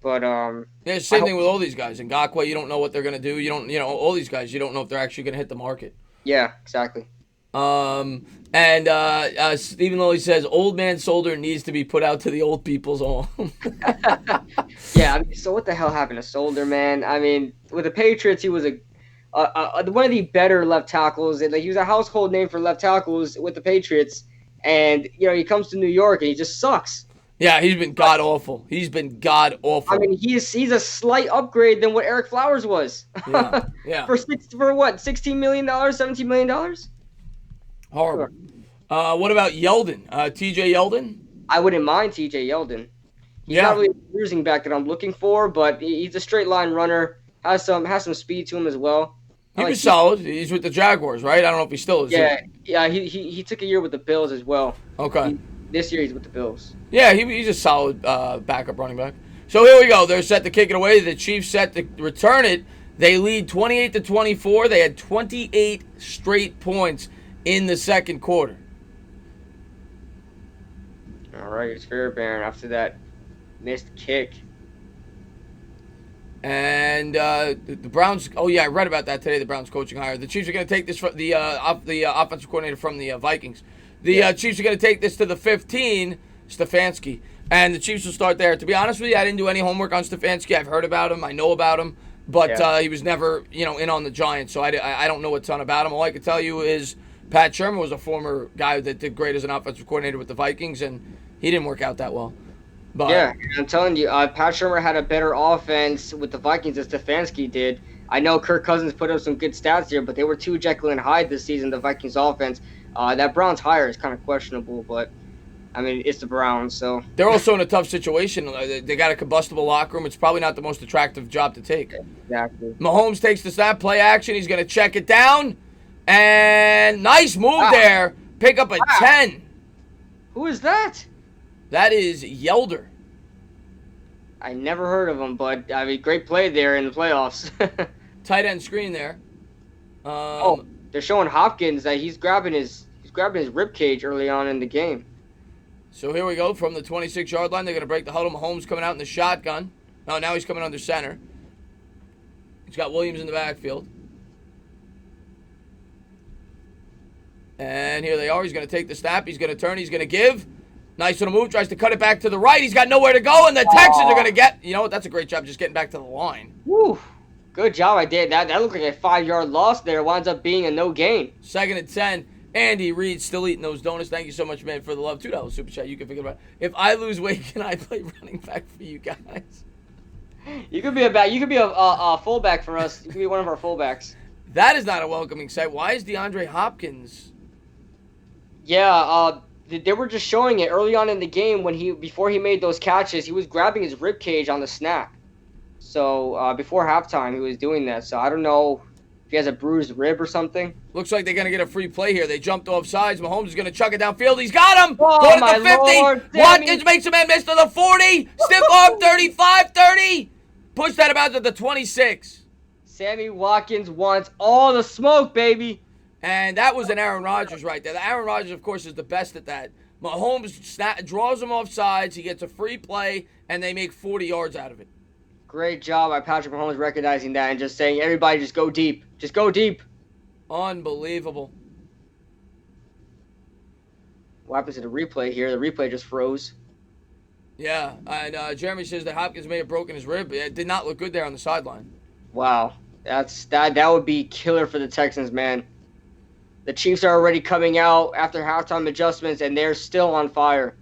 S2: But
S1: yeah, same thing with all these guys. Ngakoue, you don't know what they're gonna do. All these guys, you don't know if they're actually gonna hit the market.
S2: Yeah, exactly.
S1: And Stephen Lilly says old man Solder needs to be put out to the old people's home.
S2: Yeah, I mean, so what the hell happened to Solder, man? I mean, with the Patriots, he was one of the better left tackles, and he was a household name for left tackles with the Patriots. And he comes to New York and he just sucks.
S1: Yeah, he's been god awful. I
S2: mean, he's a slight upgrade than what Eric Flowers was.
S1: Yeah.
S2: for what, $16 million, $17 million?
S1: Horrible. Sure. What about Yeldon? T.J. Yeldon?
S2: I wouldn't mind T.J. Yeldon. He's not really a cruising back that I'm looking for, but he's a straight line runner. Has some speed to him as well.
S1: He was solid. He's with the Jaguars, right? I don't know if he still is.
S2: Yeah. He took a year with the Bills as well.
S1: Okay.
S2: This year he's with the Bills.
S1: Yeah, he's a solid backup running back. So here we go. They're set to kick it away. The Chiefs set to return it. They lead 28-24. They had 28 straight points in the second quarter.
S2: All right, it's Fairbairn after that missed kick.
S1: And the Browns. Oh yeah, I read about that today. The Browns coaching hire. The Chiefs are going to take this from the offensive coordinator from the Vikings. The Chiefs are going to take this to the 15, Stefanski. And the Chiefs will start there. To be honest with you, I didn't do any homework on Stefanski. I've heard about him. I know about him. But he was never, in on the Giants. So I don't know a ton about him. All I can tell you is Pat Shermer was a former guy that did great as an offensive coordinator with the Vikings. And he didn't work out that well. But,
S2: yeah, I'm telling you, Pat Shermer had a better offense with the Vikings than Stefanski did. I know Kirk Cousins put up some good stats here, but they were too Jekyll and Hyde this season, the Vikings offense. That Browns hire is kind of questionable, but, I mean, it's the Browns, so.
S1: They're also in a tough situation. They got a combustible locker room. It's probably not the most attractive job to take.
S2: Exactly.
S1: Mahomes takes the snap, play action. He's going to check it down. And nice move there. Pick up a 10.
S2: Who is that?
S1: That is Yelder.
S2: I never heard of him, but, I mean, great play there in the playoffs.
S1: Tight end screen there.
S2: They're showing Hopkins that he's grabbing his rib cage early on in the game.
S1: So here we go from the 26-yard line. They're going to break the huddle. Mahomes coming out in the shotgun. Oh, now he's coming under center. He's got Williams in the backfield. And here they are. He's going to take the snap. He's going to turn. He's going to give. Nice little move. Tries to cut it back to the right. He's got nowhere to go, and the Texans are going to get. You know what? That's a great job just getting back to the line.
S2: Woo. Good job. I did. That looked like a 5-yard loss there. Winds up being a no gain.
S1: 2nd and 10. Andy Reid still eating those donuts. Thank you so much, man, for the love. $2 super chat. You can figure it out. If I lose weight, can I play running back for you guys?
S2: You could be a fullback for us. You could be one of our fullbacks.
S1: That is not a welcoming sight. Why is DeAndre Hopkins?
S2: Yeah, they were just showing it early on in the game before he made those catches. He was grabbing his rib cage on the snap. So before halftime, he was doing that. So I don't know if he has a bruised rib or something.
S1: Looks like they're going to get a free play here. They jumped off sides. Mahomes is going to chuck it downfield. He's got him.
S2: Oh,
S1: Go to
S2: my
S1: the 50.
S2: Lord,
S1: Watkins makes a man miss to the 40. Stiff arm 35, 30. Push that about to the 26.
S2: Sammy Watkins wants all the smoke, baby.
S1: And that was an Aaron Rodgers right there. The Aaron Rodgers, of course, is the best at that. Mahomes draws him off sides. He gets a free play, and they make 40 yards out of it.
S2: Great job by Patrick Mahomes recognizing that and just saying, everybody just go deep. Just go deep.
S1: Unbelievable.
S2: What happens to the replay here? The replay just froze.
S1: Yeah, and Jeremy says that Hopkins may have broken his rib. It did not look good there on the sideline.
S2: Wow. That would be killer for the Texans, man. The Chiefs are already coming out after halftime adjustments, and they're still on fire.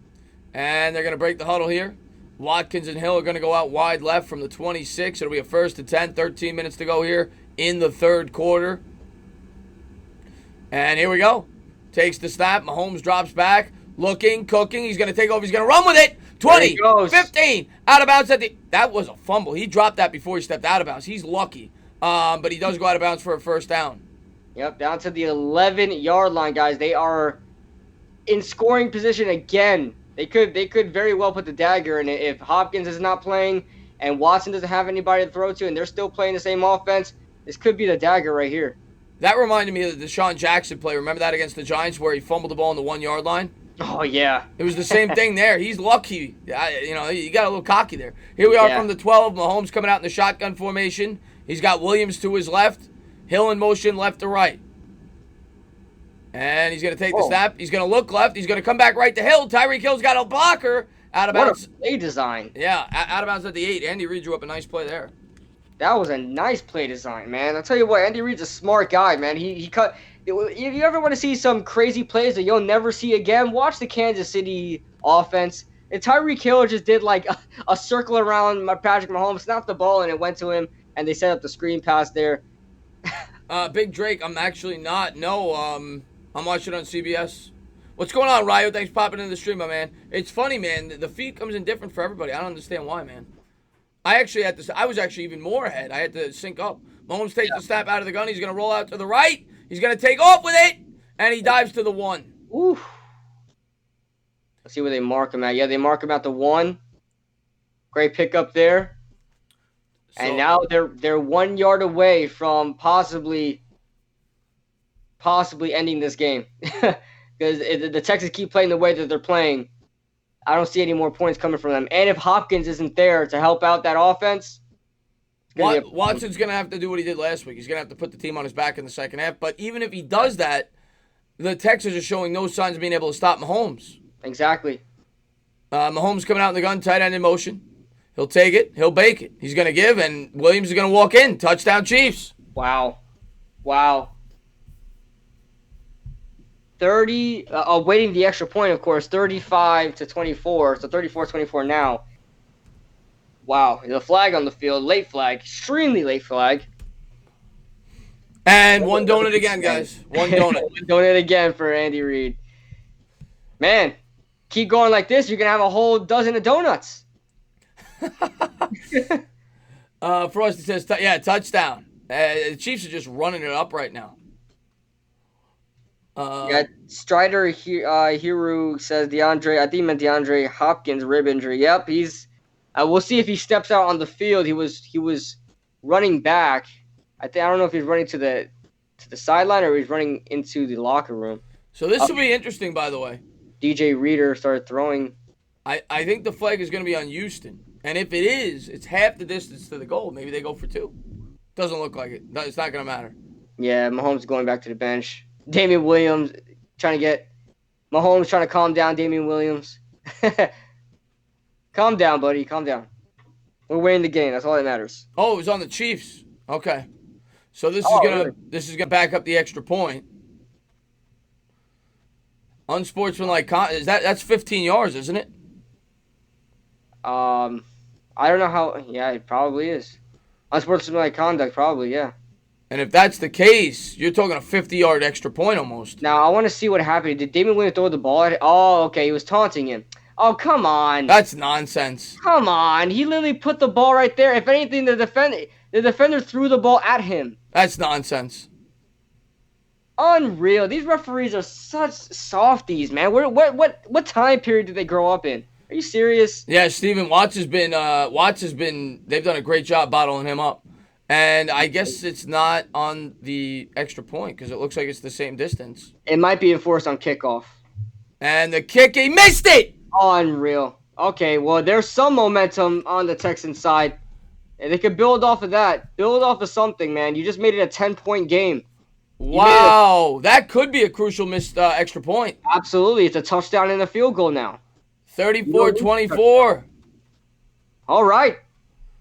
S1: And they're going to break the huddle here. Watkins and Hill are going to go out wide left from the 26. It'll be a 1st and 10, 13 minutes to go here in the third quarter. And here we go. Takes the snap. Mahomes drops back. Looking, cooking. He's going to take over. He's going to run with it. 20, 15. Out of bounds at the... That was a fumble. He dropped that before he stepped out of bounds. He's lucky. But he does go out of bounds for a first down.
S2: Yep, down to the 11-yard line, guys. They are in scoring position again. They could very well put the dagger in it if Hopkins is not playing and Watson doesn't have anybody to throw to and they're still playing the same offense. This could be the dagger right here.
S1: That reminded me of the Deshaun Jackson play. Remember that against the Giants where he fumbled the ball on the 1-yard line?
S2: Oh, yeah.
S1: It was the same thing there. He's lucky. You got a little cocky there. Here we are from the 12. Mahomes coming out in the shotgun formation. He's got Williams to his left. Hill in motion left to right. And he's going to take the snap. He's going to look left. He's going to come back right to Hill. Tyreek Hill's got a blocker. Out of bounds.
S2: What a play design.
S1: Yeah, out of bounds at the 8. Andy Reid drew up a nice play there.
S2: That was a nice play design, man. I'll tell you what, Andy Reid's a smart guy, man. He cut. If you ever want to see some crazy plays that you'll never see again, watch the Kansas City offense. And Tyreek Hill just did like a circle around Patrick Mahomes, snapped the ball, and it went to him, and they set up the screen pass there.
S1: Big Drake, I'm actually not. No, I'm watching on CBS. What's going on, Ryo? Thanks for popping in the stream, my man. It's funny, man. The feed comes in different for everybody. I don't understand why, man. I was actually even more ahead. I had to sync up. Mahomes takes the snap out of the gun. He's going to roll out to the right. He's going to take off with it, and he dives to the 1.
S2: Ooh. Let's see where they mark him at. Yeah, they mark him at the 1. Great pickup there. So, and now they're 1 yard away from possibly ending this game. Because the Texans keep playing the way that they're playing. I don't see any more points coming from them. And if Hopkins isn't there to help out that offense,
S1: Watson's going to have to do what he did last week. He's going to have to put the team on his back in the second half. But even if he does that, the Texans are showing no signs of being able to stop Mahomes.
S2: Exactly.
S1: Mahomes coming out in the gun, tight end in motion. He'll take it. He'll bake it. He's going to give, and Williams is going to walk in. Touchdown, Chiefs.
S2: Wow. 30, awaiting the extra point, of course, 35-24, so 34-24 now. Wow, the flag on the field, late flag, extremely late flag.
S1: And one donut again, guys. One donut.
S2: One donut again for Andy Reid. Man, keep going like this, you're going to have a whole dozen of donuts.
S1: Frosty says, touchdown. The Chiefs are just running it up right now.
S2: Strider Hiru says I think he meant DeAndre Hopkins rib injury. Yep, he's. We'll see if he steps out on the field. He was running back. I don't know if he's running to the sideline or he's running into the locker room.
S1: So this will be interesting, by the way. DJ
S2: Reader started throwing.
S1: I think the flag is going to be on Houston, and if it is, it's half the distance to the goal. Maybe they go for 2. Doesn't look like it. It's not going to matter.
S2: Yeah, Mahomes going back to the bench. Damian Williams Mahomes trying to calm down Damian Williams. Calm down, buddy. Calm down. We're winning the game. That's all that matters.
S1: Oh, it was on the Chiefs. Okay. So this is gonna back up the extra point. Unsportsmanlike that's 15 yards, isn't it?
S2: I don't know how. Yeah, it probably is. Unsportsmanlike conduct, probably. Yeah.
S1: And if that's the case, you're talking a 50-yard extra point almost.
S2: Now, I want to see what happened. Did Damian Williams throw the ball at him? Oh, okay. He was taunting him. Oh, come on.
S1: That's nonsense.
S2: Come on. He literally put the ball right there. If anything, the defender threw the ball at him.
S1: That's nonsense.
S2: Unreal. These referees are such softies, man. What time period did they grow up in? Are you serious?
S1: Yeah, Steven, Watts has been, they've done a great job bottling him up. And I guess it's not on the extra point because it looks like it's the same distance.
S2: It might be enforced on kickoff.
S1: And the kick, he missed it!
S2: Unreal. Okay, well, there's some momentum on the Texans side. And they could build off of that. Build off of something, man. You just made it a 10-point game. You made it
S1: Wow, that could be a crucial missed extra point.
S2: absolutely. It's a touchdown and a field goal now.
S1: 34-24.
S2: All right.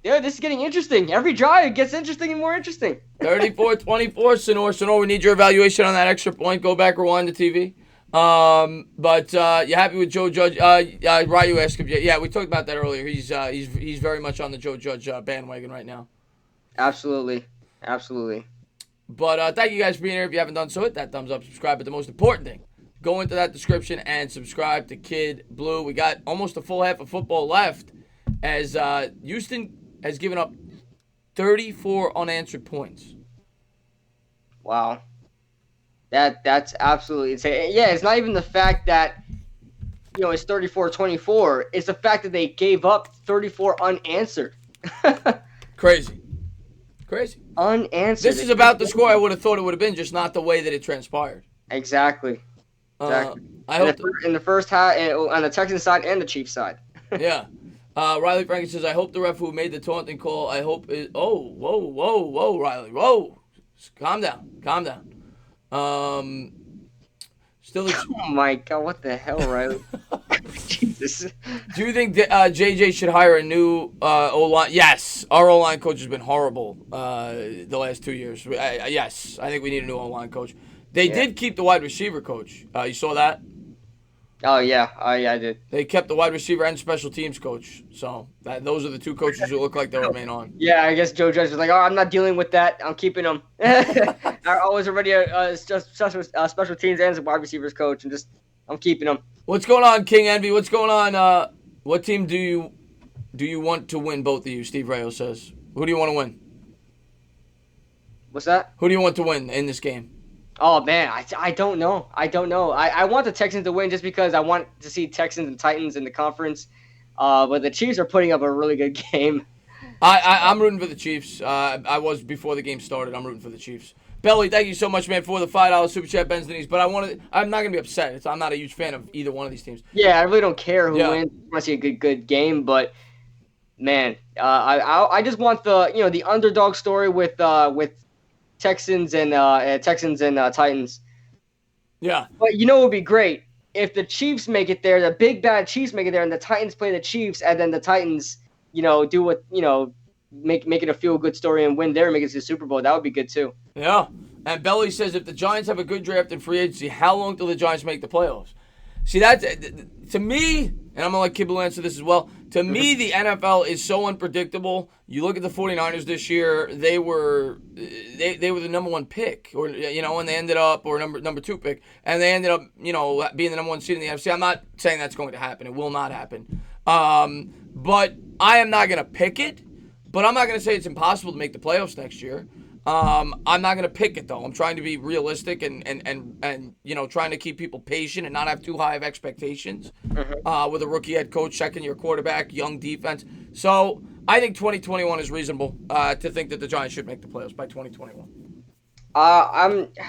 S2: Yeah, this is getting interesting. Every drive it gets interesting and more interesting.
S1: 34-24, Sonor, we need your evaluation on that extra point. Go back, rewind the TV. But you happy with Joe Judge? Ryu asked if yeah, we talked about that earlier. He's very much on the Joe Judge bandwagon right now.
S2: Absolutely. Absolutely.
S1: But thank you guys for being here. If you haven't done so, hit that thumbs up, subscribe. But the most important thing, go into that description and subscribe to Kid Blue. We got almost a full half of football left as Houston has given up 34 unanswered points.
S2: Wow. That's absolutely insane. Yeah, it's not even the fact that it's 34-24. It's the fact that they gave up 34 unanswered.
S1: Crazy.
S2: Unanswered.
S1: This is about the score I would have thought it would have been, just not the way that it transpired.
S2: Exactly.
S1: I hope
S2: in the first half, on the Texans side and the Chiefs side.
S1: Yeah. Riley Franklin says, I hope the ref who made the taunting call, I hope it. Oh, whoa, Riley. Whoa. Calm down. Still.
S2: Oh my God! What the hell, Riley? Jesus.
S1: Do you think JJ should hire a new O-line? Yes. Our O-line coach has been horrible the last 2 years. Yes. I think we need a new O-line coach. They did keep the wide receiver coach. You saw that?
S2: Oh, yeah. I did.
S1: They kept the wide receiver and special teams coach. So those are the two coaches who look like they'll remain on.
S2: Yeah, I guess Joe Judge was like, oh, I'm not dealing with that. I'm keeping them. I was already a special teams and a wide receivers coach, and I'm keeping them.
S1: What's going on, King Envy? What's going on? What team do you want to win, both of you? Steve Rayo says. Who do you want to win?
S2: What's that?
S1: Who do you want to win in this game?
S2: Oh, man, I don't know. I want the Texans to win just because I want to see Texans and Titans in the conference. But the Chiefs are putting up a really good game.
S1: I'm rooting for the Chiefs. I was before the game started. I'm rooting for the Chiefs. Belly, thank you so much, man, for the $5 super chat, Ben's Denise. But I'm not gonna be upset. I'm not a huge fan of either one of these teams.
S2: Yeah, I really don't care who wins. I want to see a good game, but man, I just want the underdog story with Texans and Titans.
S1: Yeah.
S2: But it would be great if the Chiefs make it there, the big bad Chiefs make it there, and the Titans play the Chiefs, and then the Titans, do what make it a feel good story and win there and make it to the Super Bowl. That would be good too.
S1: Yeah. And Belly says, if the Giants have a good draft in free agency, how long till the Giants make the playoffs? See, that's to me, and I'm going to let Kibble answer this as well. To me, the NFL is so unpredictable. You look at the 49ers this year, they were the number one pick, or and they ended up, or number two pick, and they ended up, being the number one seed in the NFC. I'm not saying that's going to happen. It will not happen. But I am not going to pick it, but I'm not going to say it's impossible to make the playoffs next year. I'm not going to pick it, though. I'm trying to be realistic and trying to keep people patient and not have too high of expectations with a rookie head coach, second-year quarterback, young defense. So I think 2021 is reasonable to think that the Giants should make the playoffs by 2021.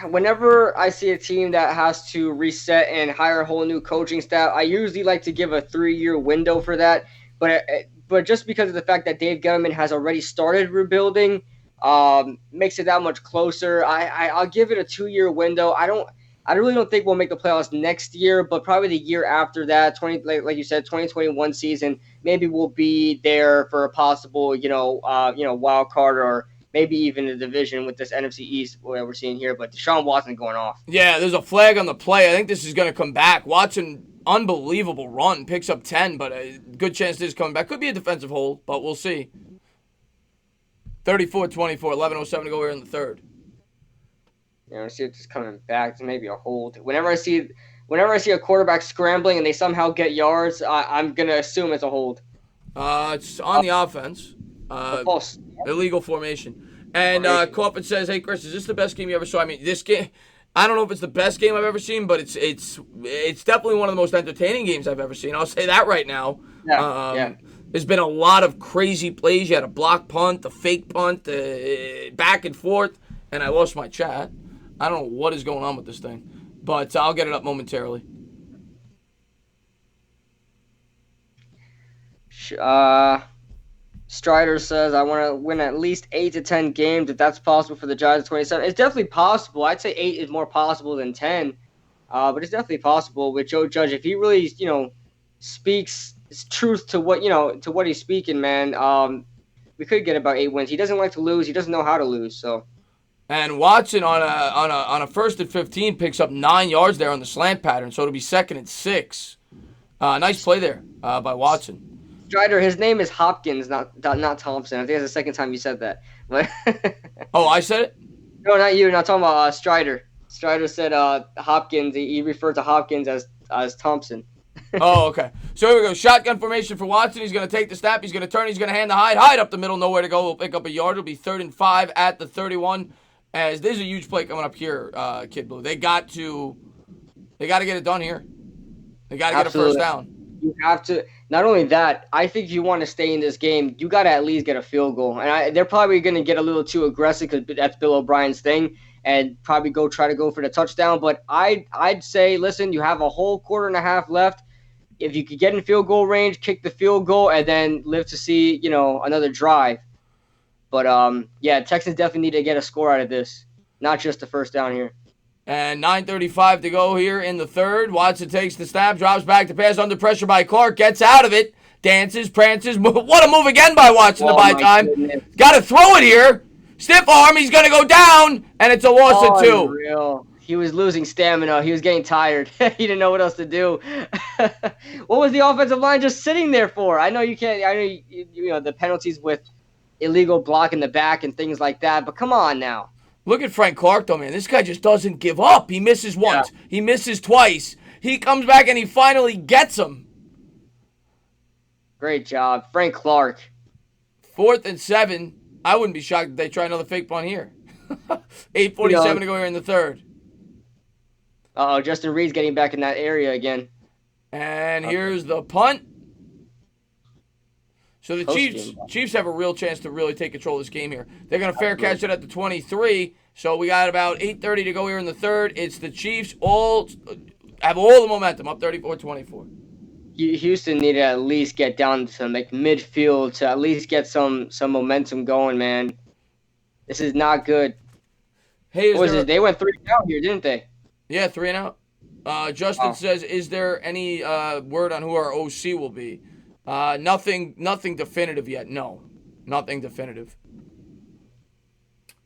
S2: Whenever I see a team that has to reset and hire a whole new coaching staff, I usually like to give a 3-year window for that. But just because of the fact that Dave Gettleman has already started rebuilding, makes it that much closer. I'll give it a 2-year window. I really don't think we'll make the playoffs next year, but probably the year after that, like you said, 2021 season, maybe we'll be there for a possible, wild card or maybe even a division with this NFC East what we're seeing here. But Deshaun Watson going off.
S1: Yeah, there's a flag on the play. I think this is going to come back. Watson, unbelievable run, picks up 10, but a good chance this is coming back. Could be a defensive hold, but we'll see. 34-24, 11:07 to go here in the third.
S2: Yeah, I see it just coming back to maybe a hold. Whenever I see a quarterback scrambling and they somehow get yards, I'm gonna assume it's a hold.
S1: It's on the offense. Illegal formation. And Coffin says, "Hey Chris, is this the best game you ever saw?" I mean, this game. I don't know if it's the best game I've ever seen, but it's definitely one of the most entertaining games I've ever seen. I'll say that right now.
S2: Yeah.
S1: There's been a lot of crazy plays. You had a block punt, a fake punt, back and forth, and I lost my chat. I don't know what is going on with this thing, but I'll get it up momentarily.
S2: Strider says, I want to win at least 8 to 10 games if that's possible for the Giants at 27. It's definitely possible. I'd say 8 is more possible than 10, but it's definitely possible with Joe Judge. If he really, speaks truth to what he's speaking, man, we could get about 8 wins. He doesn't like to lose. He doesn't know how to lose, so.
S1: And Watson on a 1st and 15 picks up 9 yards there on the slant pattern, so it'll be 2nd and 6. Nice play there by Watson.
S2: Strider, his name is Hopkins, not Thompson. I think that's the second time you said that. But
S1: Oh, I said it?
S2: no, not you. Not talking about Strider. Strider said Hopkins. He referred to Hopkins as Thompson.
S1: Oh, okay. So here we go. Shotgun formation for Watson. He's going to take the snap. He's going to turn. He's going to hand the hide. Hide up the middle. Nowhere to go. We'll pick up a yard. It'll be 3rd and 5 at the 31. As there's a huge play coming up here, Kid Blue. They got to get it done here. They got to get a first down.
S2: You have to. Not only that, I think if you want to stay in this game, you got to at least get a field goal. And they're probably going to get a little too aggressive because that's Bill O'Brien's thing, and probably try to go for the touchdown. But I'd say, listen, you have a whole quarter and a half left. If you could get in field goal range, kick the field goal, and then live to see another drive. But yeah, Texans definitely need to get a score out of this, not just the first down here.
S1: And 9:35 to go here in the 3rd. Watson takes the snap, drops back to pass under pressure by Clark, gets out of it, dances, prances. What a move again by Watson to buy time. Got to throw it here. Stiff arm, he's going to go down, and it's a loss of 2.
S2: Unreal. He was losing stamina. He was getting tired. He didn't know what else to do. What was the offensive line just sitting there for? I know you can't. I know the penalties with illegal block in the back and things like that, but come on now.
S1: Look at Frank Clark, though, man. This guy just doesn't give up. He misses once. Yeah. He misses twice. He comes back, and he finally gets him.
S2: Great job. Frank Clark.
S1: 4th and 7. I wouldn't be shocked if they try another fake punt here. 8:47 to go here in the 3rd.
S2: Uh-oh, Justin Reed's getting back in that area again.
S1: And here's the punt. So the Chiefs have a real chance to really take control of this game here. They're going to fair catch it at the 23. So we got about 8:30 to go here in the 3rd. It's the Chiefs have all the momentum, up 34-24.
S2: Houston needed to at least get down to midfield to at least get some momentum going, man. This is not good.
S1: Hey,
S2: they went 3 and out here, didn't they?
S1: Yeah, 3 and out. Justin says, is there any word on who our OC will be? Nothing definitive yet. No, nothing definitive.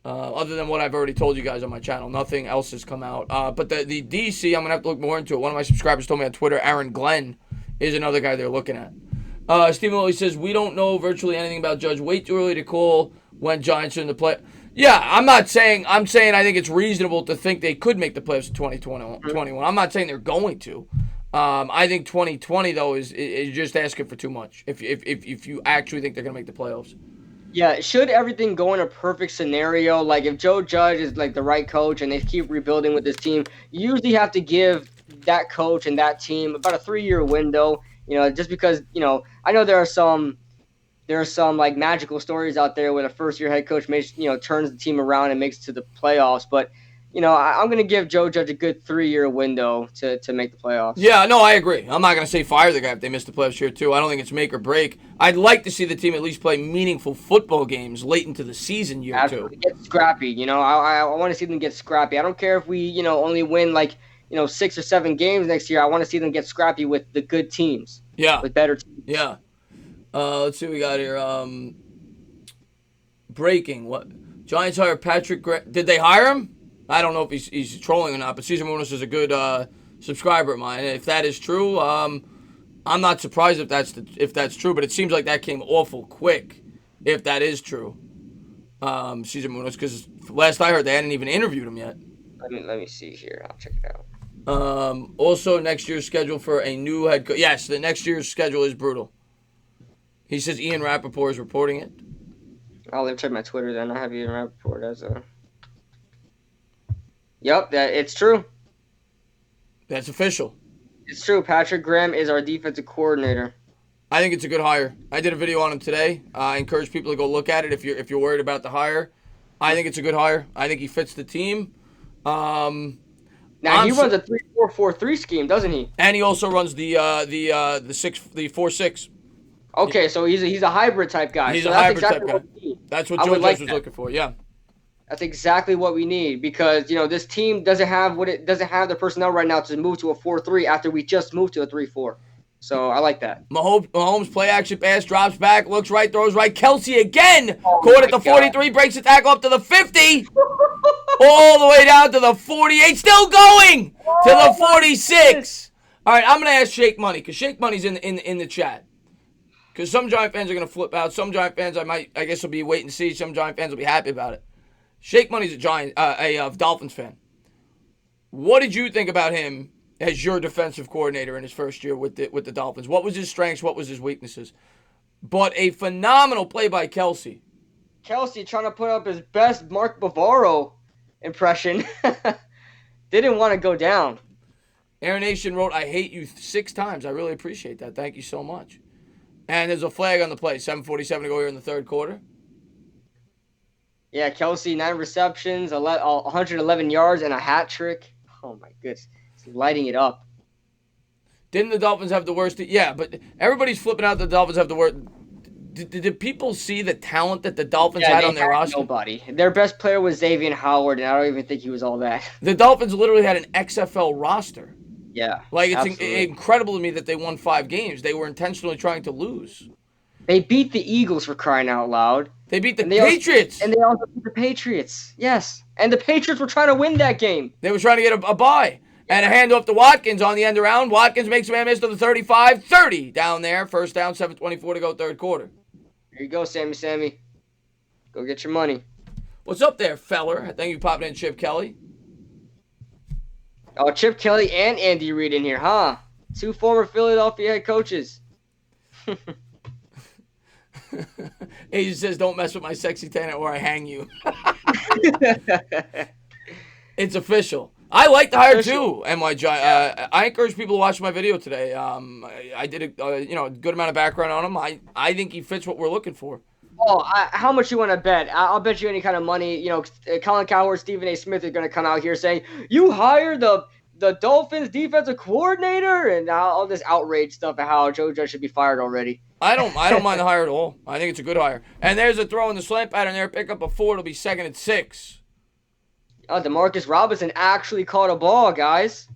S1: Other than what I've already told you guys on my channel, nothing else has come out. But the DC, I'm gonna have to look more into it. One of my subscribers told me on Twitter, Aaron Glenn is another guy they're looking at. Stephen Lilly says we don't know virtually anything about Judge. Way too early to call when Giants are in the play. Yeah, I'm saying I think it's reasonable to think they could make the playoffs in 2021. I'm not saying they're going to. I think 2020 though is just asking for too much. If you actually think they're gonna make the playoffs.
S2: Yeah, should everything go in a perfect scenario, like if Joe Judge is like the right coach and they keep rebuilding with this team, you usually have to give that coach and that team about a 3-year window. Just because I know there are some like magical stories out there where the first-year head coach turns the team around and makes it to the playoffs, but. I'm going to give Joe Judge a good 3-year window to make the playoffs. Yeah,
S1: no, I agree. I'm not going to say fire the guy if they miss the playoffs here, too. I don't think it's make or break. I'd like to see the team at least play meaningful football games late into the season year,
S2: Absolutely. Get scrappy. I want to see them get scrappy. I don't care if we, only win 6 or 7 games next year. I want to see them get scrappy with the good teams.
S1: Yeah.
S2: With better teams.
S1: Yeah. Let's see what we got here. Breaking. What? Giants hire Patrick Did they hire him? I don't know if he's trolling or not, but Cesar Munoz is a good subscriber of mine. If that is true, I'm not surprised if that's true, but it seems like that came awful quick, if that is true. Cesar Munoz, because last I heard they hadn't even interviewed him yet.
S2: Let me see here. I'll check it out.
S1: Also, next year's schedule for a new head coach. Yes, the next year's schedule is brutal. He says Ian Rappaport is reporting it.
S2: I'll check my Twitter then. I have Ian Rappaport as a... Yep, it's true.
S1: That's official.
S2: It's true. Patrick Graham is our defensive coordinator.
S1: I think it's a good hire. I did a video on him today. I encourage people to go look at it if you're worried about the hire. I think it's a good hire. I think he fits the team. Now
S2: he runs a 3-4-4-3 scheme, doesn't he?
S1: And he also runs the 4-6.
S2: Okay, so he's a hybrid type guy.
S1: He's
S2: So
S1: a
S2: that's
S1: hybrid
S2: exactly
S1: type
S2: what
S1: guy.
S2: we need.
S1: That's what
S2: I
S1: Joe
S2: would
S1: Judge
S2: like
S1: was
S2: that.
S1: looking for. Yeah.
S2: That's exactly what we need because this team doesn't have the personnel right now to move to a 4-3 after we just moved to a 3-4. So I like that.
S1: Mahomes play action pass, drops back, looks right, throws right. Kelsey again,
S2: Oh
S1: caught at
S2: my
S1: the
S2: god.
S1: 43, breaks the tackle up to the 50, all the way down to the 48, still going to the
S2: Oh my goodness.
S1: 46. All right, I'm gonna ask Shake Money because Shake Money's in the chat. Because some Giant fans are gonna flip out. Some Giant fans I guess will be wait and see. Some Giant fans will be happy about it. Shake Money's a Dolphins fan. What did you think about him as your defensive coordinator in his first year with the Dolphins? What was his strengths? What was his weaknesses? But a phenomenal play by Kelsey.
S2: Kelsey trying to put up his best Mark Bavaro impression. Didn't want to go down.
S1: Air Nation wrote, "I hate you" 6 times. I really appreciate that. Thank you so much. And there's a flag on the play. 7:47 to go here in the third quarter.
S2: Yeah, Kelsey 9 receptions, 111 yards, and a hat trick. Oh my goodness, he's lighting it up.
S1: Didn't the Dolphins have the worst? Yeah, but everybody's flipping out. The Dolphins have the worst. Did people see the talent that the Dolphins had on their roster?
S2: Nobody. Their best player was Xavier Howard, and I don't even think he was all that.
S1: The Dolphins literally had an XFL roster.
S2: Yeah,
S1: like it's incredible to me that they won 5 games. They were intentionally trying to lose.
S2: They beat the Eagles for crying out loud.
S1: They beat the Patriots.
S2: And they also beat the Patriots. Yes. And the Patriots were trying to win that game.
S1: They were trying to get a bye. And a handoff to Watkins on the end around. Watkins makes a man miss to the 35. 30 down there. First down, 7:24 to go third quarter.
S2: Here you go, Sammy. Go get your money.
S1: What's up there, feller? Thank you for popping in, Chip Kelly.
S2: Oh, Chip Kelly and Andy Reid in here, huh? 2 former Philadelphia head coaches.
S1: Agent says, "Don't mess with my sexy tenant or I hang you." It's official. I like the hire too, MYJ. I encourage people to watch my video today. I did a good amount of background on him. I think he fits what we're looking for.
S2: Oh, how much you want to bet? I'll bet you any kind of money. Colin Cowherd, Stephen A. Smith are going to come out here saying, you hired the Dolphins defensive coordinator, and all this outrage stuff of how Joe Judge should be fired already.
S1: I don't mind the hire at all. I think it's a good hire. And there's a throw in the slant pattern there. Pick up a 4. It'll be 2nd and 6.
S2: Demarcus Robinson actually caught a ball, guys.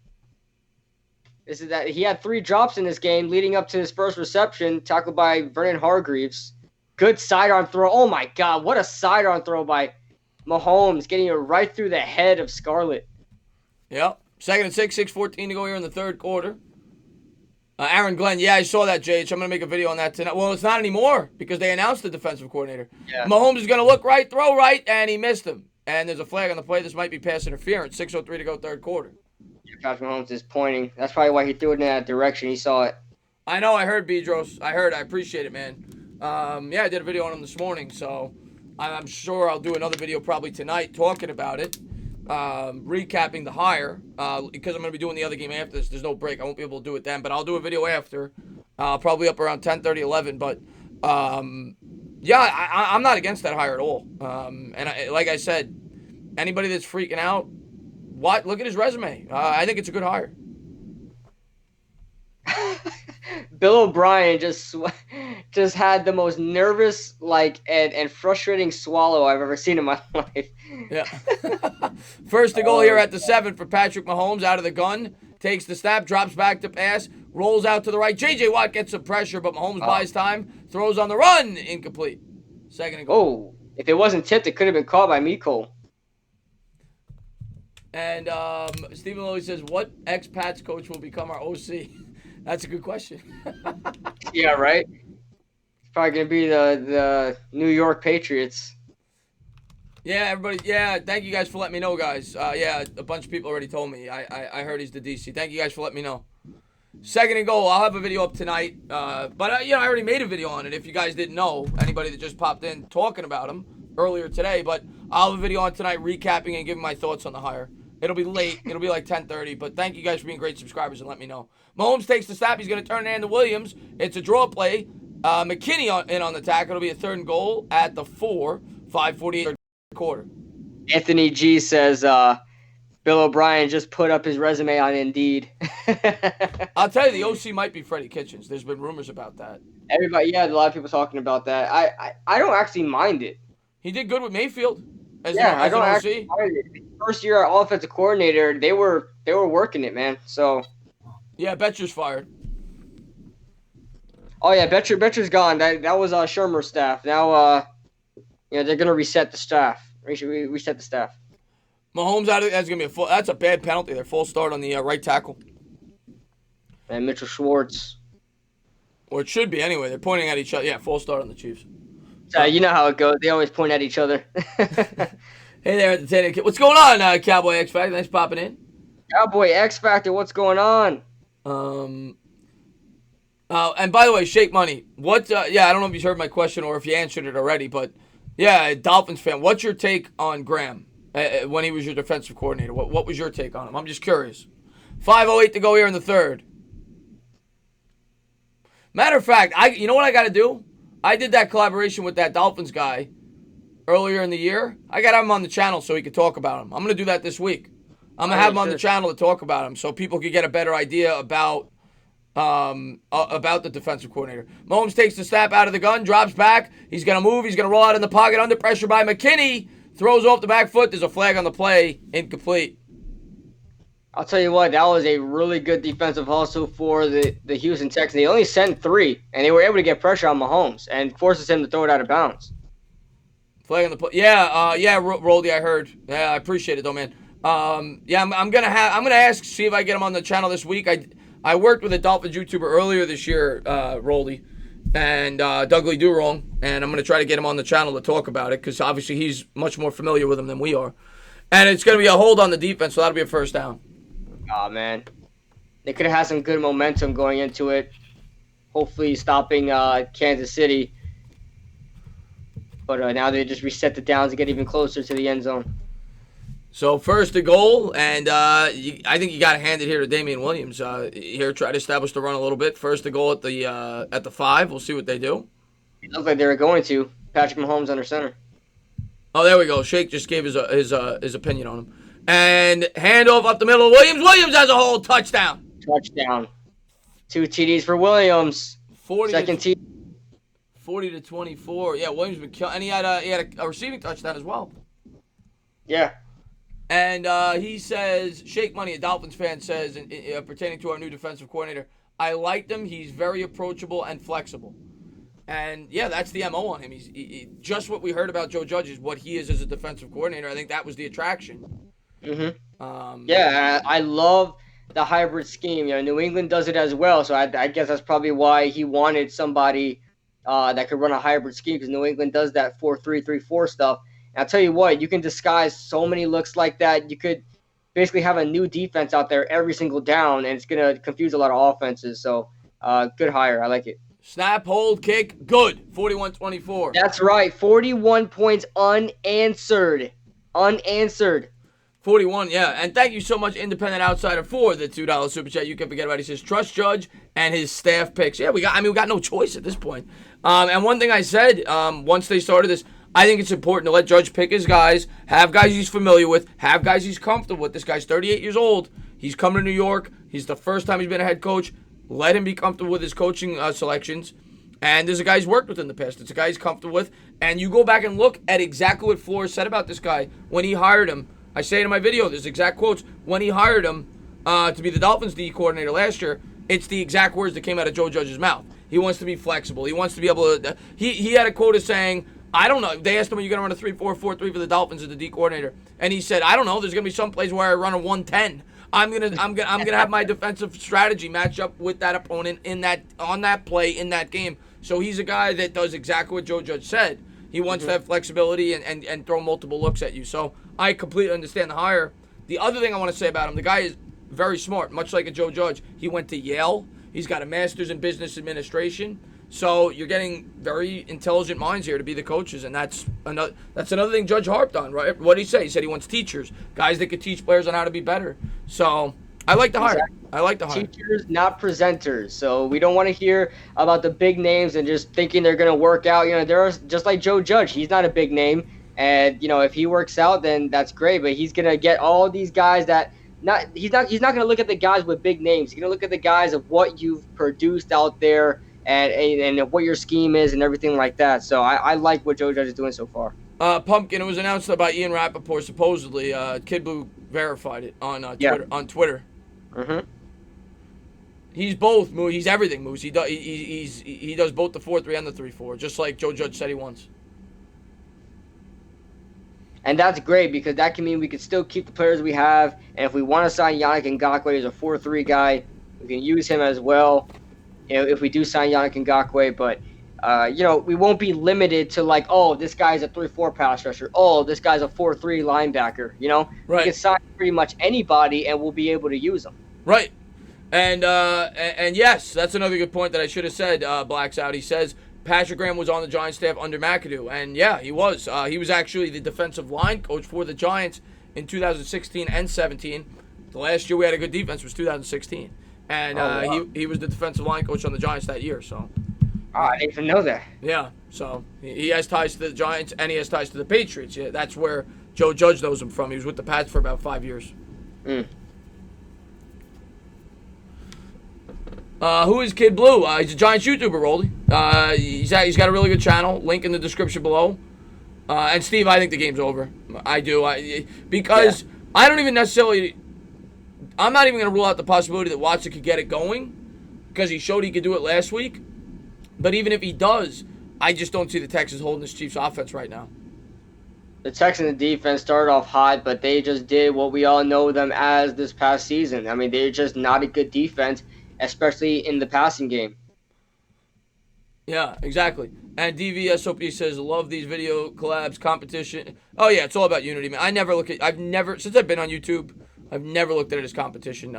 S2: He had 3 drops in this game leading up to his first reception, tackled by Vernon Hargreaves. Good sidearm throw. Oh, my God. What a sidearm throw by Mahomes, getting it right through the head of Scarlett.
S1: Yep. 2nd and 6, 6:14 to go here in the third quarter. Aaron Glenn, yeah, I saw that, JH. I'm going to make a video on that tonight. Well, it's not anymore because they announced the defensive coordinator.
S2: Yeah.
S1: Mahomes is going to look right, throw right, and he missed him. And there's a flag on the play. This might be pass interference. 6:03 to go third quarter.
S2: Yeah, Patrick Mahomes is pointing. That's probably why he threw it in that direction. He saw it.
S1: I know. I heard, Bedros. I appreciate it, man. Yeah, I did a video on him this morning, so I'm sure I'll do another video probably tonight talking about it, recapping the hire, because I'm going to be doing the other game after this. There's no break. I won't be able to do it then, but I'll do a video after, probably up around 10:30, 11. But, yeah, I'm not against that hire at all. Like I said, anybody that's freaking out, look at his resume. I think it's a good hire.
S2: Bill O'Brien just had the most nervous, and frustrating swallow I've ever seen in my life.
S1: Yeah. First to goal here at the 7 for Patrick Mahomes out of the gun. Takes the snap, drops back to pass, rolls out to the right. J.J. Watt gets some pressure, but Mahomes buys time, throws on the run, incomplete. 2nd and goal.
S2: Oh, if it wasn't tipped, it could have been called by Miko.
S1: And Stephen Lilly says, what ex-Pats coach will become our OC? That's a good question.
S2: Yeah, right? It's probably going to be the New York Patriots.
S1: Yeah, everybody. Yeah, thank you guys for letting me know, guys. Yeah, a bunch of people already told me. I heard he's the DC. Thank you guys for letting me know. 2nd and goal. I'll have a video up tonight. But I already made a video on it. If you guys didn't know, anybody that just popped in talking about him earlier today. But I'll have a video on tonight recapping and giving my thoughts on the hire. It'll be late. It'll be like 10:30. But thank you guys for being great subscribers and let me know. Mahomes takes the snap. He's going to turn it into Williams. It's a draw play. McKinney in on the tackle. It'll be a 3rd and goal at the 4. 5:48 quarter.
S2: Anthony G says Bill O'Brien just put up his resume on Indeed.
S1: I'll tell you, the OC might be Freddie Kitchens. There's been rumors about that.
S2: Everybody, yeah, a lot of people talking about that. I don't actually mind it.
S1: He did good with Mayfield as
S2: Yeah, I
S1: an
S2: don't actually
S1: OC.
S2: mind it. First year offensive coordinator, they were working it, man. So,
S1: Yeah, Betcher's fired.
S2: oh yeah, Betcher's gone. That was Shermer's staff. Now, they're gonna reset the staff. Reset the staff.
S1: Mahomes out of that's gonna be a full. That's a bad penalty. Their full start on the right tackle,
S2: And Mitchell Schwartz.
S1: or it should be anyway. They're pointing at each other. Yeah, full start on the Chiefs.
S2: You know how it goes. They always point at each other.
S1: Hey there, entertaining kid. What's going on, Cowboy X Factor? Thanks for popping in.
S2: Cowboy X Factor, what's going on?
S1: Um. And by the way, Shake Money. What? Yeah, I don't know if you heard my question or if you answered it already, but yeah, Dolphins fan. What's your take on Graham when he was your defensive coordinator? What was your take on him? I'm just curious. 5:08 to go here in the third. Matter of fact, you know what I got to do? I did that collaboration with that Dolphins guy earlier in the year. I got him on the channel so he could talk about him. I'm going to do that this week. I'm going to have him on the channel to talk about him so people could get a better idea about the defensive coordinator. Mahomes takes the snap out of the gun, drops back. He's going to move. He's going to roll out in the pocket under pressure by McKinney. Throws off the back foot. There's a flag on the play. Incomplete.
S2: I'll tell you what, that was a really good defensive hustle for the Houston Texans. They only sent 3, and they were able to get pressure on Mahomes and forces him to throw it out of bounds.
S1: Flag on the play. Yeah, Roldy, I heard. Yeah, I appreciate it though, man. Yeah, I'm gonna ask, see if I get him on the channel this week. I worked with a Dolphins YouTuber earlier this year, Roldy, and Dougly Do Wrong, and I'm gonna try to get him on the channel to talk about it because obviously he's much more familiar with him than we are. And it's gonna be a hold on the defense, so that'll be a first down.
S2: Oh man, they could have had some good momentum going into it. Hopefully, stopping Kansas City. But now they just reset the downs to get even closer to the end zone.
S1: So first to goal, and I think you got to hand it here to Damian Williams. Here, try to establish the run a little bit. First to goal at the 5. We'll see what they do.
S2: It looked like they were going to. Patrick Mahomes under center.
S1: Oh, there we go. Shake just gave his opinion on him. And handoff up the middle of Williams. Williams has a whole touchdown.
S2: Touchdown. 2 TDs for Williams.
S1: 40
S2: Second
S1: to,
S2: TD.
S1: 40 to 24. Yeah, Williams been killing, and he had a receiving touchdown as well.
S2: Yeah.
S1: And he says, Shake Money, a Dolphins fan, says, pertaining to our new defensive coordinator, I liked him. He's very approachable and flexible. And, yeah, that's the MO on him. He just what we heard about Joe Judge is what he is as a defensive coordinator. I think that was the attraction.
S2: Yeah, I love the hybrid scheme. New England does it as well, so I guess that's probably why he wanted somebody that could run a hybrid scheme, because New England does that 4-3-3-4 stuff. And I'll tell you what, you can disguise so many looks like that. You could basically have a new defense out there every single down, and it's going to confuse a lot of offenses. So, good hire. I like it.
S1: Snap, hold, kick, good. 41-24.
S2: That's right. 41 points unanswered. Unanswered.
S1: 41, yeah. And thank you so much, Independent Outsider, for the $2 super chat. You can forget about it. He says, trust Judge and his staff picks. Yeah, we got no choice at this point. And one thing I said, once they started this, I think it's important to let Judge pick his guys, have guys he's familiar with, have guys he's comfortable with. This guy's 38 years old. He's coming to New York. He's the first time he's been a head coach. Let him be comfortable with his coaching selections. And there's a guy he's worked with in the past. It's a guy he's comfortable with. And you go back and look at exactly what Flores said about this guy when he hired him. I say it in my video, there's exact quotes. When he hired him to be the Dolphins D coordinator last year, it's the exact words that came out of Joe Judge's mouth. He wants to be flexible. He wants to be able to... He had a quote of saying, I don't know. They asked him, are you going to run a 3-4-4-3 for the Dolphins as the D coordinator? And he said, I don't know. There's going to be some plays where I run a 110. I'm gonna have my defensive strategy match up with that opponent on that play in that game. So he's a guy that does exactly what Joe Judge said. He wants to have flexibility and throw multiple looks at you. So I completely understand the hire. The other thing I want to say about him, the guy is very smart, much like a Joe Judge. He went to Yale. He's got a master's in business administration. So you're getting very intelligent minds here to be the coaches, and that's another thing Judge harped on, right? What did he say? He said he wants teachers, guys that could teach players on how to be better. So I like the hire.
S2: Exactly.
S1: I like the hire.
S2: Teachers, not presenters. So we don't want to hear about the big names and just thinking they're going to work out. There's just like Joe Judge. He's not a big name, and if he works out, then that's great. But he's going to get all these guys that he's not going to look at the guys with big names. He's going to look at the guys of what you've produced out there and what your scheme is and everything like that. So I like what Joe Judge is doing so far.
S1: Pumpkin, it was announced by Ian Rappaport, supposedly. Kid Blue verified it on
S2: Yeah.
S1: Twitter. On Twitter.
S2: Mm-hmm.
S1: He's both, Moose. He's everything, Moose. He does both the 4-3 and the 3-4, just like Joe Judge said he wants.
S2: And that's great because that can mean we can still keep the players we have. And if we want to sign Yannick Ngakoue as a 4-3 guy, we can use him as well. If we do sign Yannick Ngakoue, but we won't be limited to like, oh, this guy's a 3-4 pass rusher. Oh, this guy's a 4-3 linebacker.
S1: Right.
S2: We can sign pretty much anybody, and we'll be able to use them.
S1: Right. And yes, that's another good point that I should have said. Blacks out. He says Patrick Graham was on the Giants staff under McAdoo, and yeah, he was. He was actually the defensive line coach for the Giants in 2016 and 17. The last year we had a good defense was 2016, and
S2: wow.
S1: he was the defensive line coach on the Giants that year. So.
S2: I didn't even know that.
S1: Yeah, so he has ties to the Giants and he has ties to the Patriots. Yeah, that's where Joe Judge knows him from. He was with the Pats for about 5 years. Who is Kid Blue? He's a Giants YouTuber, Rolly. He's got a really good channel. Link in the description below. And Steve, I think the game's over. I do. Because I don't even necessarily. I'm not even going to rule out the possibility that Watson could get it going because he showed he could do it last week. But even if he does, I just don't see the Texans holding this Chiefs offense right now.
S2: The Texans defense started off hot, but they just did what we all know them as this past season. I mean, they're just not a good defense, especially in the passing game.
S1: Yeah, exactly. And DVSOP says, love these video collabs, competition. Oh, yeah, it's all about unity, man. Since I've been on YouTube, I've never looked at it as competition.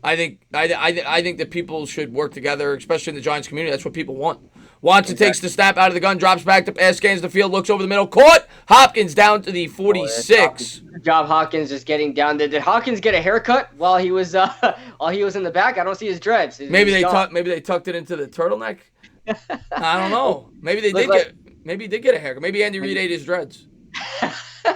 S1: I think that people should work together, especially in the Giants community. That's what people want. Watson takes the snap out of the gun, drops back to pass, scans the field, looks over the middle, caught. Hopkins down to the 46.
S2: Good job, Hawkins, just getting down there. Did Hawkins get a haircut while he was in the back? I don't see his dreads.
S1: Maybe they tucked it into the turtleneck. I don't know. Maybe he did get a haircut. Maybe Andy Reid ate his dreads.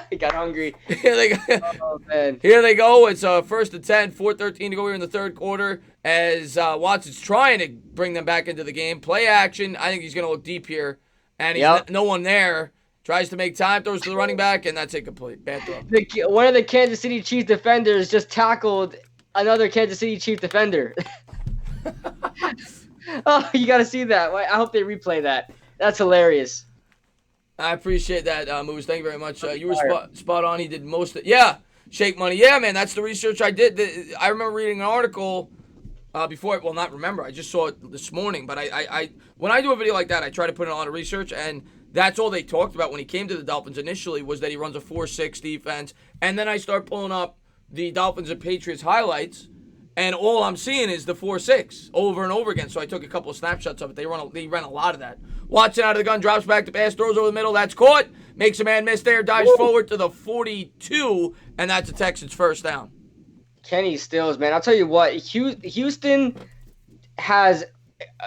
S2: He got hungry.
S1: Here they go.
S2: Oh, man.
S1: Here they go. It's first and 10, 4:13 to go here in the third quarter. As Watson's trying to bring them back into the game. Play action. I think he's going to look deep here. And he's no one there. Tries to make time, throws to the running back, and that's incomplete. Bad throw.
S2: One of the Kansas City Chiefs defenders just tackled another Kansas City Chief defender. Oh, you got to see that. I hope they replay that. That's hilarious.
S1: I appreciate that, Moose. Thank you very much. You were spot on. He did most of it. Yeah, Shake Money. Yeah, man, that's the research I did. I remember reading an article before. Well, not remember. I just saw it this morning. But I when I do a video like that, I try to put in a lot of research. And that's all they talked about when he came to the Dolphins initially was that he runs a 4-6 defense. And then I start pulling up the Dolphins and Patriots highlights. And all I'm seeing is the 4-6 over and over again. So I took a couple of snapshots of it. They ran a lot of that. Watson out of the gun, drops back to pass, throws over the middle. That's caught. Makes a man miss there, dives forward to the 42, and that's a Texans first down.
S2: Kenny Stills, man. I'll tell you what, Houston has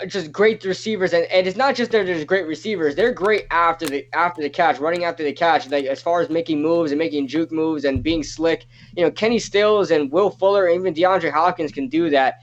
S2: just great receivers, and it's not just they're just great receivers. They're great after the catch, running after the catch. Like, as far as making moves and making juke moves and being slick, Kenny Stills and Will Fuller and even DeAndre Hopkins can do that.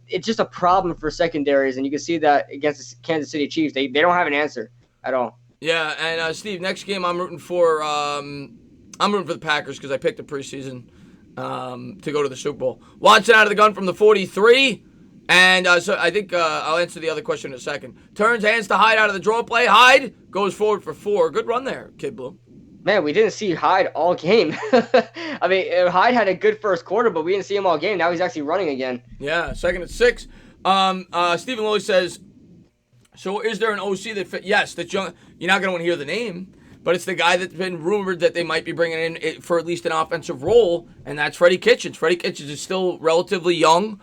S2: It's just a problem for secondaries, and you can see that against the Kansas City Chiefs. They don't have an answer at all.
S1: Yeah, and Steve, next game I'm rooting for the Packers because I picked the preseason to go to the Super Bowl. Watson out of the gun from the 43. And so I think I'll answer the other question in a second. Turns hands to Hyde out of the draw play. Hyde goes forward for 4. Good run there, Kid Blue.
S2: Man, we didn't see Hyde all game. I mean, Hyde had a good first quarter, but we didn't see him all game. Now he's actually running again.
S1: Yeah, second and 6. Stephen Lilly says, so is there an OC that fit? Yes, that's young. You're not going to want to hear the name, but it's the guy that's been rumored that they might be bringing in for at least an offensive role, and that's Freddie Kitchens. Freddie Kitchens is still relatively young.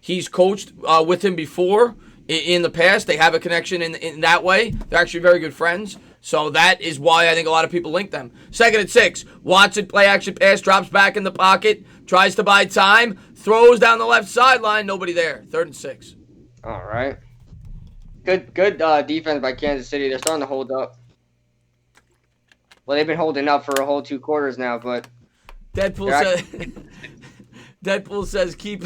S1: He's coached with him before in the past. They have a connection in that way. They're actually very good friends. So that is why I think a lot of people link them. Second and 6. Watson play action pass, drops back in the pocket, tries to buy time, throws down the left sideline. Nobody there. Third and 6.
S2: All right. Good defense by Kansas City. They're starting to hold up. Well, they've been holding up for a whole 2 quarters now, but
S1: Deadpool says keep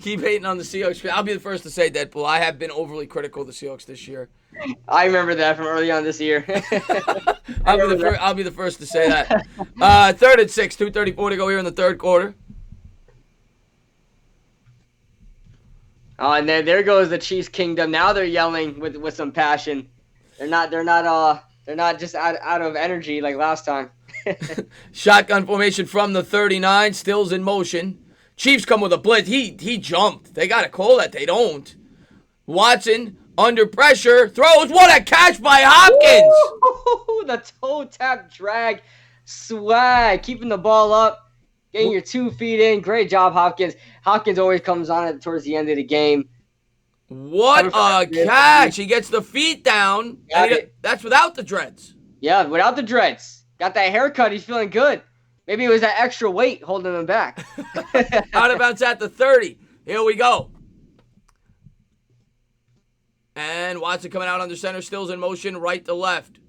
S1: Keep hating on the Seahawks. I'll be the first to say, Deadpool, I have been overly critical of the Seahawks this year.
S2: I remember that from early on this year.
S1: I'll be the first to say that. 3rd and 6, 2:34 to go here in the third quarter.
S2: Oh, and there goes the Chiefs Kingdom. Now they're yelling with some passion. They're not just out of energy like last time.
S1: Shotgun formation from the 39. Stills in motion. Chiefs come with a blitz. He jumped. They got to call that. They don't. Watson under pressure throws. What a catch by Hopkins!
S2: Ooh, the toe tap drag swag, keeping the ball up, getting your 2 feet in. Great job, Hopkins. Hopkins always comes on it towards the end of the game.
S1: What a catch! He gets the feet down. That's without the dreads.
S2: Yeah, without the dreads. Got that haircut. He's feeling good. Maybe it was that extra weight holding him back.
S1: Out of bounds at the 30. Here we go. And Watson coming out under center. Stills in motion right to left.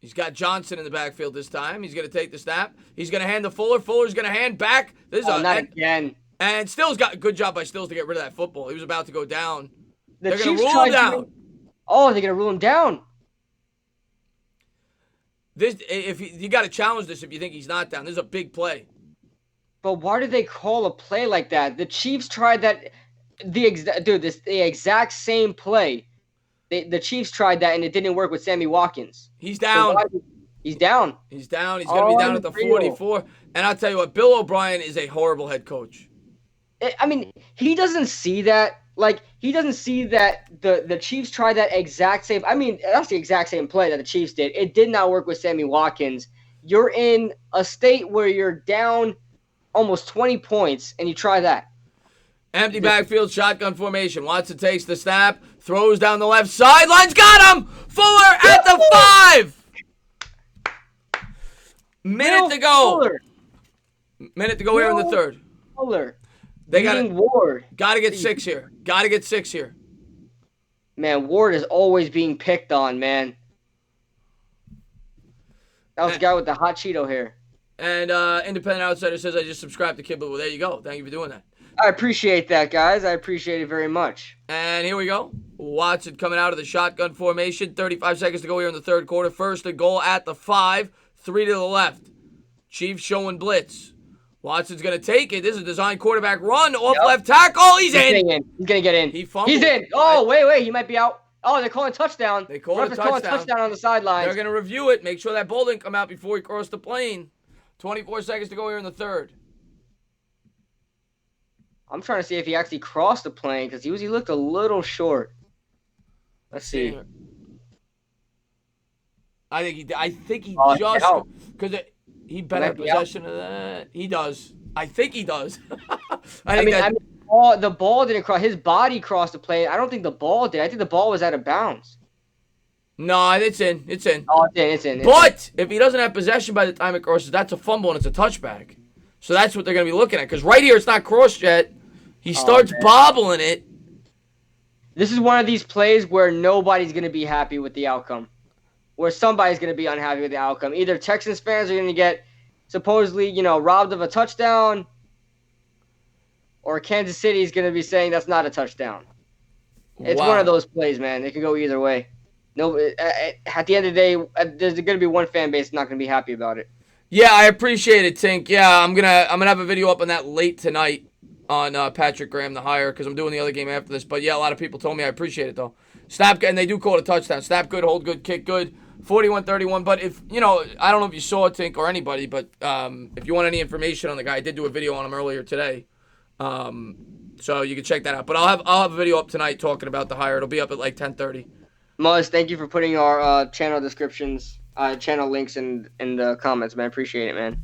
S1: He's got Johnson in the backfield this time. He's going to take the snap. He's going to hand to Fuller. Fuller's going to hand back.
S2: Not again.
S1: And Stills got a good job by Stills to get rid of that football. He was about to go down.
S2: They're going to rule him down. Oh, they're going to rule him down.
S1: If you got to challenge this if you think he's not down. This is a big play.
S2: But why did they call a play like that? The Chiefs tried that. The exact same play. The Chiefs tried that and it didn't work with Sammy Watkins.
S1: He's down.
S2: He's down.
S1: He's down. He's going to be down at the 44. And I'll tell you what, Bill O'Brien is a horrible head coach.
S2: I mean, he doesn't see that. Like, he doesn't see that the Chiefs tried that exact same. I mean, that's the exact same play that the Chiefs did. It did not work with Sammy Watkins. You're in a state where you're down almost 20 points, and you try that.
S1: Empty backfield, shotgun formation. Watson takes the snap, throws down the left sidelines, got him! Fuller at the 5! Minute to go here in the third.
S2: Fuller.
S1: They got
S2: Ward.
S1: Got to get 6 here. Got to get 6 here.
S2: Man, Ward is always being picked on, man. That was the guy with the hot Cheeto hair.
S1: And Independent Outsider says, I just subscribed to Kid Blue. Well, there you go. Thank you for doing that.
S2: I appreciate that, guys. I appreciate it very much.
S1: And here we go. Watson coming out of the shotgun formation. 35 seconds to go here in the third quarter. 1st and goal at the 5. 3 to the left. Chiefs showing blitz. Watson's going to take it. This is a design quarterback run off left tackle. He's in.
S2: He's going to get in.
S1: He fumbled.
S2: He's in. Oh, wait. He might be out. Oh, they're calling touchdown.
S1: They called a touchdown
S2: on the sidelines.
S1: They're going to review it. Make sure that ball didn't come out before he crossed the plane. 24 seconds to go here in the third.
S2: I'm trying to see if he actually crossed the plane because he looked a little short. Let's see.
S1: I think he just because he better possession of that. He does. I think he does. I mean,
S2: the ball didn't cross. His body crossed the plane. I don't think the ball did. I think the ball was out of bounds.
S1: No, it's in. It's in.
S2: Oh, it's in.
S1: But if he doesn't have possession by the time it crosses, that's a fumble and it's a touchback. So that's what they're going to be looking at. Because right here, it's not crossed yet. He starts bobbling it.
S2: This is one of these plays where nobody's going to be happy with the outcome. Where somebody's going to be unhappy with the outcome. Either Texans fans are going to get supposedly, robbed of a touchdown, or Kansas City is going to be saying that's not a touchdown. It's one of those plays, man. It can go either way. No, at the end of the day, there's going to be one fan base not going to be happy about it.
S1: Yeah, I appreciate it, Tink. Yeah, I'm gonna have a video up on that late tonight on Patrick Graham the hire because I'm doing the other game after this. But yeah, a lot of people told me I appreciate it though. Snap, and they do call it a touchdown. Snap good, hold good, kick good. 41-31. But if I don't know if you saw it, Tink, or anybody, but if you want any information on the guy, I did do a video on him earlier today. So you can check that out. But I'll have a video up tonight talking about the hire. It'll be up at like 10:30.
S2: Muzz, thank you for putting our channel descriptions, channel links in the comments, man. Appreciate it, man.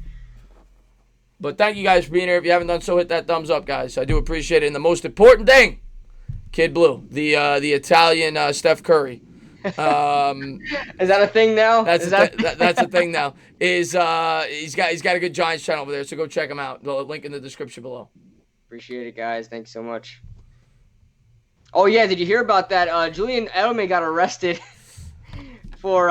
S1: But thank you guys for being here. If you haven't done so, hit that thumbs up, guys. I do appreciate it. And the most important thing, Kid Blue, the Italian Steph Curry.
S2: Is that a thing now?
S1: That's a thing now. He's got a good Giants channel over there, so go check him out. The link in the description below.
S2: Appreciate it, guys. Thanks so much. Oh yeah, did you hear about that? Julian Edelman got arrested for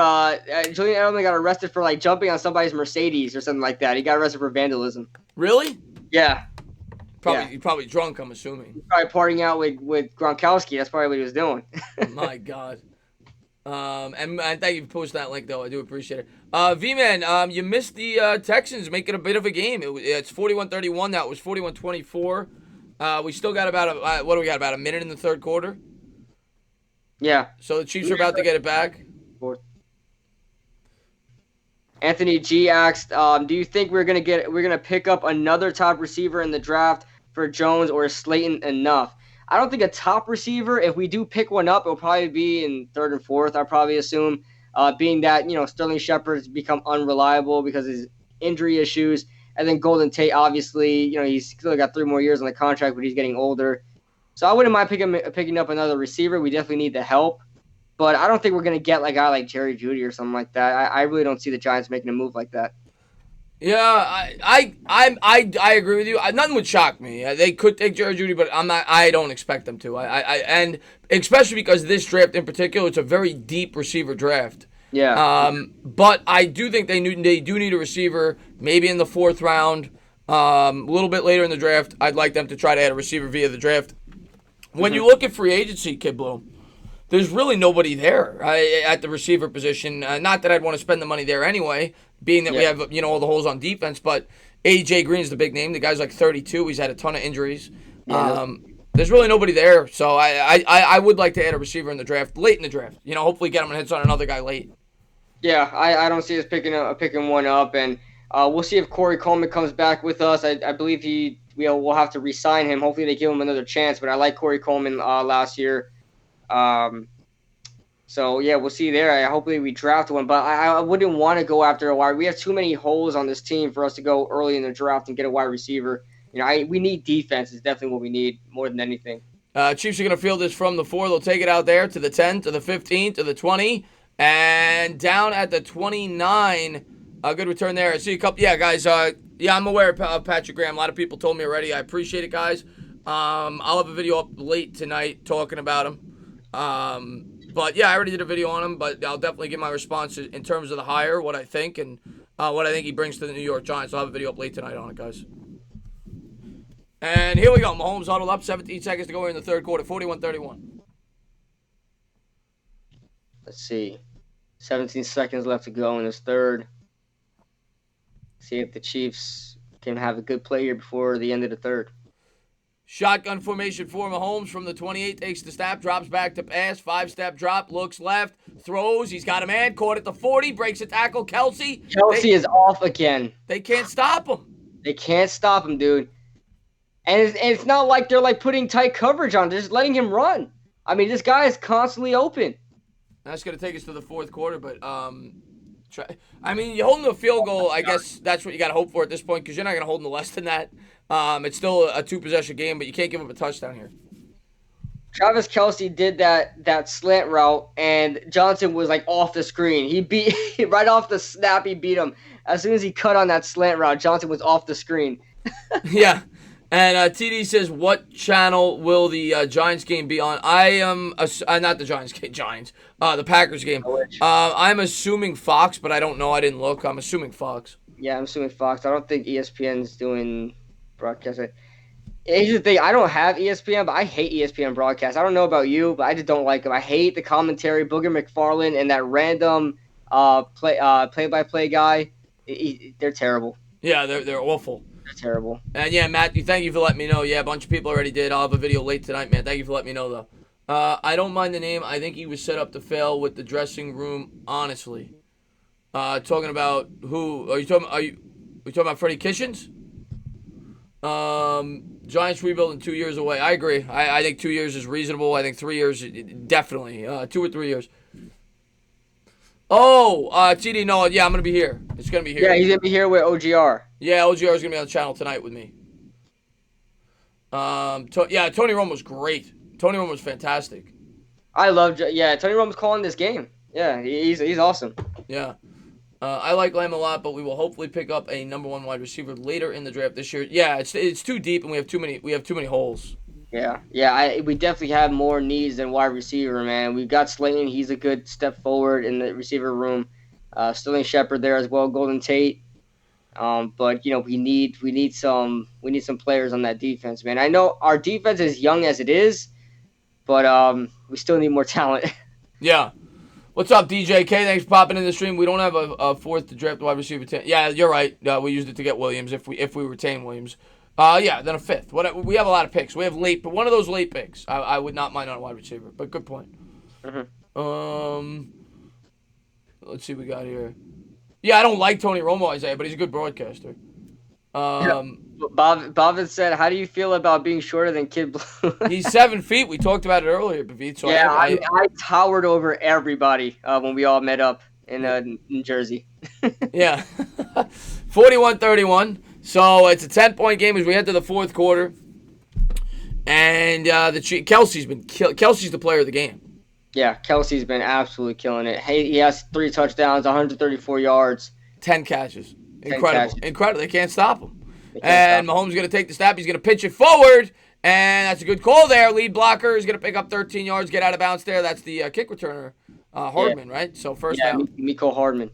S2: jumping on somebody's Mercedes or something like that. He got arrested for vandalism.
S1: Really?
S2: Yeah. Yeah,
S1: Probably drunk, I'm assuming.
S2: probably partying out with Gronkowski. That's probably what he was doing.
S1: My God. And thank you for posting that link, though. I do appreciate it. V-Man, you missed the Texans making a bit of a game. It's 41-31. That was 41-24. We still got about what do we got? About a minute in the third quarter.
S2: Yeah.
S1: So the Chiefs are about to get it back.
S2: Anthony G asked, "Do you think we're gonna pick up another top receiver in the draft for Jones, or is Slayton enough?" I don't think a top receiver. If we do pick one up, it'll probably be in third and fourth. I probably assume, being that Sterling Shepard's become unreliable because of his injury issues, and then Golden Tate, obviously, he's still got 3 more years on the contract, but he's getting older. So I wouldn't mind picking up another receiver. We definitely need the help. But I don't think we're going to get a guy like Jerry Jeudy or something like that. I really don't see the Giants making a move like that.
S1: Yeah, I agree with you. Nothing would shock me. They could take Jerry Jeudy, but I don't expect them to. And especially because this draft in particular, it's a very deep receiver draft.
S2: Yeah.
S1: But I do think they do need a receiver, maybe in the fourth round, a little bit later in the draft. I'd like them to try to add a receiver via the draft. When you look at free agency, Kid Blue, there's really nobody there at the receiver position. Not that I'd want to spend the money there anyway, being that we have all the holes on defense. But A.J. Green's the big name. The guy's like 32. He's had a ton of injuries. There's really nobody there. So I would like to add a receiver in the draft, late in the draft. Hopefully get him and hits on another guy late.
S2: Yeah, I don't see us picking one up, and we'll see if Corey Coleman comes back with us. I believe we'll have to re-sign him. Hopefully they give him another chance. But I like Corey Coleman last year. So yeah, we'll see there. Hopefully we draft one, but I wouldn't want to go after a wide. We have too many holes on this team for us to go early in the draft and get a wide receiver. We need defense. Is definitely what we need more than anything.
S1: Chiefs are going to field this from the 4. They'll take it out there to the 10, to the 15, to the 20, and down at the 29. A good return there. I see a couple. Yeah, guys. I'm aware of Patrick Graham. A lot of people told me already. I appreciate it, guys. I'll have a video up late tonight talking about him. But yeah, I already did a video on him, but I'll definitely give my response in terms of the hire, what I think, and what I think he brings to the New York Giants. I'll have a video up late tonight on it, guys. And here we go. Mahomes huddled up, 17 seconds to go in the third quarter, 41-31.
S2: Let's see. 17 seconds left to go in this third. See if the Chiefs can have a good play here before the end of the third.
S1: Shotgun formation for Mahomes from the 28, takes the snap, drops back to pass, 5-step drop, looks left, throws, he's got a man, caught at the 40, breaks a tackle, Kelsey.
S2: Kelsey is off again.
S1: They can't stop him.
S2: They can't stop him, dude. And it's not like they're putting tight coverage on, they're just letting him run. I mean, this guy is constantly open.
S1: That's going to take us to the fourth quarter, but you hold him to a field goal, I guess that's what you got to hope for at this point, because you're not going to hold him to less than that. It's still a 2-possession game, but you can't give up a touchdown here.
S2: Travis Kelsey did that slant route, and Johnson was off the screen. He beat right off the snap. He beat him as soon as he cut on that slant route. Johnson was off the screen.
S1: Yeah, and TD says, "What channel will the Giants game be on?" I am not the Giants game. The Packers game. I'm assuming Fox, but I don't know. I didn't look. I'm assuming Fox.
S2: Yeah, I'm assuming Fox. I don't think ESPN's doing broadcast. Here's the thing. I don't have ESPN, but I hate ESPN broadcast. I don't know about you, but I just don't like them. I hate the commentary. Booger McFarland and that random play-by-play guy. They're terrible.
S1: Yeah, they're awful.
S2: They're terrible.
S1: And yeah, Matthew, thank you for letting me know. Yeah, a bunch of people already did. I'll have a video late tonight, man. Thank you for letting me know, though. I don't mind the name. I think he was set up to fail with the dressing room, honestly. Talking about who? Are you talking about Freddie Kitchens? Giants rebuild in 2 years away. I agree. I think 2 years is reasonable. I think 3 years, definitely. 2 or 3 years. Oh, TD, no, yeah, I'm going to be here. It's going to be here.
S2: Yeah, he's going to be here with OGR.
S1: Yeah, OGR is going to be on the channel tonight with me. Tony Romo was great. Tony Romo was fantastic.
S2: Tony Romo's calling this game. Yeah, he's awesome.
S1: Yeah. I like Lamb a lot, but we will hopefully pick up a number 1 wide receiver later in the draft this year. Yeah, it's too deep, and we have too many holes.
S2: Yeah. We definitely have more needs than wide receiver, man. We've got Slayton. He's a good step forward in the receiver room. Sterling Shepard there as well. Golden Tate. But we need some players on that defense, man. I know our defense is young as it is, but we still need more talent.
S1: Yeah. What's up, DJK? Thanks for popping in the stream. We don't have a fourth to draft wide receiver. Yeah, you're right. We used it to get Williams if we retain Williams. Yeah, then a fifth. We have a lot of picks. We have late, but one of those late picks, I would not mind on a wide receiver. But good point. Let's see what we got here. Yeah, I don't like Tony Romo, Isaiah, but he's a good broadcaster.
S2: Bob said, "How do you feel about being shorter than Kid Blue?"
S1: He's 7 feet. We talked about it earlier, Bavit. So
S2: yeah, I towered over everybody when we all met up in Jersey.
S1: Yeah, 41-31. So it's a 10-point game as we head to the fourth quarter, and Kelsey's the player of the game.
S2: Yeah, Kelsey's been absolutely killing it. He has 3 touchdowns, 134 yards,
S1: 10 catches. Incredible. They can't stop him. Mahomes is going to take the snap. He's going to pitch it forward, and that's a good call there. Lead blocker is going to pick up 13 yards, get out of bounds there. That's the kick returner, Hardman, right? So first down.
S2: Miko Hardman.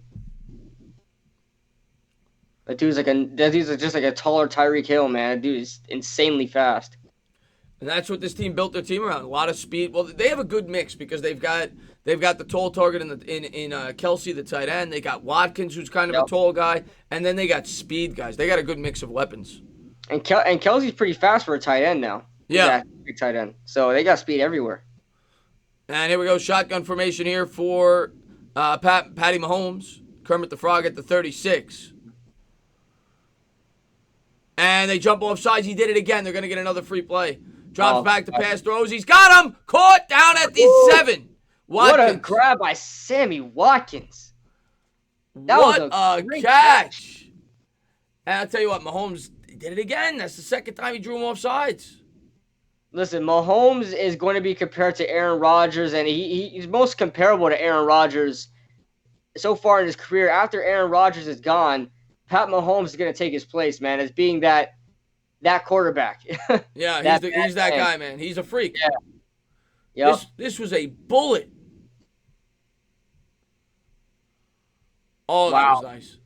S2: That dude's just like a taller Tyreek Hill, man. That dude is insanely fast.
S1: And that's what this team built their team around. A lot of speed. Well, they have a good mix because they've got the tall target in Kelsey, the tight end. They got Watkins, who's kind of a tall guy, and then they got speed guys. They got a good mix of weapons.
S2: And Kelsey's pretty fast for a tight end now.
S1: Yeah,
S2: big tight end. So they got speed everywhere.
S1: And here we go, shotgun formation here for Patty Mahomes. Kermit the Frog at the 36. And they jump off sides. He did it again. They're going to get another free play. Drops back to pass, throws. He's got him. Caught down at the 7. Watkins.
S2: What a grab by Sammy Watkins. That
S1: was
S2: a
S1: catch. And I'll tell you what, Mahomes did it again. That's the second time he drew him off sides.
S2: Listen, Mahomes is going to be compared to Aaron Rodgers, and he's most comparable to Aaron Rodgers so far in his career. After Aaron Rodgers is gone, Pat Mahomes is going to take his place, man, as being that quarterback.
S1: Yeah, he's that guy, man. He's a freak.
S2: Yeah. Yep.
S1: This was a bullet. Oh,
S2: wow.
S1: That was nice.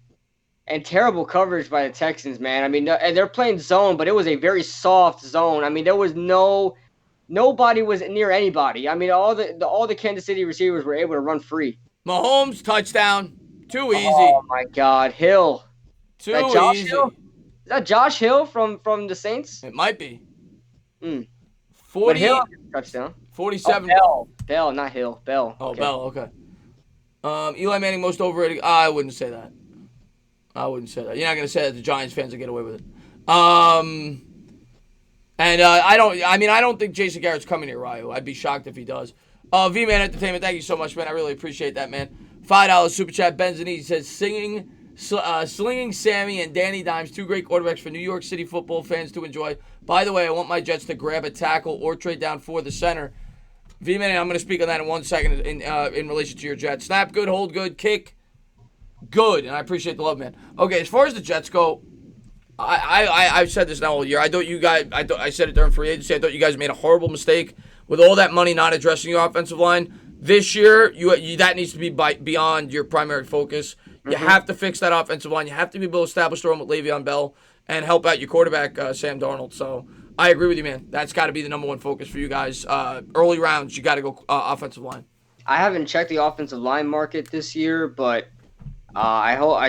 S2: And terrible coverage by the Texans, man. I mean, they're playing zone, but it was a very soft zone. I mean, there was nobody was near anybody. I mean, all the Kansas City receivers were able to run free.
S1: Mahomes touchdown. Too easy.
S2: Oh my God, Hill.
S1: Too easy.
S2: Hill? Is that Josh Hill from the Saints?
S1: It might be.
S2: 40 Hill touchdown.
S1: 47.
S2: Bell, not Hill. Bell.
S1: Oh, okay. Bell. Okay. Eli Manning most overrated. I wouldn't say that. You're not gonna say that the Giants fans will get away with it. And I don't think Jason Garrett's coming here, Ryo. I'd be shocked if he does. V-Man Entertainment, thank you so much, man. I really appreciate that, man. $5 super chat. Benzini says slinging Sammy and Danny Dimes, 2 great quarterbacks for New York City football fans to enjoy. By the way, I want my Jets to grab a tackle or trade down for the center. V-Man, I'm going to speak on that in 1 second in relation to your Jets. Snap good, hold good, kick good, and I appreciate the love, man. Okay, as far as the Jets go, I've said this now all year. I said it during free agency. I thought you guys made a horrible mistake with all that money not addressing your offensive line. This year, that needs to be beyond your primary focus. You have to fix that offensive line. You have to be able to establish the run with Le'Veon Bell and help out your quarterback, Sam Darnold. So I agree with you, man. That's got to be the number one focus for you guys. Early rounds, you got to go offensive line.
S2: I haven't checked the offensive line market this year, but I hope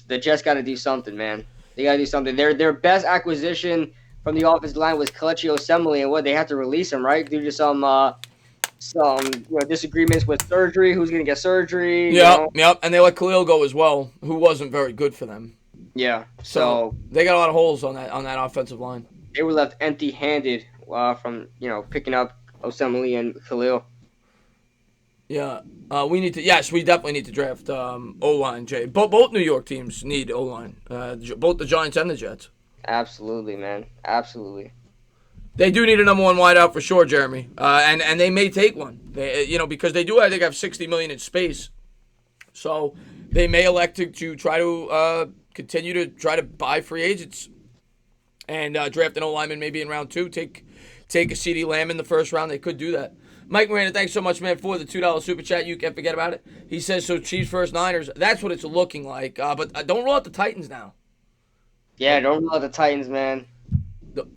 S2: the Jets got to do something, man. They got to do something. Their best acquisition from the offensive line was Kelechi Osemele, and they had to release him, right, due to some disagreements with surgery. Who's going to get surgery?
S1: Yep. And they let Khalil go as well, who wasn't very good for them.
S2: Yeah.
S1: So they got a lot of holes on that offensive line.
S2: They were left empty-handed from picking up Osemele and Khalil.
S1: Yeah. We definitely need to draft O-line, Jay. Both New York teams need O-line. Both the Giants and the Jets.
S2: Absolutely, man. Absolutely.
S1: They do need a number one wideout for sure, Jeremy. And they may take one. Because they do, I think, have $60 million in space. So they may elect to try to continue to try to buy free agents and draft an O-lineman maybe in round 2. Take a CeeDee Lamb in the first round. They could do that. Mike Miranda, thanks so much, man, for the $2 super chat. You can't forget about it. He says, so Chiefs versus Niners. That's what it's looking like. But don't roll out the Titans now.
S2: Yeah, don't rule out the Titans, man.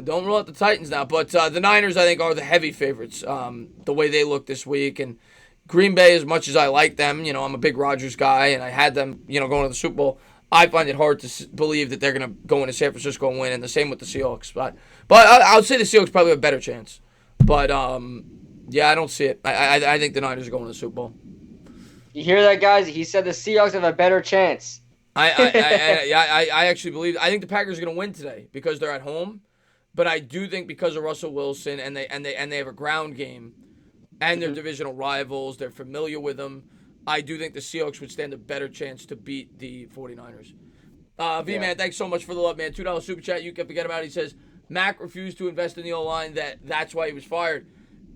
S1: Don't rule out the Titans now, but the Niners I think are the heavy favorites. The way they look this week, and Green Bay, as much as I like them, I'm a big Rodgers guy, and I had them, going to the Super Bowl. I find it hard to believe that they're going to go into San Francisco and win, and the same with the Seahawks. But I would say the Seahawks probably have a better chance. But yeah, I don't see it. I think the Niners are going to the Super Bowl.
S2: You hear that, guys? He said the Seahawks have a better chance.
S1: I actually believe. I think the Packers are going to win today because they're at home. But I do think because of Russell Wilson and they have a ground game, and they're divisional rivals, they're familiar with them. I do think the Seahawks would stand a better chance to beat the 49ers. V-Man, thanks so much for the love, man. $2 super chat. You can forget about it. He says, Mac refused to invest in the O-line. That's why he was fired.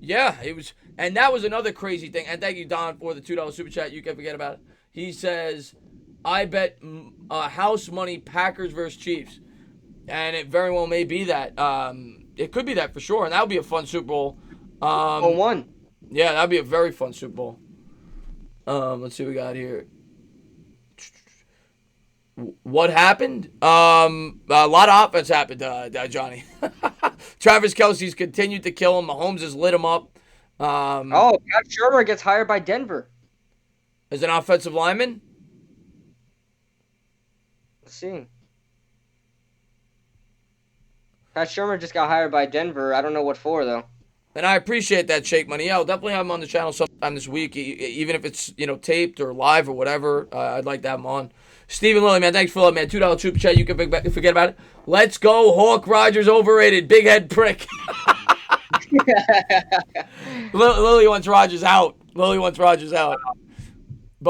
S1: Yeah, it was. And that was another crazy thing. And thank you, Don, for the $2 super chat. You can forget about it. He says, I bet house money Packers versus Chiefs. And it very well may be that. It could be that for sure. And that would be a fun Super Bowl.
S2: 1-1.
S1: Yeah, that would be a very fun Super Bowl. Let's see what we got here. What happened? A lot of offense happened, Johnny. Travis Kelce's continued to kill him. Mahomes has lit him up.
S2: Pat Shermer gets hired by Denver.
S1: As an offensive lineman?
S2: Let's see. Pat Shermer just got hired by Denver. I don't know what for, though.
S1: And I appreciate that, Shake Money. Yeah, I'll definitely have him on the channel sometime this week, even if it's taped or live or whatever. I'd like to have him on. Stephen Lilly, man, thanks for that, man. $2 super chat. You can forget about it. Let's go, Hawk Rogers overrated. Big head prick. Lilly wants Rogers out. But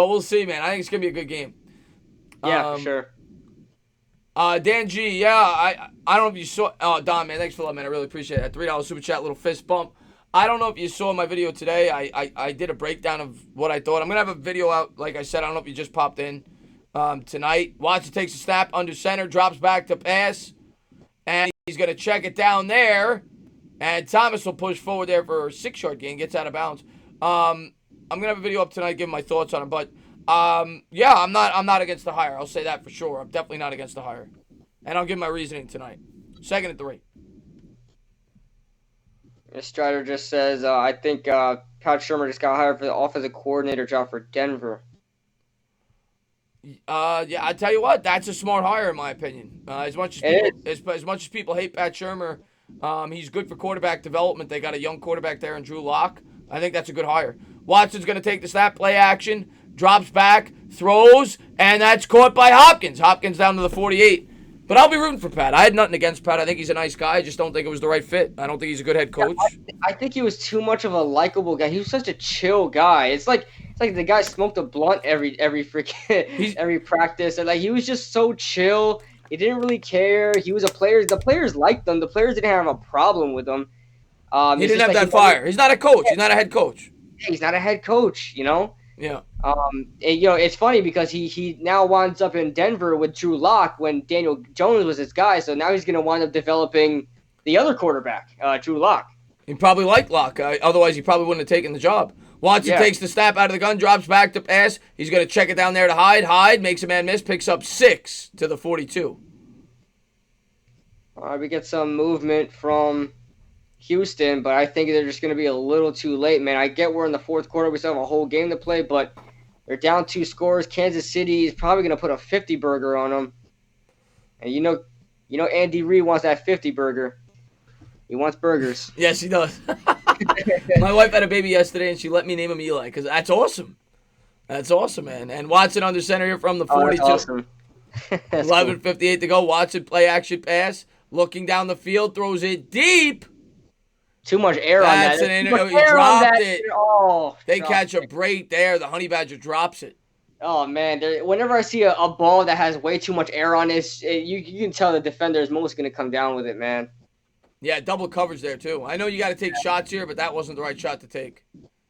S1: we'll see, man. I think it's gonna be a good game.
S2: Yeah, for sure.
S1: Dan G, yeah, I don't know if you saw. Oh, Don, man, thanks for that, man. I really appreciate that. $3 super chat, little fist bump. I don't know if you saw my video today. I did a breakdown of what I thought. I'm gonna have a video out, like I said. I don't know if you just popped in tonight. Watson takes a snap under center, drops back to pass, and he's gonna check it down there. And Thomas will push forward there for a 6-yard gain, gets out of bounds. I'm gonna have a video up tonight, giving my thoughts on it, but. Yeah, I'm not against the hire. I'll say that for sure. I'm definitely not against the hire. And I'll give my reasoning tonight. 2nd and 3.
S2: Strider just says, I think Pat Shermer just got hired for the offensive coordinator job for Denver.
S1: Yeah, I tell you what, that's a smart hire in my opinion. As much as people hate Pat Shermer, he's good for quarterback development. They got a young quarterback there in Drew Lock. I think that's a good hire. Watson's going to take the snap, play action, drops back, throws, and that's caught by Hopkins. Hopkins down to the 48. But I'll be rooting for Pat. I had nothing against Pat. I think he's a nice guy. I just don't think it was the right fit. I don't think he's a good head coach.
S2: Yeah, I think he was too much of a likable guy. He was such a chill guy. It's like the guy smoked a blunt every freaking every practice, and like he was just so chill. He didn't really care. He was a player. The players liked him. The players didn't have a problem with him.
S1: He didn't have that fire. He's not a coach. He's not a head coach.
S2: He's not a head coach.
S1: Yeah.
S2: It's funny because he now winds up in Denver with Drew Lock when Daniel Jones was his guy. So now he's going to wind up developing the other quarterback, Drew Lock.
S1: He probably liked Lock. Otherwise, he probably wouldn't have taken the job. Watson takes the snap out of the gun, drops back to pass. He's going to check it down there to Hyde. Hyde makes a man miss, picks up 6 to the 42.
S2: All right, we get some movement from Houston, but I think they're just going to be a little too late, man. I get we're in the fourth quarter. We still have a whole game to play, but they're down 2 scores. Kansas City is probably going to put a 50 burger on them. And you know Andy Reid wants that 50 burger. He wants burgers.
S1: Yes, he does. My wife had a baby yesterday, and she let me name him Eli because that's awesome. That's awesome, man. And Watson under center here from the 42.
S2: That's awesome.
S1: 11:58 to go. Watson play action pass. Looking down the field, throws it deep.
S2: Too much air on that.
S1: He dropped it. Oh, they catch a break there. The Honey Badger drops it.
S2: Oh, man. Whenever I see a ball that has way too much air on it, you can tell the defender is most going to come down with it, man.
S1: Yeah, double coverage there, too. I know you got to take shots here, but that wasn't the right shot to take.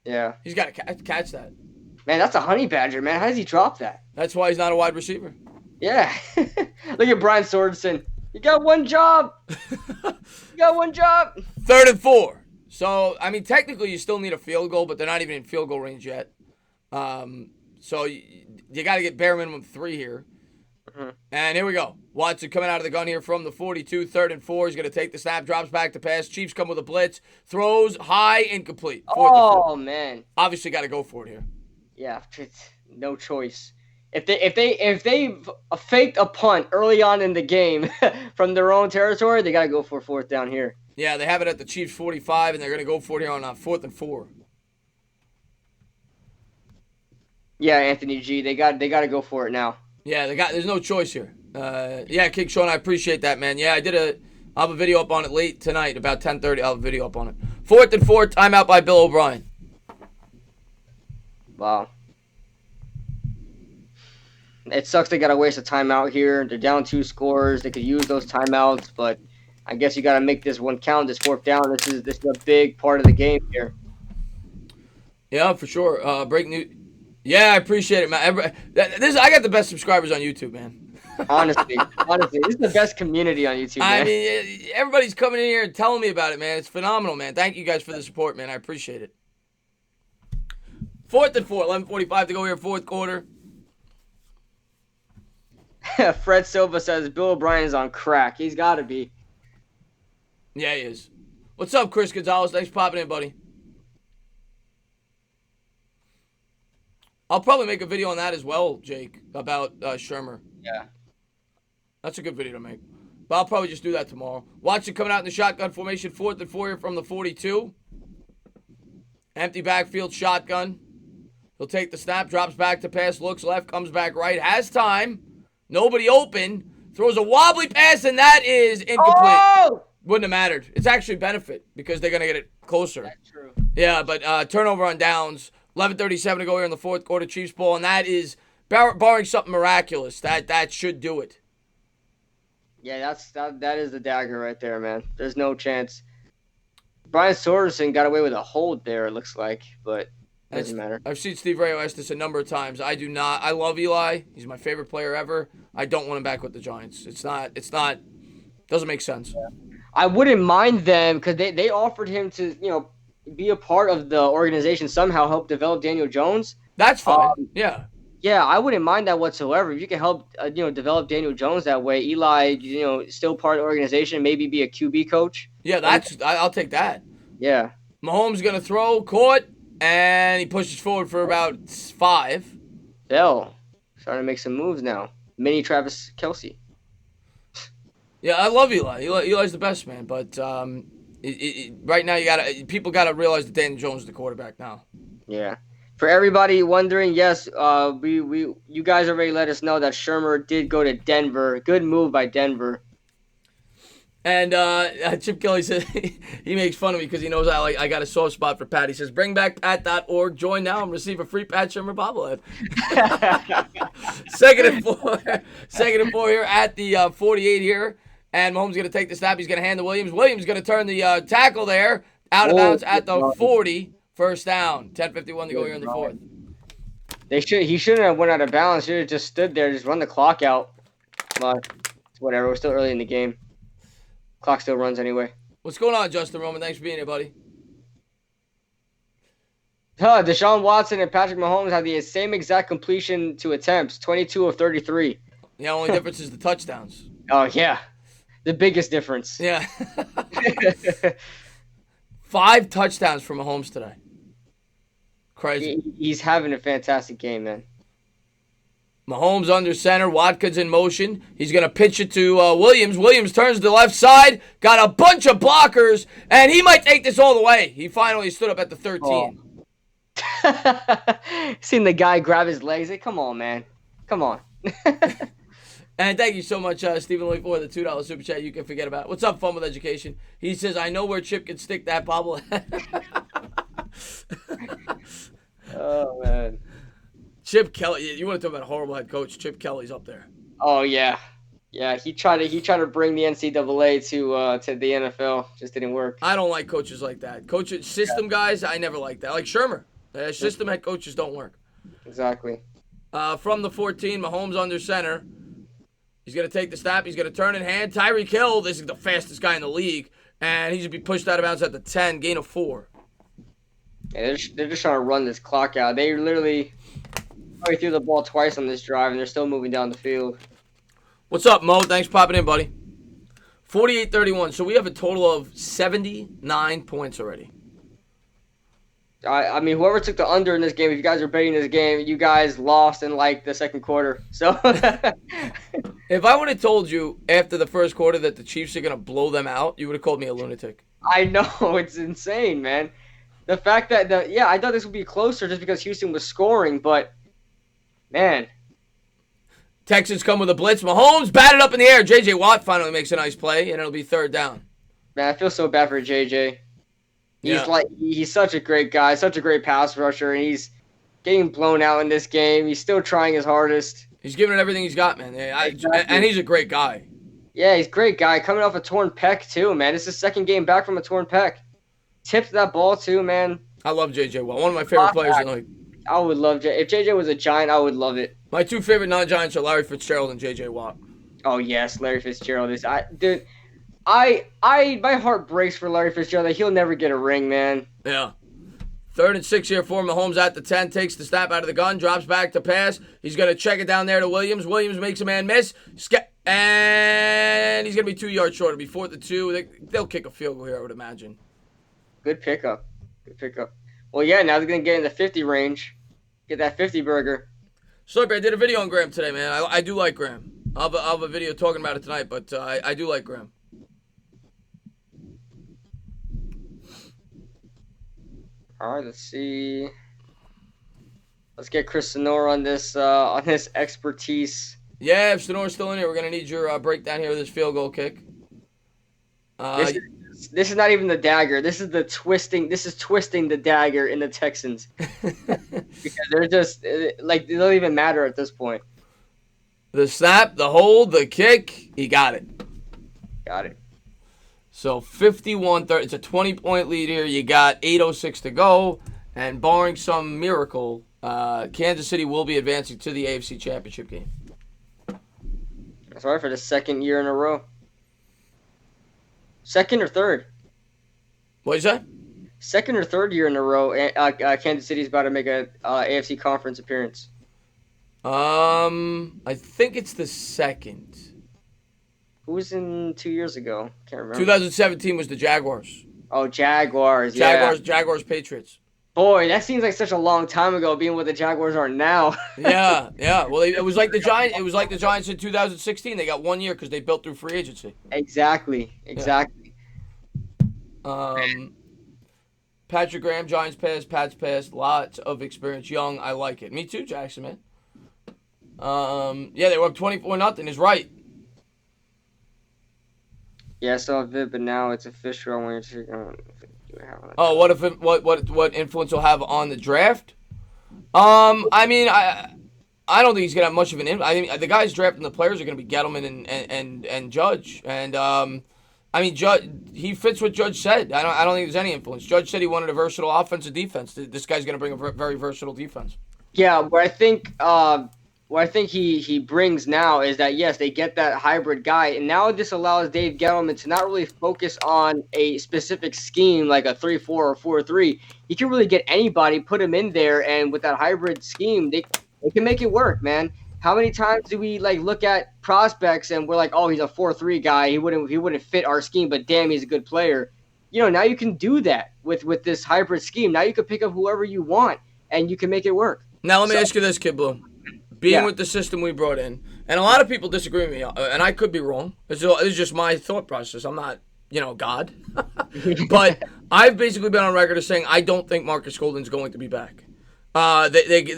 S2: Yeah.
S1: He's got to catch that.
S2: Man, that's a Honey Badger, man. How does he drop that?
S1: That's why he's not a wide receiver.
S2: Yeah. Look at Brian Sorensen. You got one job.
S1: 3rd and 4. So, I mean, technically you still need a field goal, but they're not even in field goal range yet. So you got to get bare minimum 3 here.
S2: Mhm.
S1: And here we go. Watson coming out of the gun here from the 42, 3rd and 4. He's going to take the snap, drops back to pass. Chiefs come with a blitz, throws high, incomplete. 4th and 4.
S2: Oh man.
S1: Obviously, got to go for it here.
S2: Yeah, no choice. If they faked a punt early on in the game from their own territory, they gotta go for 4th down here.
S1: Yeah, they have it at the Chiefs 45, and they're going to go for it here on 4th and 4.
S2: Yeah, Anthony G, they gotta go for it now.
S1: Yeah, there's no choice here. Yeah, King Sean, I appreciate that, man. Yeah, I'll have a video up on it late tonight, about 10:30. I'll have a video up on it. 4th and 4, timeout by Bill O'Brien.
S2: Wow. It sucks they gotta waste a timeout here. They're down 2 scores. They could use those timeouts, but I guess you gotta make this one count. This 4th down. This is a big part of the game here.
S1: Yeah, for sure. Break news. Yeah, I appreciate it, man. I got the best subscribers on YouTube, man.
S2: Honestly, this is the best community on YouTube, man.
S1: I mean, everybody's coming in here and telling me about it, man. It's phenomenal, man. Thank you guys for the support, man. I appreciate it. 4th and 4, 11:45 to go here, 4th quarter.
S2: Fred Silva says Bill O'Brien is on crack. He's got to be.
S1: Yeah, he is. What's up, Chris Gonzalez? Thanks for popping in, buddy. I'll probably make a video on that as well, Jake, about Shermer.
S2: Yeah.
S1: That's a good video to make. But I'll probably just do that tomorrow. Watson coming out in the shotgun formation, 4th and 4 here from the 42. Empty backfield shotgun. He'll take the snap, drops back to pass, looks left, comes back right, has time. Nobody open. Throws a wobbly pass, and that is incomplete.
S2: Oh!
S1: Wouldn't have mattered. It's actually benefit because they're going to get it closer.
S2: That's true.
S1: Yeah, but turnover on downs. 11:37 to go here in the 4th quarter. Chiefs ball, and that is, barring something miraculous, that should do it.
S2: Yeah, that is the dagger right there, man. There's no chance. Brian Sorensen got away with a hold there, it looks like, but it doesn't matter.
S1: I've seen Steve Rayo ask this a number of times. I do not. I love Eli. He's my favorite player ever. I don't want him back with the Giants. It's not. Doesn't make sense.
S2: Yeah. I wouldn't mind them because they offered him to, be a part of the organization, somehow help develop Daniel Jones.
S1: That's fine. Yeah.
S2: Yeah, I wouldn't mind that whatsoever. If you can help, develop Daniel Jones that way, Eli, still part of the organization, maybe be a QB coach.
S1: Yeah, I'll take that.
S2: Yeah.
S1: Mahomes gonna throw, caught, and he pushes forward for about 5.
S2: Bell starting to make some moves now. Mini Travis Kelce.
S1: Yeah, I love Eli. Eli's the best, man. But right now, people gotta realize that Daniel Jones is the quarterback now.
S2: Yeah. For everybody wondering, yes, you guys already let us know that Shermer did go to Denver. Good move by Denver.
S1: And Chip Kelly says he makes fun of me because he knows I got a soft spot for Pat. He says, "Bring back Pat.org. Join now and receive a free Pat Shermer bobblehead." 2nd and 4. 2nd and 4 here at the 48 here. And Mahomes going to take the snap. He's going to hand to Williams. Williams going to turn the tackle there. Out of bounds at the 40. 1st down. 10:51 to go here in the 4th.
S2: He shouldn't have went out of bounds. Should have just stood there, just run the clock out. But whatever. We're still early in the game. Clock still runs anyway.
S1: What's going on, Justin Roman? Thanks for being here, buddy.
S2: Deshaun Watson and Patrick Mahomes have the same exact completion to attempts, 22 of 33.
S1: The only difference is the touchdowns.
S2: Oh, yeah. The biggest difference.
S1: Yeah. 5 touchdowns for Mahomes today. Crazy.
S2: He's having a fantastic game, man.
S1: Mahomes under center. Watkins in motion. He's going to pitch it to Williams. Williams turns to the left side. Got a bunch of blockers. And he might take this all the way. He finally stood up at the 13.
S2: Oh. Seen the guy grab his legs. Hey, come on, man. Come on.
S1: And thank you so much, Stephen Lee, for the $2 super chat. You can forget about it. What's up, Fun with Education? He says, I know where Chip can stick that bobblehead.
S2: Oh, man.
S1: Chip Kelly, you want to talk about a horrible head coach? Chip Kelly's up there.
S2: Oh, yeah. Yeah, he tried to bring the NCAA to the NFL. Just didn't work.
S1: I don't like coaches like that. System guys, I never like that. Like Shermer. System head coaches don't work.
S2: Exactly.
S1: From the 14, Mahomes under center. He's going to take the snap. He's going to turn in hand. Tyreek Hill, this is the fastest guy in the league. And he's going to be pushed out of bounds at the 10, gain of 4.
S2: Yeah, they're just trying to run this clock out. They literally threw the ball twice on this drive, and they're still moving down the field.
S1: What's up, Mo? Thanks for popping in, buddy. 48-31. So we have a total of 79 points already.
S2: I mean, whoever took the under in this game, if you guys are betting this game, you guys lost in like the second quarter. So
S1: If I would have told you after the first quarter that the Chiefs are going to blow them out, you would have called me a lunatic.
S2: I know it's insane, man. The fact that I thought this would be closer just because Houston was scoring, but man,
S1: Texans come with a blitz. Mahomes batted up in the air. J.J. Watt finally makes a nice play, and it'll be third down.
S2: man, I feel so bad for JJ.
S1: Yeah.
S2: He's such a great guy, such a great pass rusher, and he's getting blown out in this game. He's still trying his hardest.
S1: He's giving it everything he's got, man.
S2: Exactly.
S1: And he's a great guy.
S2: Yeah, he's a great guy. Coming off a torn pec, too, man. It's his second game back from a torn pec. Tipped that ball, too, man.
S1: I love J.J. Watt. One of my favorite players in the league.
S2: I would love If JJ was a Giant, I would love it.
S1: My two favorite non-Giants are Larry Fitzgerald and J.J. Watt.
S2: Oh, yes, Larry Fitzgerald is. My heart breaks for Larry Fitzgerald. Like, he'll never get a ring, man.
S1: Yeah. 3rd and 6 here for Mahomes at the 10. Takes the snap out of the gun. Drops back to pass. He's going to check it down there to Williams. Williams makes a man miss. And he's going to be 2 yards short. It'll be 4th and 2. They'll kick a field goal here, I would imagine.
S2: Good pickup. Well, yeah, now they're going to get in the 50 range. Get that 50 burger.
S1: Slurpee, I did a video on Graham today, man. I do like Graham. I'll have a video talking about it tonight, but I do like Graham.
S2: All right, let's see. Let's get Chris Sonora on this expertise.
S1: Yeah, if Sonora's still in here, we're going to need your breakdown here of this field goal kick.
S2: This is not even the dagger. This is the twisting. This is twisting the dagger in the Texans. Because they're just, like, it doesn't even matter at this point.
S1: The snap, the hold, the kick, he got it.
S2: Got it.
S1: So 51-30. It's a 20-point lead here. You got 8:06 to go. And barring some miracle, Kansas City will be advancing to the AFC Championship game.
S2: That's right, for the second year in a row. Second or third?
S1: What is that?
S2: Second or third year in a row, Kansas City's about to make a AFC conference appearance.
S1: I think it's the second.
S2: Who was in 2 years ago? Can't remember.
S1: 2017 was the Jaguars.
S2: Oh, Jaguars. Yeah.
S1: Jaguars, Patriots.
S2: Boy, that seems like such a long time ago, being what the Jaguars are now.
S1: Yeah. Well, it was like the Giants. It was like the Giants in 2016. They got 1 year because they built through free agency.
S2: Exactly.
S1: Yeah. Patrick Graham, Giants pass, Pats pass, lots of experience. Young, I like it. Me too, Jackson, man. Yeah, they were up 24-0. Is right.
S2: Yeah, I saw Viv, but now it's official. I want you to.
S1: Oh, what influence he'll have on the draft? I mean, I don't think he's gonna have much of an influence. I think the guys drafting the players are gonna be Gettleman and Judge, and I mean, Judge, he fits what Judge said. I don't think there's any influence. Judge said he wanted a versatile offensive defense. This guy's gonna bring a very versatile defense.
S2: Yeah, what I think he brings now is that, yes, they get that hybrid guy, and now this allows Dave Gettleman to not really focus on a specific scheme like a 3-4 or 4-3. He can really get anybody, put him in there, and with that hybrid scheme, they can make it work, man. How many times do we look at prospects and we're like, oh, he's a 4-3 guy, he wouldn't fit our scheme, but damn, he's a good player. Now you can do that with this hybrid scheme. Now you can pick up whoever you want, and you can make it work.
S1: Now let me ask you this, Kid Blue. Being with the system we brought in, and a lot of people disagree with me, and I could be wrong. This is just my thought process. I'm not, God. But I've basically been on record as saying I don't think Marcus Golden's going to be back.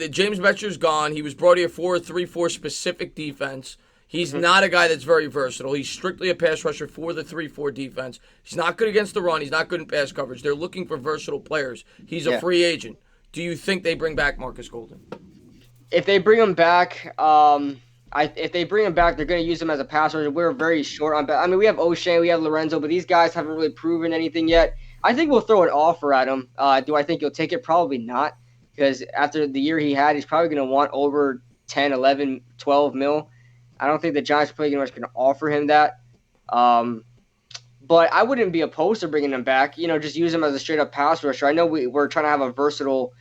S1: James Betcher's gone. He was brought here for a 3-4 specific defense. He's not a guy that's very versatile. He's strictly a pass rusher for the 3-4 defense. He's not good against the run. He's not good in pass coverage. They're looking for versatile players. He's a free agent. Do you think they bring back Marcus Golden?
S2: If they bring him back, they're going to use him as a pass rusher. We're very short on. I mean, we have O'Shea, we have Lorenzo, but these guys haven't really proven anything yet. I think we'll throw an offer at him. Do I think he'll take it? Probably not, because after the year he had, he's probably going to want over 10, 11, 12 mil. I don't think the Giants are probably going to offer him that. But I wouldn't be opposed to bringing him back. Just use him as a straight-up pass rusher. I know we're trying to have a versatile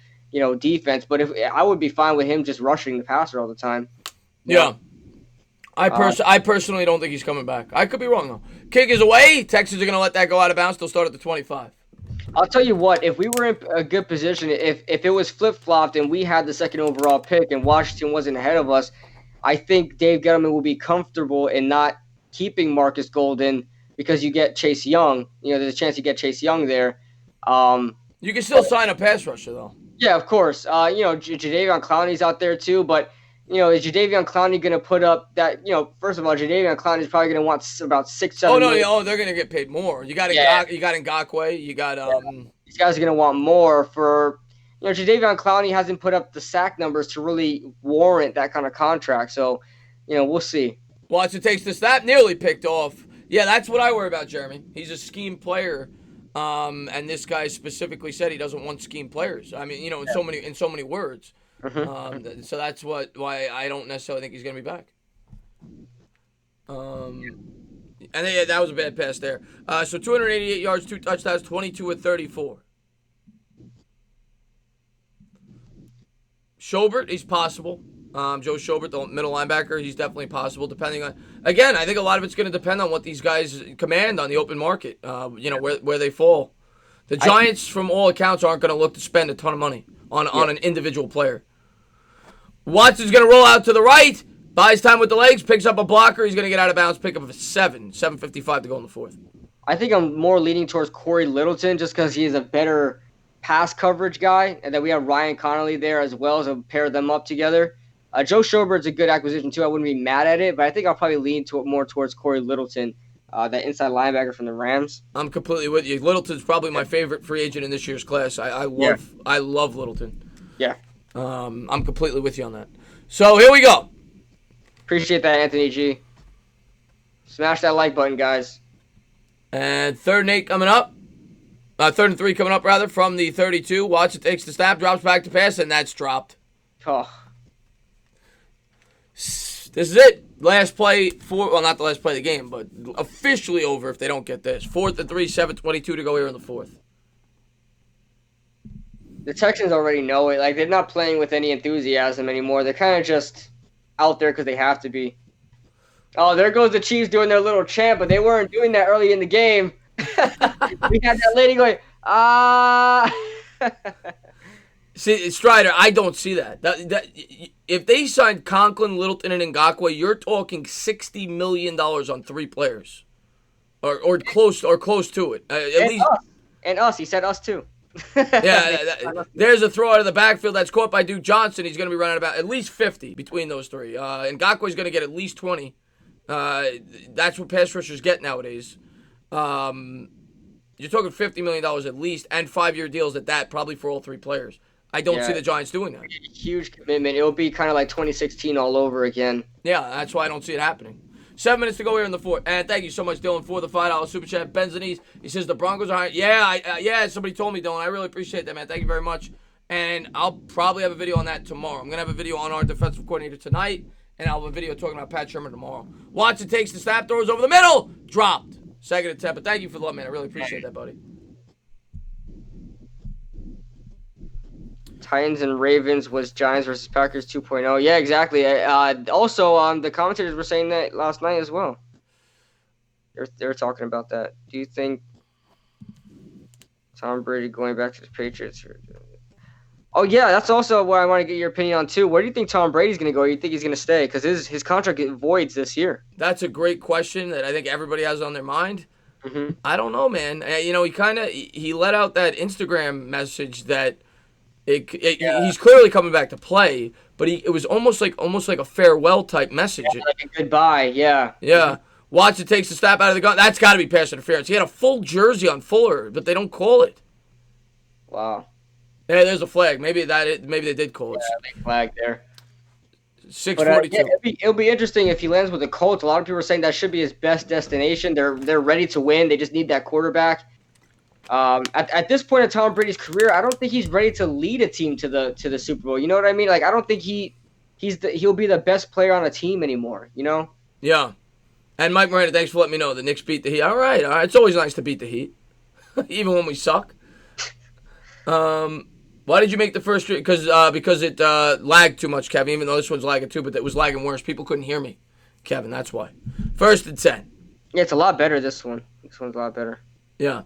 S2: defense, but if I would be fine with him just rushing the passer all the time.
S1: Yeah. I personally don't think he's coming back. I could be wrong though. Kick is away. Texans are going to let that go out of bounds. They'll start at the 25.
S2: I'll tell you what, if we were in a good position, if it was flip-flopped and we had the second overall pick and Washington wasn't ahead of us, I think Dave Gettleman will be comfortable in not keeping Marcus Golden because you get Chase Young. There's a chance you get Chase Young there.
S1: You can still sign a pass rusher though.
S2: Yeah, of course. Jadeveon Clowney's out there too, but is Jadeveon Clowney going to put up that? First of all, Jadeveon Clowney's probably going to want about 6-7.
S1: Oh no,
S2: million.
S1: they're going to get paid more. You got you got Ngakoue, you got
S2: These guys are going to want more for. Jadeveon Clowney hasn't put up the sack numbers to really warrant that kind of contract. So, we'll see.
S1: Watch it takes the snap, nearly picked off. Yeah, that's what I worry about, Jeremy. He's a scheme player, and this guy specifically said he doesn't want scheme players. I mean, in so many words.
S2: Mm-hmm.
S1: So that's why I don't necessarily think he's going to be back. And that was a bad pass there. So 288 yards, 2 touchdowns, 22 of 34. Schobert, he's possible. Joe Schobert, the middle linebacker, he's definitely possible. Depending on, again, I think a lot of it's going to depend on what these guys command on the open market. Where they fall. The Giants, from all accounts, aren't going to look to spend a ton of money on an individual player. Watson's going to roll out to the right, buys time with the legs, picks up a blocker. He's going to get out of bounds, pick up a 7:55 to go in the fourth.
S2: I think I'm more leaning towards Corey Littleton just because he is a better pass coverage guy, and then we have Ryan Connolly there as well, so pair them up together. Joe Schobert's a good acquisition too. I wouldn't be mad at it, but I think I'll probably lean more towards Corey Littleton, that inside linebacker from the Rams.
S1: I'm completely with you. Littleton's probably my favorite free agent in this year's class. I love Littleton.
S2: Yeah.
S1: I'm completely with you on that. So here we go.
S2: Appreciate that, Anthony G. Smash that like button, guys.
S1: And 3rd and 8 coming up. 3rd and 3 coming up, rather, from the 32. Watson takes the snap, drops back to pass, and that's dropped.
S2: Oh.
S1: This is it. Last play not the last play of the game, but officially over if they don't get this. 4th and 3, 7:22 to go here in the 4th.
S2: The Texans already know it. Like, they're not playing with any enthusiasm anymore. They're kind of just out there because they have to be. Oh, there goes the Chiefs doing their little chant, but they weren't doing that early in the game. We had that lady going,
S1: See, Strider, I don't see that. If they signed Conklin, Littleton, and Ngakoue, you're talking $60 million on 3 players, or close to it. At least.
S2: And us. He said us too.
S1: There's a throw out of the backfield that's caught by Duke Johnson. He's going to be running about at least 50 between those 3. Ngakoue's going to get at least 20. That's what pass rushers get nowadays. You're talking $50 million at least, and 5-year deals at that, probably for all 3 players. I don't see the Giants doing that.
S2: Huge commitment. It'll be kind of like 2016 all over again.
S1: Yeah, that's why I don't see it happening. 7 minutes to go here in the 4th. And thank you so much, Dylan, for the $5 super chat. Benzanese, he says the Broncos are high. Yeah, somebody told me, Dylan. I really appreciate that, man. Thank you very much. And I'll probably have a video on that tomorrow. I'm going to have a video on our defensive coordinator tonight, and I'll have a video talking about Pat Shermer tomorrow. Watson takes the snap, throws over the middle. Dropped. 2nd and 10. But thank you for the love, man. I really appreciate that, buddy.
S2: Titans and Ravens was Giants versus Packers 2.0. Yeah, exactly. Also, the commentators were saying that last night as well. They were talking about that. Do you think Tom Brady going back to the Patriots? Oh, yeah, that's also what I want to get your opinion on, too. Where do you think Tom Brady's going to go? Or do you think he's going to stay? Because his contract voids this year.
S1: That's a great question that I think everybody has on their mind.
S2: Mm-hmm.
S1: I don't know, man. He let out that Instagram message that he's clearly coming back to play, but it was almost like a farewell type message.
S2: Yeah, like a goodbye, yeah.
S1: Yeah. Watson takes the snap out of the gun. That's got to be pass interference. He had a full jersey on Fuller, but they don't call it.
S2: Wow.
S1: Yeah, there's a flag. Maybe they did call it.
S2: Yeah, big flag there.
S1: 6:42.
S2: It'll be interesting if he lands with the Colts. A lot of people are saying that should be his best destination. They're ready to win. They just need that quarterback. At this point in Tom Brady's career, I don't think he's ready to lead a team to the Super Bowl. You know what I mean? Like, I don't think he'll be the best player on a team anymore. You know?
S1: Yeah. And Mike Miranda, thanks for letting me know the Knicks beat the Heat. All right. It's always nice to beat the Heat, even when we suck. Why did you make the first stream? Because it lagged too much, Kevin. Even though this one's lagging too, but it was lagging worse. People couldn't hear me. Kevin. That's why. 1st and 10.
S2: Yeah, it's a lot better, this one. This one's a lot better.
S1: Yeah.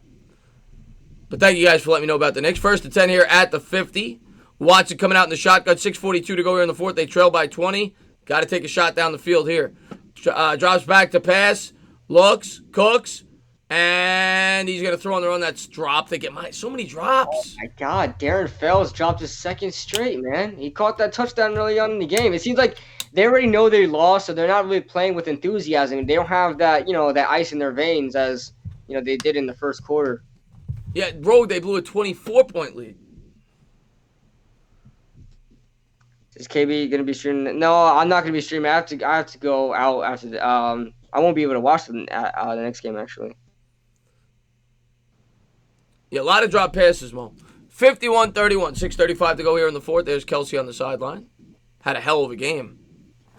S1: But thank you guys for letting me know about the Knicks. 1st and 10 here at the 50. Watson coming out in the shotgun. 6:42 to go here in the fourth. They trail by 20. Got to take a shot down the field here. Drops back to pass. Looks. Cooks. And he's going to throw on the run. That's dropped. They get so many drops.
S2: Oh, my God. Darren Fells dropped his second straight, man. He caught that touchdown early on in the game. It seems like they already know they lost, so they're not really playing with enthusiasm. They don't have that, that ice in their veins as, they did in the first quarter.
S1: Yeah, Rogue, they blew a 24-point lead.
S2: Is KB gonna be streaming? No, I'm not gonna be streaming. I have to go out after the. I won't be able to watch the next game actually.
S1: Yeah, a lot of drop passes, Mo. 51-31, 6:35 to go here in the fourth. There's Kelsey on the sideline. Had a hell of a game.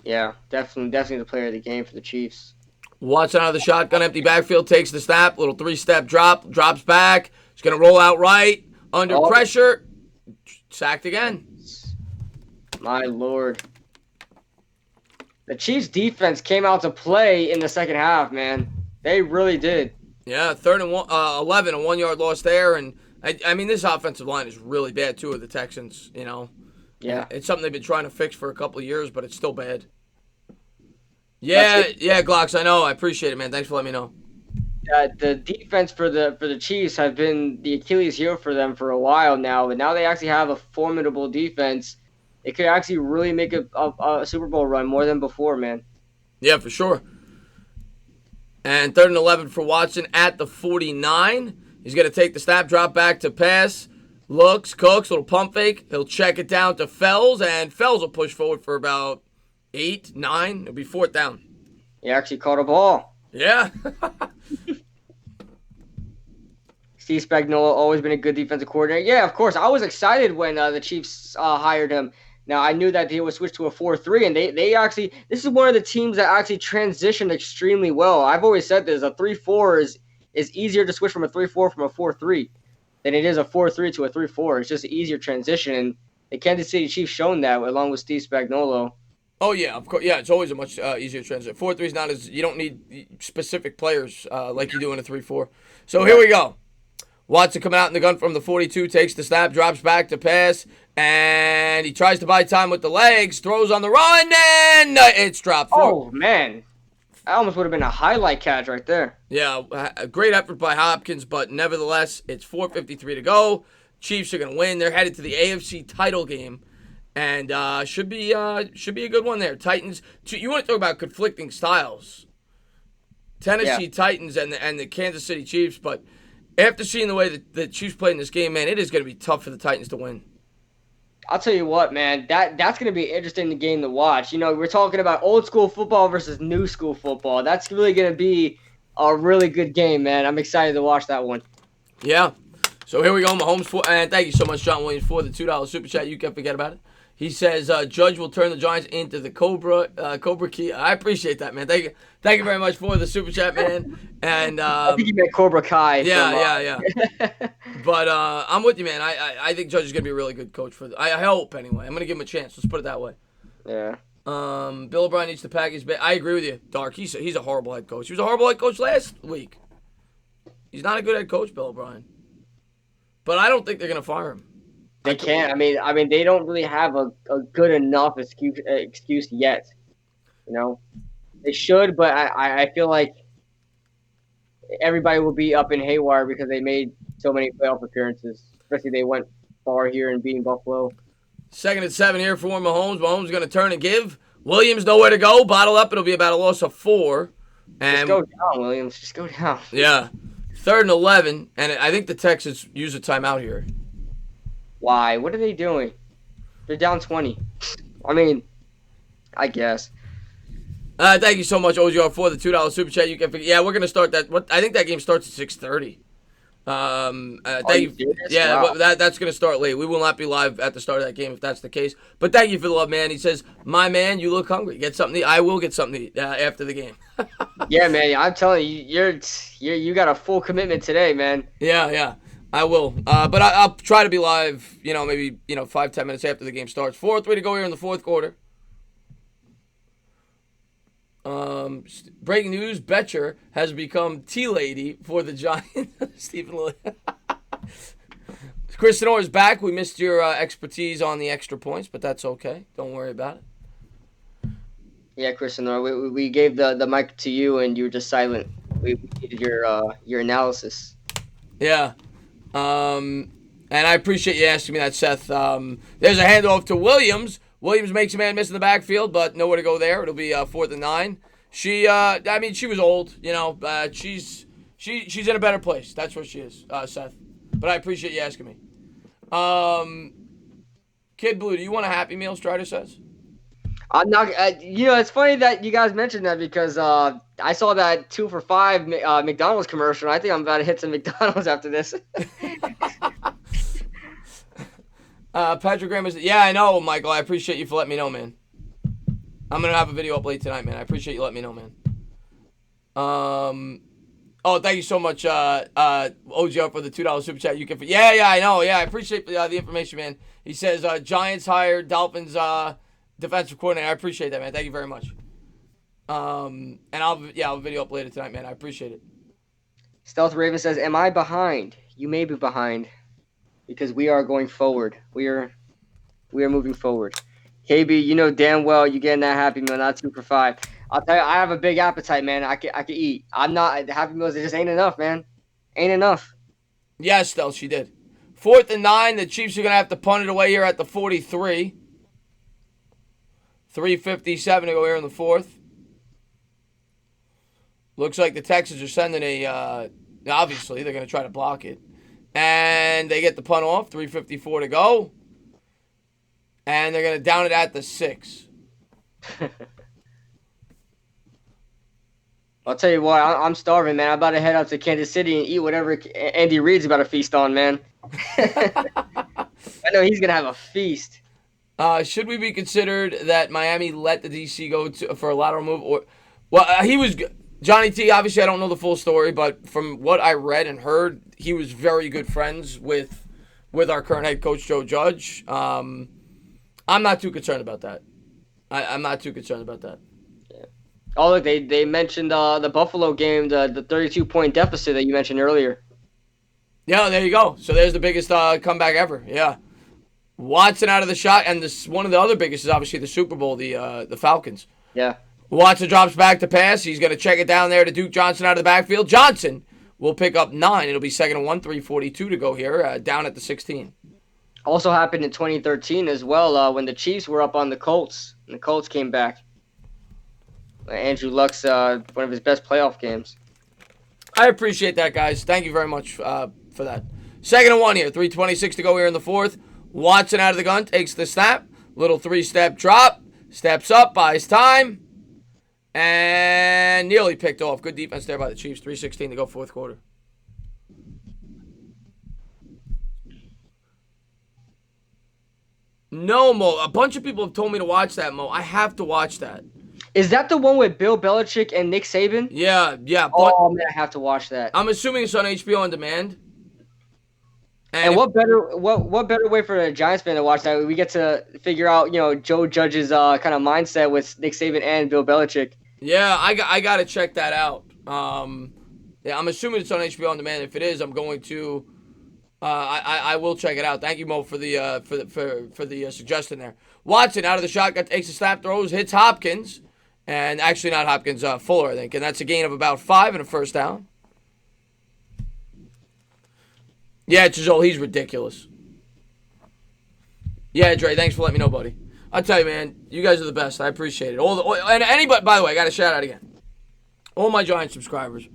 S2: Yeah, definitely the player of the game for the Chiefs.
S1: Watson out of the shotgun, empty backfield, takes the snap, little 3-step drop, drops back. He's gonna roll out right, under pressure, sacked again.
S2: My Lord. The Chiefs' defense came out to play in the second half, man. They really did.
S1: Yeah, 3rd and 11, a 1-yard loss there. And, I mean, this offensive line is really bad, too, of the Texans,
S2: Yeah.
S1: It's something they've been trying to fix for a couple of years, but it's still bad. Yeah, Glocks, I know. I appreciate it, man. Thanks for letting me know.
S2: The defense for the Chiefs have been the Achilles heel for them for a while now, but now they actually have a formidable defense. It could actually really make a Super Bowl run more than before, man.
S1: Yeah, for sure. And 3rd and 11 for Watson at the 49. He's going to take the snap, drop back to pass. Looks, cooks, little pump fake. He'll check it down to Fells, and Fells will push forward for about 8, 9. It'll be 4th down.
S2: He actually caught a ball.
S1: Yeah.
S2: Steve Spagnuolo, always been a good defensive coordinator. Yeah, of course. I was excited when the Chiefs hired him. Now, I knew that he would switch to a 4-3, and they actually – this is one of the teams that actually transitioned extremely well. I've always said this. A 3-4 is easier to switch from a 3-4 from a 4-3 than it is a 4-3 to a 3-4. It's just an easier transition, and the Kansas City Chiefs shown that along with Steve Spagnuolo.
S1: Oh, yeah, of course. Yeah, it's always a much easier transition. 4-3 is not as – you don't need specific players like you do in a 3-4. So here we go. Watson coming out in the gun from the 42, takes the snap, drops back to pass, and he tries to buy time with the legs, throws on the run, and it's dropped.
S2: Oh, man. That almost would have been a highlight catch right there.
S1: Yeah, a great effort by Hopkins, but nevertheless, it's 4:53 to go. Chiefs are going to win. They're headed to the AFC title game, and should be a good one there. Titans, you want to talk about conflicting styles. Tennessee Titans and the Kansas City Chiefs, but after seeing the way that the Chiefs played in this game, man, it is going to be tough for the Titans to win.
S2: I'll tell you what, man, that's going to be an interesting game to watch. We're talking about old school football versus new school football. That's really going to be a really good game, man. I'm excited to watch that one.
S1: Yeah. So here we go, Mahomes. And thank you so much, John Williams, for the $2 super chat. You can't forget about it. He says Judge will turn the Giants into the Cobra Key. I appreciate that, man. Thank you very much for the super chat, man. And
S2: I think you meant Cobra Kai.
S1: Yeah. But I'm with you, man. I think Judge is gonna be a really good coach for. I hope anyway. I'm gonna give him a chance. Let's put it that way.
S2: Yeah.
S1: Bill O'Brien needs to pack his bag. I agree with you, Dark. He's a horrible head coach. He was a horrible head coach last week. He's not a good head coach, Bill O'Brien. But I don't think they're gonna fire him.
S2: They can't. I mean, they don't really have a good enough excuse yet. They should, but I feel like everybody will be up in haywire because they made so many playoff appearances. Especially they went far here and beating Buffalo.
S1: 2nd and 7 here for Mahomes. Mahomes is going to turn and give. Williams nowhere to go. Bottle up. It'll be about a loss of 4. And
S2: just go down, Williams. Just go down.
S1: Yeah. 3rd and 11, and I think the Texans use a timeout here.
S2: Why? What are they doing? They're down 20. I mean, I guess.
S1: Thank you so much, OGR, for the $2 super chat. You can forget. Yeah, we're gonna start that. I think that game starts at 6:30. Thank you. Yeah, wow. But that's gonna start late. We will not be live at the start of that game if that's the case. But thank you for the love, man. He says, "My man, you look hungry. Get something to eat." I will get something to eat after the game.
S2: Yeah, man. I'm telling you, you got a full commitment today, man.
S1: Yeah. I will. But I'll try to be live, maybe 5-10 minutes after the game starts. 4-3 to go here in the fourth quarter. Breaking news: Betcher has become tea lady for the Giants. Stephen Lillard. Kristen Orr's back. We missed your expertise on the extra points, but that's okay. Don't worry about it.
S2: Yeah, Chris and we gave the mic to you, and you were just silent. We needed your analysis.
S1: Yeah. And I appreciate you asking me that, Seth. There's a handoff to Williams. Williams makes a man miss in the backfield, but nowhere to go there. It'll be 4th and 9. She was old. She's in a better place. That's where she is, Seth. But I appreciate you asking me. Kid Blue, do you want a Happy Meal? Strider says.
S2: I'm not. It's funny that you guys mentioned that because I saw that 2 for $5 McDonald's commercial. I think I'm about to hit some McDonald's after this.
S1: Patrick Graham is. Yeah, I know, Michael. I appreciate you for letting me know, man. I'm gonna have a video up late tonight, man. I appreciate you letting me know, man. Oh, thank you so much, OGR, for the $2 super chat. You can. Yeah, I know. Yeah, I appreciate the information, man. He says Giants hired Dolphins defensive coordinator. I appreciate that, man. Thank you very much. And I'll have a video up later tonight, man. I appreciate it.
S2: Stealth Raven says, "Am I behind? You may be behind, because we are going forward. We are moving forward." KB, you know damn well you getting that Happy Meal, not 2 for $5. I'll tell you, I have a big appetite, man. I can eat. I'm not the Happy Meals. It just ain't enough, man. Ain't enough.
S1: Yes, Stealth, she did. 4th and 9. The Chiefs are gonna have to punt it away here at the 43. 3:57 to go here in the 4th. Looks like the Texans are sending obviously, they're going to try to block it. And they get the punt off. 3:54 to go. And they're going to down it at the 6.
S2: I'll tell you what, I'm starving, man. I'm about to head out to Kansas City and eat whatever Andy Reid's about to feast on, man. I know he's going to have a feast.
S1: Should we be considered that Miami let the DC go for a lateral move? He was Johnny T. Obviously, I don't know the full story, but from what I read and heard, he was very good friends with our current head coach Joe Judge. I'm not too concerned about that. I'm not too concerned about that.
S2: Yeah. Oh, look, they mentioned the Buffalo game, the 32-point deficit that you mentioned earlier.
S1: Yeah, there you go. So there's the biggest comeback ever. Yeah. Watson out of the shot, and one of the other biggest is obviously the Super Bowl, the Falcons.
S2: Yeah.
S1: Watson drops back to pass. He's going to check it down there to Duke Johnson out of the backfield. Johnson will pick up 9. It'll be 2nd and 1, 3:42 to go here, down at the 16.
S2: Also happened in 2013 as well, when the Chiefs were up on the Colts, and the Colts came back. Andrew Luck's one of his best playoff games.
S1: I appreciate that, guys. Thank you very much for that. 2nd and 1 here, 3:26 to go here in the 4th. Watson out of the gun, takes the snap. Little 3-step drop. Steps up, buys time. And nearly picked off. Good defense there by the Chiefs. 3:16 to go, 4th quarter. No, Mo. A bunch of people have told me to watch that, Mo. I have to watch that.
S2: Is that the one with Bill Belichick and Nick Saban?
S1: Yeah.
S2: Oh, man, I have to watch that.
S1: I'm assuming it's on HBO On Demand.
S2: And what better way for a Giants fan to watch that? We get to figure out, Joe Judge's kind of mindset with Nick Saban and Bill Belichick.
S1: Yeah, I got to check that out. Yeah, I'm assuming it's on HBO On Demand. If it is, I'm going to. I will check it out. Thank you, Mo, for the suggestion there. Watson out of the shotgun, takes a snap, throws, hits Hopkins, and actually not Hopkins, Fuller, I think, and that's a gain of about 5 and a first down. Yeah, Chazole, he's ridiculous. Yeah, Dre, thanks for letting me know, buddy. I'll tell you, man, you guys are the best. I appreciate it. And anybody, by the way, I got to shout out again. All my Giants subscribers,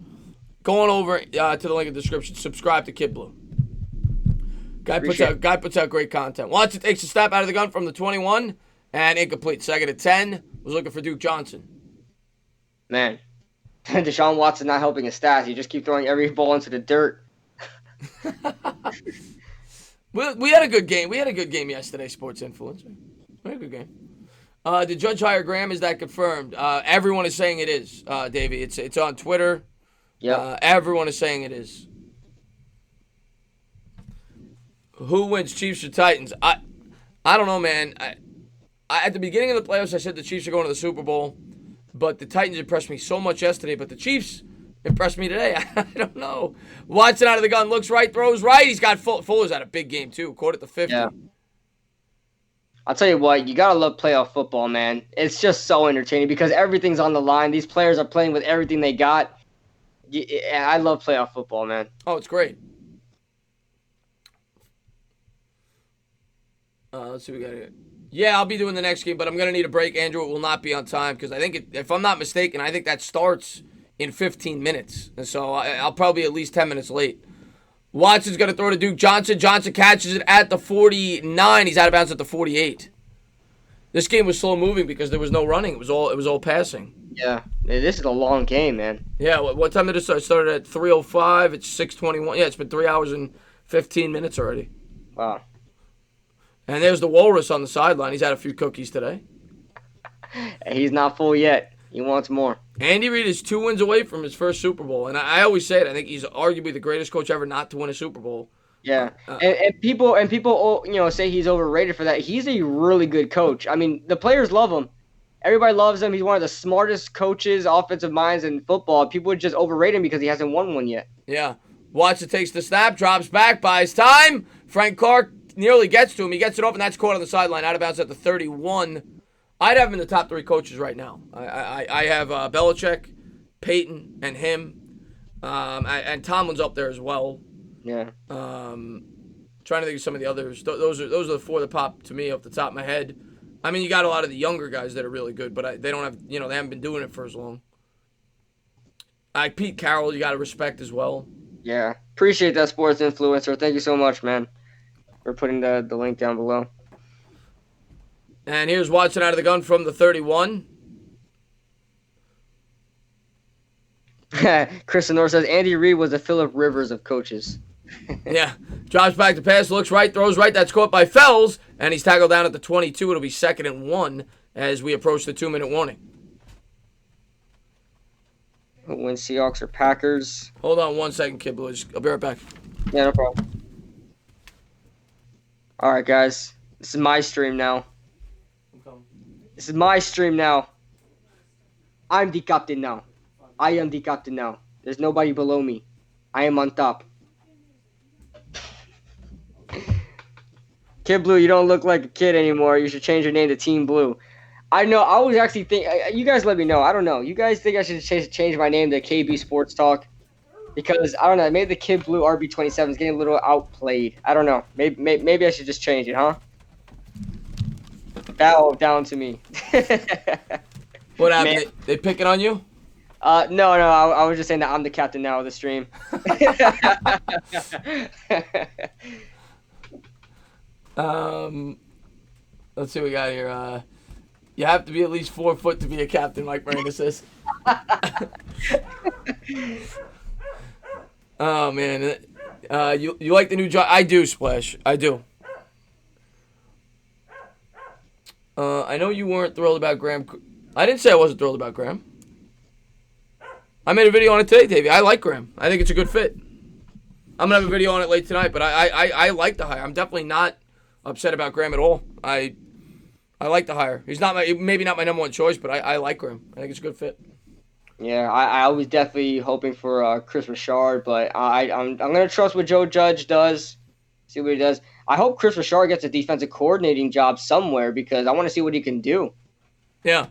S1: going over to the link in the description, subscribe to Kid Blue. Guy puts out great content. Watson takes a snap out of the gun from the 21 and incomplete. 2nd and 10. Was looking for Duke Johnson.
S2: Man, Deshaun Watson not helping his stats. You just keep throwing every ball into the dirt.
S1: We had a good game. We had a good game yesterday, Sports Influencer. We had a good game. Did Judge hire Graham? Is that confirmed? Everyone is saying it is, Davey. It's on Twitter.
S2: Yeah.
S1: Everyone is saying it is. Who wins, Chiefs or Titans? I don't know, man. I at the beginning of the playoffs, I said the Chiefs are going to the Super Bowl. But the Titans impressed me so much yesterday. But the Chiefs impressed me today. I don't know. Watson out of the gun, looks right, throws right. He's got Fuller's had a big game too. Caught at the 50.
S2: Yeah. I'll tell you what, you gotta love playoff football, man. It's just so entertaining because everything's on the line. These players are playing with everything they got. I love playoff football, man.
S1: Oh, it's great. Let's see what we got here. Yeah, I'll be doing the next game, but I'm going to need a break. Andrew, it will not be on time because I think, if I'm not mistaken, I think that starts in 15 minutes. And so I'll probably be at least 10 minutes late. Watson's going to throw to Duke Johnson. Johnson catches it at the 49. He's out of bounds at the 48. This game was slow moving because there was no running. It was all passing.
S2: Yeah, this is a long game, man.
S1: Yeah, what time did it start? It started at 3:05. It's 6:21. Yeah, it's been 3 hours and 15 minutes already.
S2: Wow.
S1: And there's the Walrus on the sideline. He's had a few cookies today.
S2: He's not full yet. He wants more.
S1: Andy Reid is 2 wins away from his first Super Bowl. And I always say it. I think he's arguably the greatest coach ever not to win a Super Bowl.
S2: Yeah. And people say he's overrated for that. He's a really good coach. I mean, the players love him. Everybody loves him. He's one of the smartest coaches, offensive minds in football. People would just overrate him because he hasn't won one yet.
S1: Yeah. Watson takes the snap, drops back, buys time. Frank Clark nearly gets to him. He gets it off, and that's caught on the sideline, out of bounds at the 31. I'd have him in the top 3 coaches right now. I have Belichick, Peyton, and him. And Tomlin's up there as well.
S2: Yeah.
S1: Trying to think of some of the others. Those are the 4 that pop to me off the top of my head. I mean, you got a lot of the younger guys that are really good, but they don't have, they haven't been doing it for as long. Pete Carroll, you got to respect as well.
S2: Yeah. Appreciate that, sports influencer. Thank you so much, man. We're putting the link down below.
S1: And here's Watson out of the gun from the 31.
S2: Chris North says Andy Reid was the Phillip Rivers of coaches.
S1: Yeah. Drops back to pass, looks right, throws right. That's caught by Fells, and he's tackled down at the 22. It'll be 2nd and 1 as we approach the 2-minute warning.
S2: When Seahawks or Packers.
S1: Hold on 1 second, Kid Blue. I'll be right back.
S2: Yeah, no problem. All right, guys. This is my stream now. This is my stream now. I'm the captain now. I am the captain now. There's nobody below me. I am on top. Kid Blue, you don't look like a kid anymore. You should change your name to Team Blue. I know. I was actually thinking. You guys let me know. I don't know. You guys think I should change my name to KB Sports Talk? Because, I don't know, maybe the Kid Blue RB27 is getting a little outplayed. I don't know. Maybe I should just change it, huh? Bow down to me.
S1: What happened? They picking on you?
S2: No. I was just saying that I'm the captain now of the stream.
S1: Let's see what we got here. You have to be at least 4 foot to be a captain, Mike Miranda says. Oh, man. You like the new job? I do, Splash. I do. I know you weren't thrilled about Graham. I didn't say I wasn't thrilled about Graham. I made a video on it today, Davey. I like Graham. I think it's a good fit. I'm going to have a video on it late tonight, but I like the hire. I'm definitely not upset about Graham at all. I like the hire. He's maybe not my number 1 choice, but I like Graham. I think it's a good fit.
S2: Yeah, I was definitely hoping for Chris Richard, but I'm going to trust what Joe Judge does, see what he does. I hope Chris Richard gets a defensive coordinating job somewhere because I want to see what he can do.
S1: Yeah.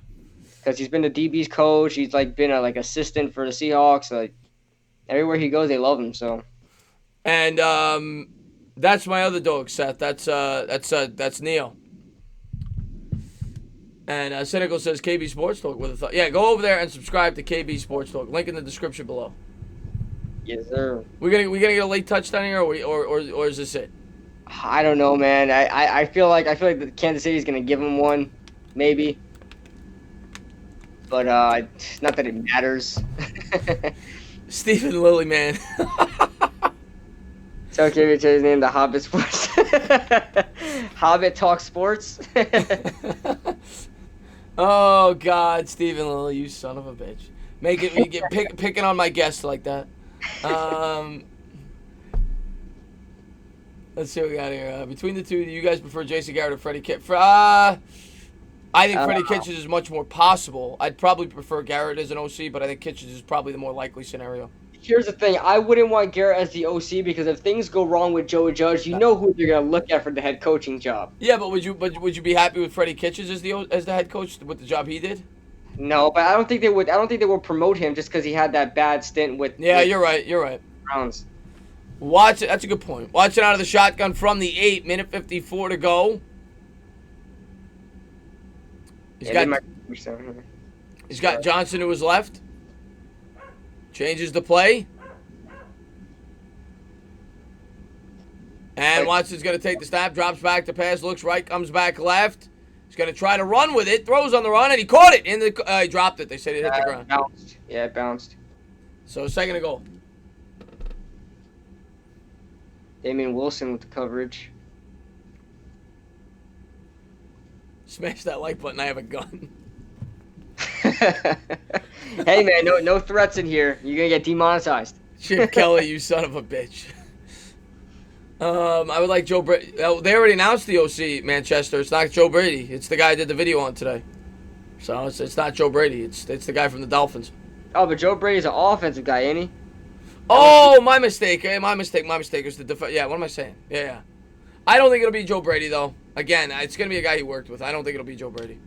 S2: Because he's been the DB's coach. He's been a assistant for the Seahawks. Everywhere he goes, they love him. So.
S1: And that's my other dog, Seth. That's Neil. And Cynical says KB Sports Talk with a thought. Yeah, go over there and subscribe to KB Sports Talk. Link in the description below.
S2: Yes, sir.
S1: We gonna get a late touchdown here, or is this it?
S2: I don't know, man. I feel like the Kansas City is gonna give him one, maybe. But not that it matters.
S1: Stephen Lilly, man.
S2: It's okay to change his name to Hobbit Sports. Hobbit Talk Sports.
S1: Oh God, Stephen Lilly, you son of a bitch! You get picking on my guests like that. Let's see what we got here. Between the two, do you guys prefer Jason Garrett or Freddie Kitchens? I think
S2: I don't
S1: Freddie
S2: know.
S1: Kitchens is much more possible. I'd probably prefer Garrett as an OC, but I think Kitchens is probably the more likely scenario.
S2: Here's the thing. I wouldn't want Garrett as the OC because if things go wrong with Joe Judge, you know who they're gonna look at for the head coaching job.
S1: Yeah, but would you be happy with Freddie Kitchens as the head coach with the job he did?
S2: No, but I don't think they would. I don't think they would promote him just because he had that bad stint
S1: Yeah,
S2: with
S1: you're right. You're right.
S2: Browns.
S1: Watch it. That's a good point. Watching out of the shotgun from the 8, minute 54 to go. He's
S2: Yeah,
S1: got
S2: they might push down here.
S1: he's got Johnson to his left. Changes the play. And Watson's going to take the snap, drops back to pass, looks right, comes back left. He's going to try to run with it, throws on the run, and he caught it. He dropped it. They said it hit the ground.
S2: Bounced. Yeah, it bounced.
S1: So second and goal.
S2: Damian Wilson with the coverage.
S1: Smash that like button. I have a gun.
S2: Hey man, no threats in here. You're gonna get demonetized.
S1: Chip Kelly, you son of a bitch. I would like Joe Brady. They already announced the OC Manchester. It's not Joe Brady. It's the guy I did the video on today. So it's not Joe Brady. It's the guy from the Dolphins.
S2: Oh, but Joe Brady's an offensive guy, ain't he?
S1: Oh, my mistake. My mistake. It's the yeah. What am I saying? Yeah. I don't think it'll be Joe Brady though. Again, it's gonna be a guy he worked with. I don't think it'll be Joe Brady.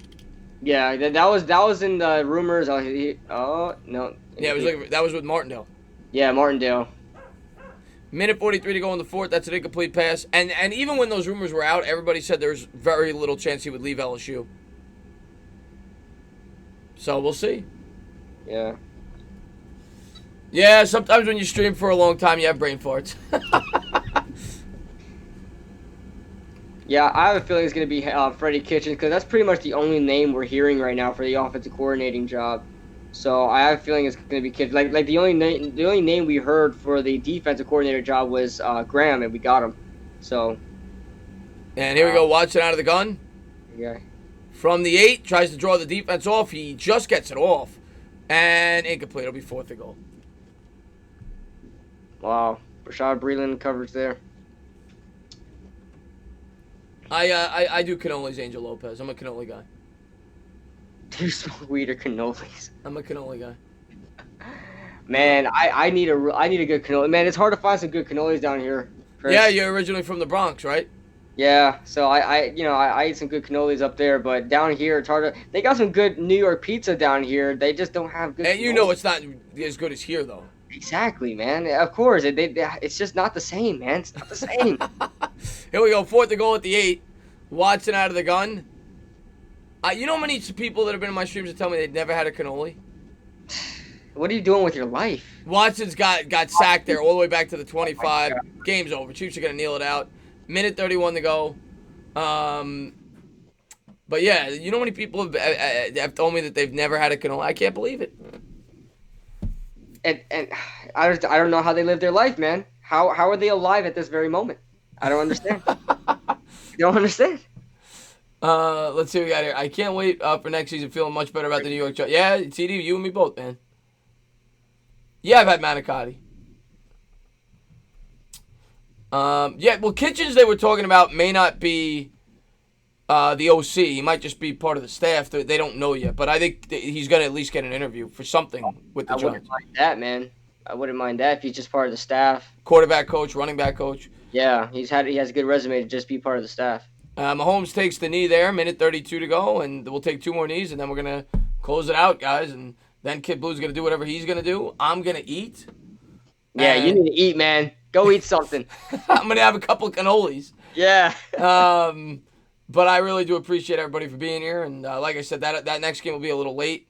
S2: Yeah, that was in the rumors. Oh no.
S1: Yeah, that was with Martindale.
S2: Yeah, Martindale.
S1: Minute 43 to go in the fourth. That's an incomplete pass. And even when those rumors were out, everybody said there's very little chance he would leave LSU. So we'll see.
S2: Yeah.
S1: Yeah, sometimes when you stream for a long time, you have brain farts.
S2: Yeah, I have a feeling it's going to be Freddie Kitchens because that's pretty much the only name we're hearing right now for the offensive coordinating job. So I have a feeling it's going to be Kitchens. Like the only name we heard for the defensive coordinator job was Graham, and we got him. So.
S1: And here we go, Watson out of the gun.
S2: Yeah.
S1: From the 8, tries to draw the defense off. He just gets it off. And incomplete. It'll be fourth and goal.
S2: Wow. Rashad Breeland coverage there.
S1: I do cannolis, Angel Lopez. I'm a cannoli guy.
S2: Do smoke weed or cannolis?
S1: I'm a cannoli guy.
S2: Man, I need a good cannoli. Man, it's hard to find some good cannolis down here, Chris.
S1: Yeah, you're originally from the Bronx, right?
S2: Yeah, so I eat some good cannolis up there, but down here it's hard to. They got some good New York pizza down here. They just don't have good.
S1: And you know it's not as good as here, though.
S2: Exactly, man. Of course, it's just not the same, man. It's not the same.
S1: Here we go, fourth and goal at the 8. Watson out of the gun. You know how many people that have been in my streams that tell me they'd never had a cannoli?
S2: What are you doing with your life?
S1: Watson's got sacked there all the way back to the 25. Game's over. Chiefs are going to kneel it out. Minute 31 to go. But yeah, you know how many people have told me that they've never had a cannoli? I can't believe it.
S2: And I don't know how they live their life, man. How are they alive at this very moment? I don't understand. I don't understand.
S1: Let's see what we got here. I can't wait for next season. Feeling much better about the New York Giants. Yeah, TD, you and me both, man. Yeah, I've had manicotti. Yeah, well, Kitchens they were talking about may not be the OC. He might just be part of the staff. They don't know yet, but I think he's going to at least get an interview for something with the Giants.
S2: I wouldn't mind that, man. I wouldn't mind that if he's just part of the staff.
S1: Quarterback coach, running back coach.
S2: Yeah, he has a good resume to just be part of the staff.
S1: Mahomes takes the knee there, minute 32 to go, and we'll take 2 more knees, and then we're going to close it out, guys. And then Kid Blue's going to do whatever he's going to do. I'm going to eat.
S2: Yeah, you need to eat, man. Go eat something.
S1: I'm going to have a couple of cannolis.
S2: Yeah.
S1: But I really do appreciate everybody for being here. And like I said, that next game will be a little late,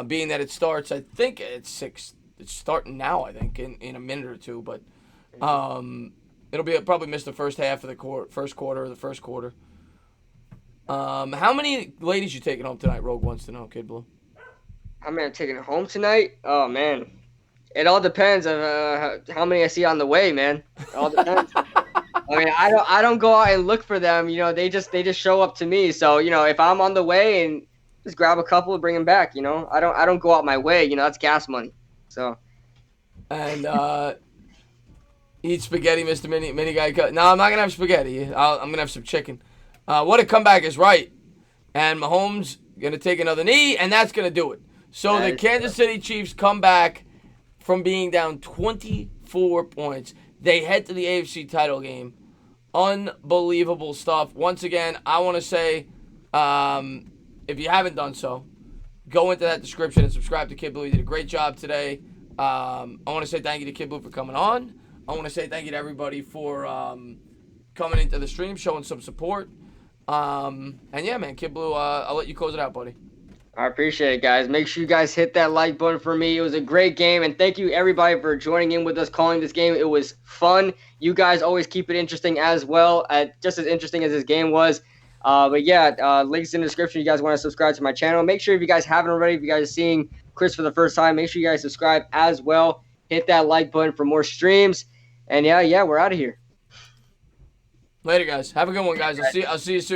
S1: being that it starts, I think, at 6. It's starting now, I think, in a minute or two. But it'll probably miss the first half of the first quarter. How many ladies you taking home tonight? Rogue wants to know, Kid Blue.
S2: How many I'm taking home tonight? Oh, man. It all depends on how many I see on the way, man. It all depends. I mean, I don't go out and look for them. You know, they just show up to me. So, you know, if I'm on the way and just grab a couple and bring them back, you know. I don't go out my way. You know, that's gas money. So.
S1: And eat spaghetti, Mr. Mini Guy. No, I'm not gonna have spaghetti. I'm gonna have some chicken. What a comeback is right. And Mahomes going to take another knee, and that's going to do it. So the Kansas City Chiefs come back from being down 24 points. They head to the AFC title game. Unbelievable stuff. Once again, I want to say, if you haven't done so, go into that description and subscribe to Kid Blue. He did a great job today. I want to say thank you to Kid Blue for coming on. I want to say thank you to everybody for coming into the stream, showing some support. And yeah, man, Kid Blue, I'll let you close it out, buddy.
S2: I appreciate it, guys. Make sure you guys hit that like button for me. It was a great game, and thank you, everybody, for joining in with us, calling this game. It was fun. You guys always keep it interesting as well, just as interesting as this game was. But yeah, links in the description. You guys want to subscribe to my channel. Make sure if you guys haven't already, if you guys are seeing Chris for the first time, make sure you guys subscribe as well. Hit that like button for more streams. And yeah, we're out of here.
S1: Later, guys. Have a good one, guys. I'll see you soon.